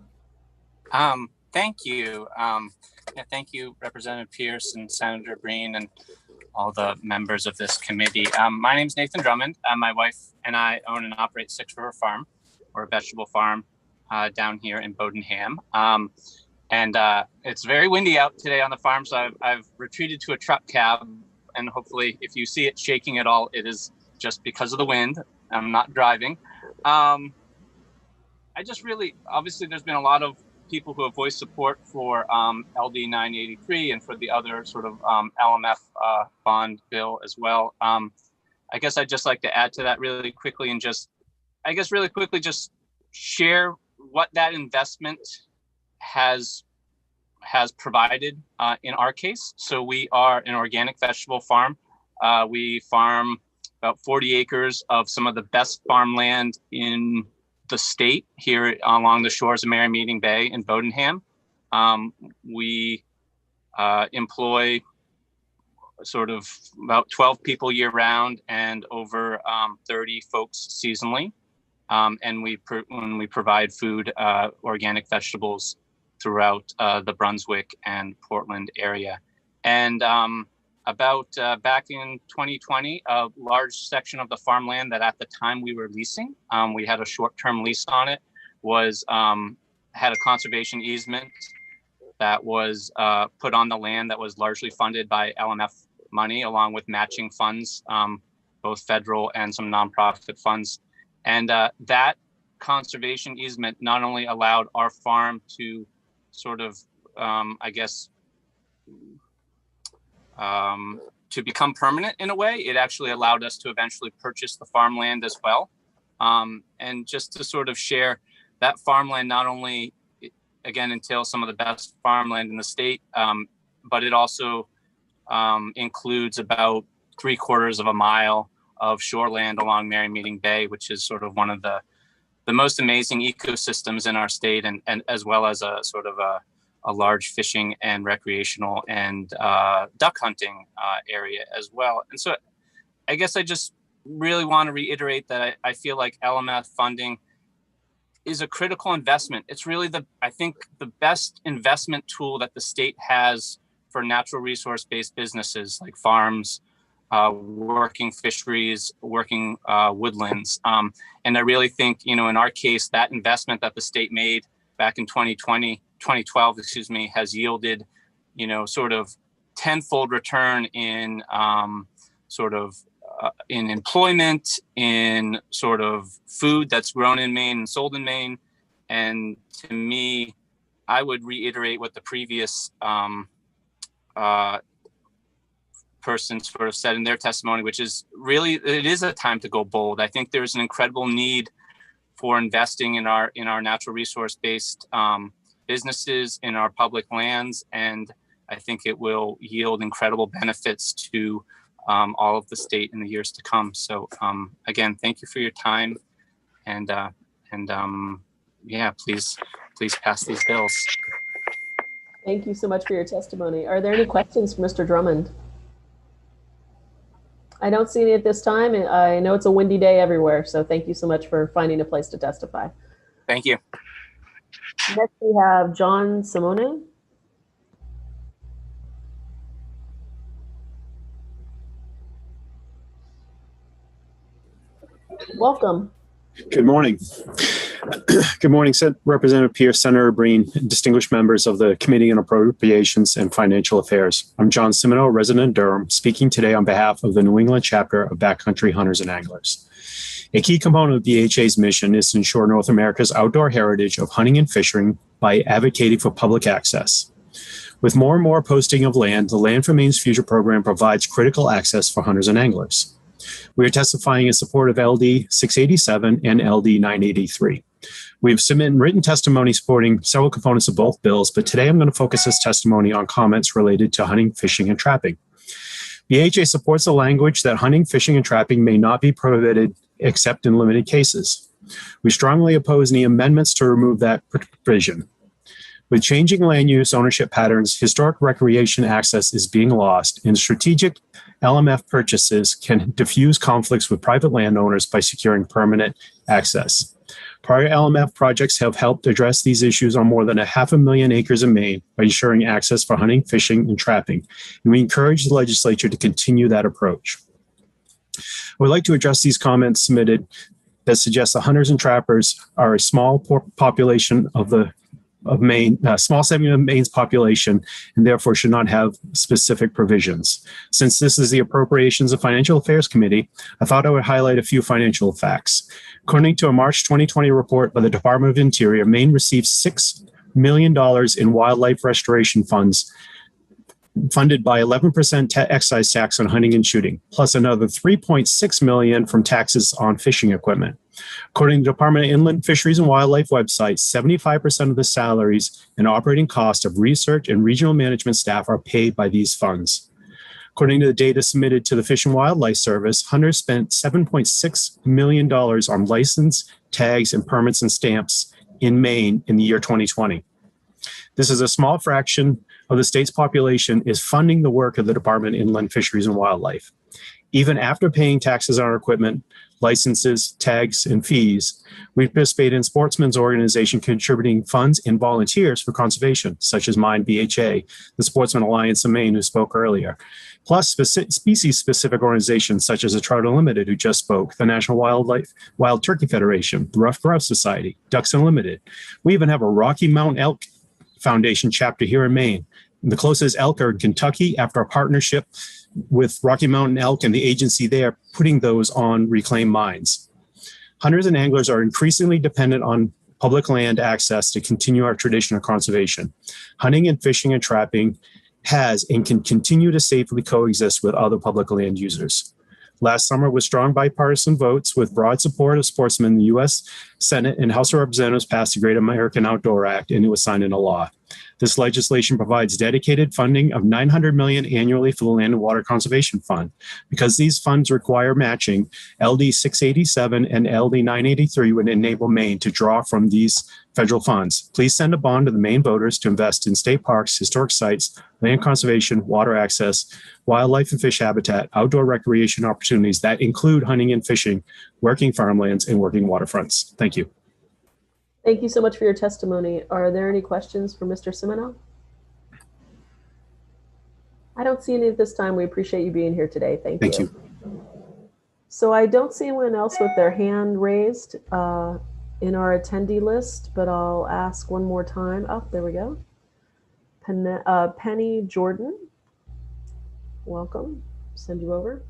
E: Thank you. Thank you, Representative Pierce and Senator Breen and all the members of this committee. My name is Nathan Drummond. My wife and I own and operate Six River Farm, or a vegetable farm down here in Bodenham. It's very windy out today on the farm, so I've retreated to a truck cab, and hopefully if you see it shaking at all, it is just because of the wind. I'm not driving. Obviously there's been a lot of people who have voiced support for LD 983 and for the other sort of LMF bond bill as well. I guess I'd just like to add to that really quickly and just share what that investment has provided in our case. So we are an organic vegetable farm. We farm about 40 acres of some of the best farmland in the state here along the shores of Merrymeeting Bay in Bodenham. We employ sort of about 12 people year round and over 30 folks seasonally. And when we provide food, organic vegetables throughout the Brunswick and Portland area. And back in 2020, a large section of the farmland that at the time we were leasing, we had a short-term lease on it, had a conservation easement that was put on the land that was largely funded by LMF money, along with matching funds, both federal and some nonprofit funds. And that conservation easement not only allowed our farm to sort of, to become permanent in a way, it actually allowed us to eventually purchase the farmland as well. And just to sort of share, that farmland not only, again, entails some of the best farmland in the state, but it also includes about 3/4 of a mile of shoreland along Merrymeeting Bay, which is sort of one of the the most amazing ecosystems in our state, and as well as a sort of a large fishing and recreational and duck hunting area as well. And so I guess I just really want to reiterate that I feel like LMF funding is a critical investment. It's really I think the best investment tool that the state has for natural resource-based businesses like farms, working fisheries, working woodlands. And I really think, in our case, that investment that the state made back in 2012, has yielded, sort of tenfold return in in employment, in sort of food that's grown in Maine and sold in Maine. And to me, I would reiterate what the previous person sort of said in their testimony, which is really, it is a time to go bold. I think there's an incredible need for investing in our natural resource-based businesses, in our public lands, and I think it will yield incredible benefits to all of the state in the years to come. So again, thank you for your time, and yeah, please pass these bills.
A: Thank you so much for your testimony. Are there any questions for Mr. Drummond? I don't see any at this time. I know it's a windy day everywhere, so thank you so much for finding a place to testify.
E: Thank you.
A: Next, we have John Simone. Welcome.
M: Good morning. Good morning, Representative Pierce, Senator Breen, distinguished members of the Committee on Appropriations and Financial Affairs. I'm John Simino, resident of Durham, speaking today on behalf of the New England chapter of Backcountry Hunters and Anglers. A key component of BHA's mission is to ensure North America's outdoor heritage of hunting and fishing by advocating for public access. With more and more posting of land, the Land for Maine's Future program provides critical access for hunters and anglers. We are testifying in support of LD 687 and LD 983. We've submitted written testimony supporting several components of both bills, but today I'm going to focus this testimony on comments related to hunting, fishing, and trapping. BHA supports the language that hunting, fishing, and trapping may not be prohibited except in limited cases. We strongly oppose any amendments to remove that provision. With changing land use ownership patterns, historic recreation access is being lost, and strategic LMF purchases can diffuse conflicts with private landowners by securing permanent access. Prior LMF projects have helped address these issues on more than 500,000 acres in Maine by ensuring access for hunting, fishing, and trapping, and we encourage the legislature to continue that approach. I would like to address these comments submitted that suggest that hunters and trappers are a small population of Maine, small segment of Maine's population, and therefore should not have specific provisions. Since this is the Appropriations and Financial Affairs Committee, I thought I would highlight a few financial facts. According to a March 2020 report by the Department of Interior, Maine received $6 million in wildlife restoration funds, funded by 11% excise tax on hunting and shooting, plus another $3.6 million from taxes on fishing equipment. According to the Department of Inland Fisheries and Wildlife website, 75% of the salaries and operating costs of research and regional management staff are paid by these funds. According to the data submitted to the Fish and Wildlife Service, hunters spent $7.6 million on license, tags, and permits and stamps in Maine in the year 2020. This is a small fraction of the state's population is funding the work of the Department of Inland Fisheries and Wildlife. Even after paying taxes on our equipment, licenses, tags, and fees, we participate in sportsmen's organization contributing funds and volunteers for conservation, such as Mine BHA, the Sportsman Alliance of Maine, who spoke earlier, plus species-specific organizations such as the Trout Unlimited, who just spoke, the National Wild Turkey Federation, the Rough Grouse Society, Ducks Unlimited. We even have a Rocky Mountain Elk Foundation chapter here in Maine. The closest elk are in Kentucky after a partnership with Rocky Mountain Elk and the agency there putting those on reclaimed mines. Hunters and anglers are increasingly dependent on public land access to continue our tradition of conservation. Hunting and fishing and trapping has and can continue to safely coexist with other public land users. Last summer, with strong bipartisan votes with broad support of sportsmen, the U.S. Senate and House of Representatives passed the Great American Outdoor Act, and it was signed into law. This legislation provides dedicated funding of $900 million annually for the Land and Water Conservation Fund. Because these funds require matching, LD 687 and LD 983 would enable Maine to draw from these federal funds. Please send a bond to the Maine voters to invest in state parks, historic sites, land conservation, water access, wildlife and fish habitat, outdoor recreation opportunities that include hunting and fishing, working farmlands, and working waterfronts. Thank you.
A: Thank you so much for your testimony. Are there any questions for Mr. Semino? I don't see any at this time. We appreciate you being here today. Thank you. So I don't see anyone else with their hand raised in our attendee list, but I'll ask one more time. Oh, there we go. Penny Jordan, welcome. Send you over.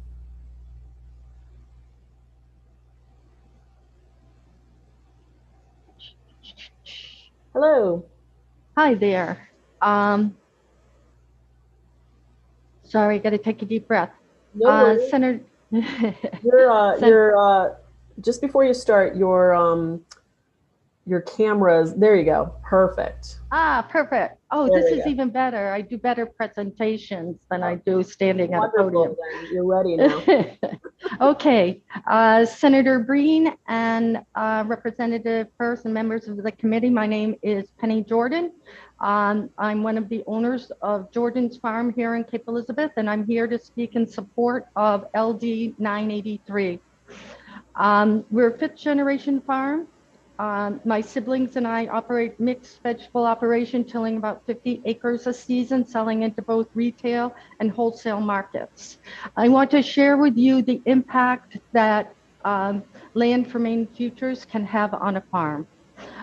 A: Hello.
N: Hi there. Sorry, got to take a deep breath.
A: No worries.
N: Senator,
A: you're just before you start, your cameras. There you go. Perfect.
N: Perfect. Oh,
A: There
N: this
A: we
N: is
A: go.
N: even better. I do better presentations than I do standing at a
A: Wonderful,
N: podium.
A: then. You're ready now.
N: Okay, Senator Breen and Representative Peirce and members of the committee, my name is Penny Jordan. I'm one of the owners of Jordan's Farm here in Cape Elizabeth, and I'm here to speak in support of LD 983. We're a fifth generation farm. My siblings and I operate mixed vegetable operation, tilling about 50 acres a season, selling into both retail and wholesale markets. I want to share with you the impact that land for Maine futures can have on a farm.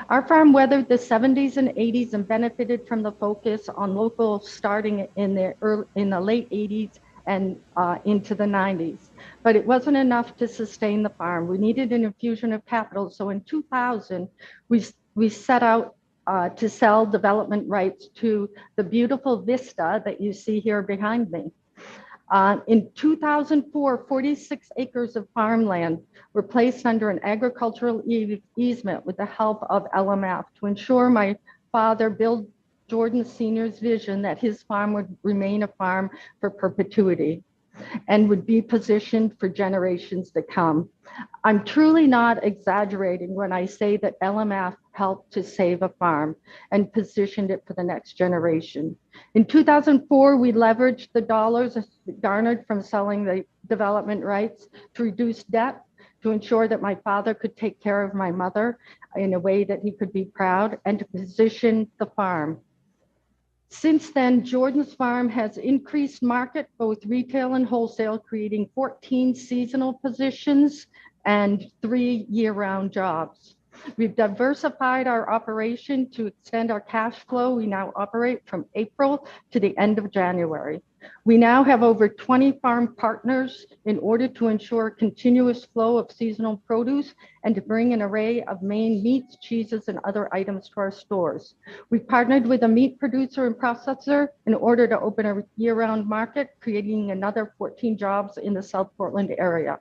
N: Our farm weathered the 70s and 80s and benefited from the focus on local starting in the late 80s and into the 90s. But it wasn't enough to sustain the farm. We needed an infusion of capital. So in 2000, we set out to sell development rights to the beautiful vista that you see here behind me. In 2004, 46 acres of farmland were placed under an agricultural easement with the help of LMF to ensure my father, Bill Jordan Sr.'s vision that his farm would remain a farm for perpetuity and would be positioned for generations to come. I'm truly not exaggerating when I say that LMF helped to save a farm and positioned it for the next generation. In 2004, we leveraged the dollars garnered from selling the development rights to reduce debt, to ensure that my father could take care of my mother in a way that he could be proud, and to position the farm. Since then, Jordan's Farm has increased market, both retail and wholesale, creating 14 seasonal positions and 3 year-round jobs. We've diversified our operation to extend our cash flow. We now operate from April to the end of January. We now have over 20 farm partners in order to ensure continuous flow of seasonal produce and to bring an array of Maine meats, cheeses, and other items to our stores. We partnered with a meat producer and processor in order to open a year-round market, creating another 14 jobs in the South Portland area.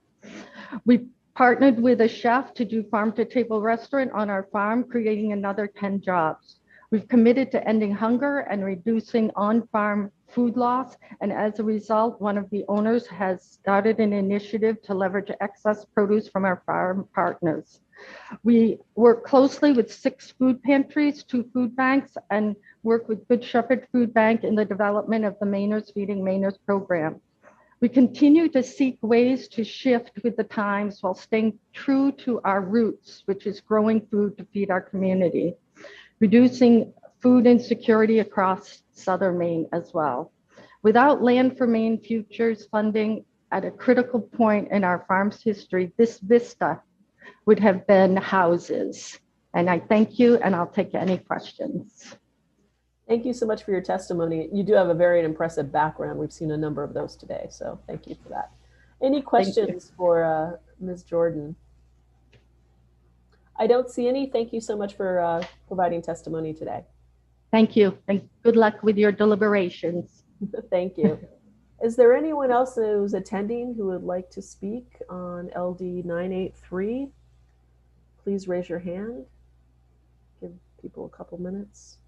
N: We partnered with a chef to do farm-to-table restaurant on our farm, creating another 10 jobs. We've committed to ending hunger and reducing on-farm food loss, and as a result, one of the owners has started an initiative to leverage excess produce from our farm partners. We work closely with 6 food pantries, 2 food banks, and work with Good Shepherd Food Bank in the development of the Mainers Feeding Mainers program. We continue to seek ways to shift with the times while staying true to our roots, which is growing food to feed our community, reducing food insecurity across Southern Maine as well. Without Land for Maine Futures funding at a critical point in our farm's history, this vista would have been houses. And I thank you, and I'll take any questions.
A: Thank you so much for your testimony. You do have a very impressive background. We've seen a number of those today, so thank you for that. Any questions for Ms. Jordan? I don't see any. Thank you so much for providing testimony today.
N: Thank you, and good luck with your deliberations.
A: Thank you. Is there anyone else who's attending who would like to speak on LD 983? Please raise your hand. Give people a couple minutes.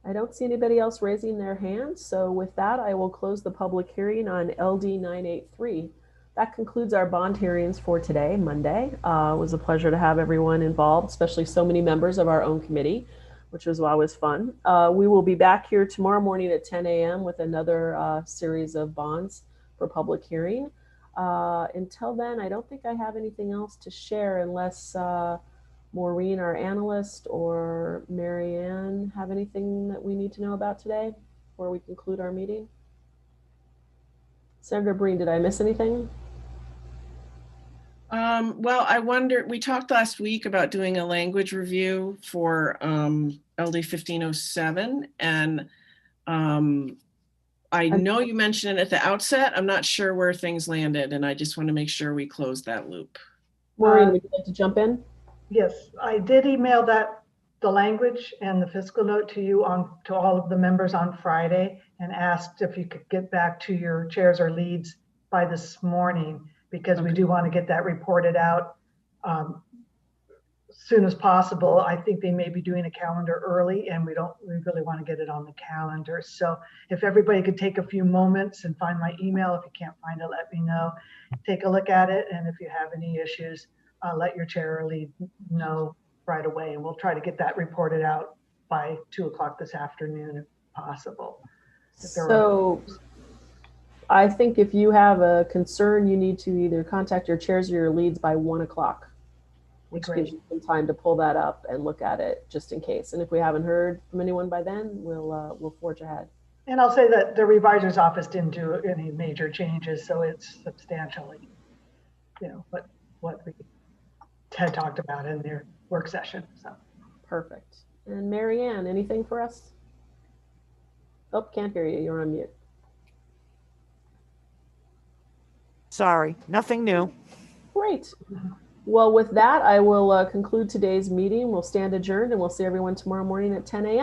A: I don't see anybody else raising their hand. So with that, I will close the public hearing on LD 983. That concludes our bond hearings for today, Monday. It was a pleasure to have everyone involved, especially so many members of our own committee, which was always fun. We will be back here tomorrow morning at 10 a.m. with another series of bonds for public hearing. Until then, I don't think I have anything else to share unless Maureen, our analyst, or Marianne have anything that we need to know about today before we conclude our meeting. Senator Breen, did I miss anything?
J: Well, I wonder, we talked last week about doing a language review for LD 1507, and I know you mentioned it at the outset. I'm not sure where things landed, and I just want to make sure we close that loop.
A: Maureen, would you like to jump in?
O: Yes, I did email the language and the fiscal note to you to all of the members on Friday, and asked if you could get back to your chairs or leads by this morning, because we do want to get that reported out as soon as possible. I think they may be doing a calendar early, and we really want to get it on the calendar. So if everybody could take a few moments and find my email, if you can't find it, let me know. Take a look at it, and if you have any issues, let your chair or lead know right away, and we'll try to get that reported out by 2 o'clock this afternoon if possible.
A: So I think if you have a concern, you need to either contact your chairs or your leads by 1 o'clock, which gives you some time to pull that up and look at it just in case. And if we haven't heard from anyone by then, we'll forge ahead.
O: And I'll say that the revisor's office didn't do any major changes, so it's substantially, what we had talked about in their work session. So
A: perfect. And Marianne, anything for us? Oh, can't hear you. You're on mute.
P: Sorry, nothing new.
A: Great. Well, with that, I will conclude today's meeting. We'll stand adjourned, and we'll see everyone tomorrow morning at 10 a.m.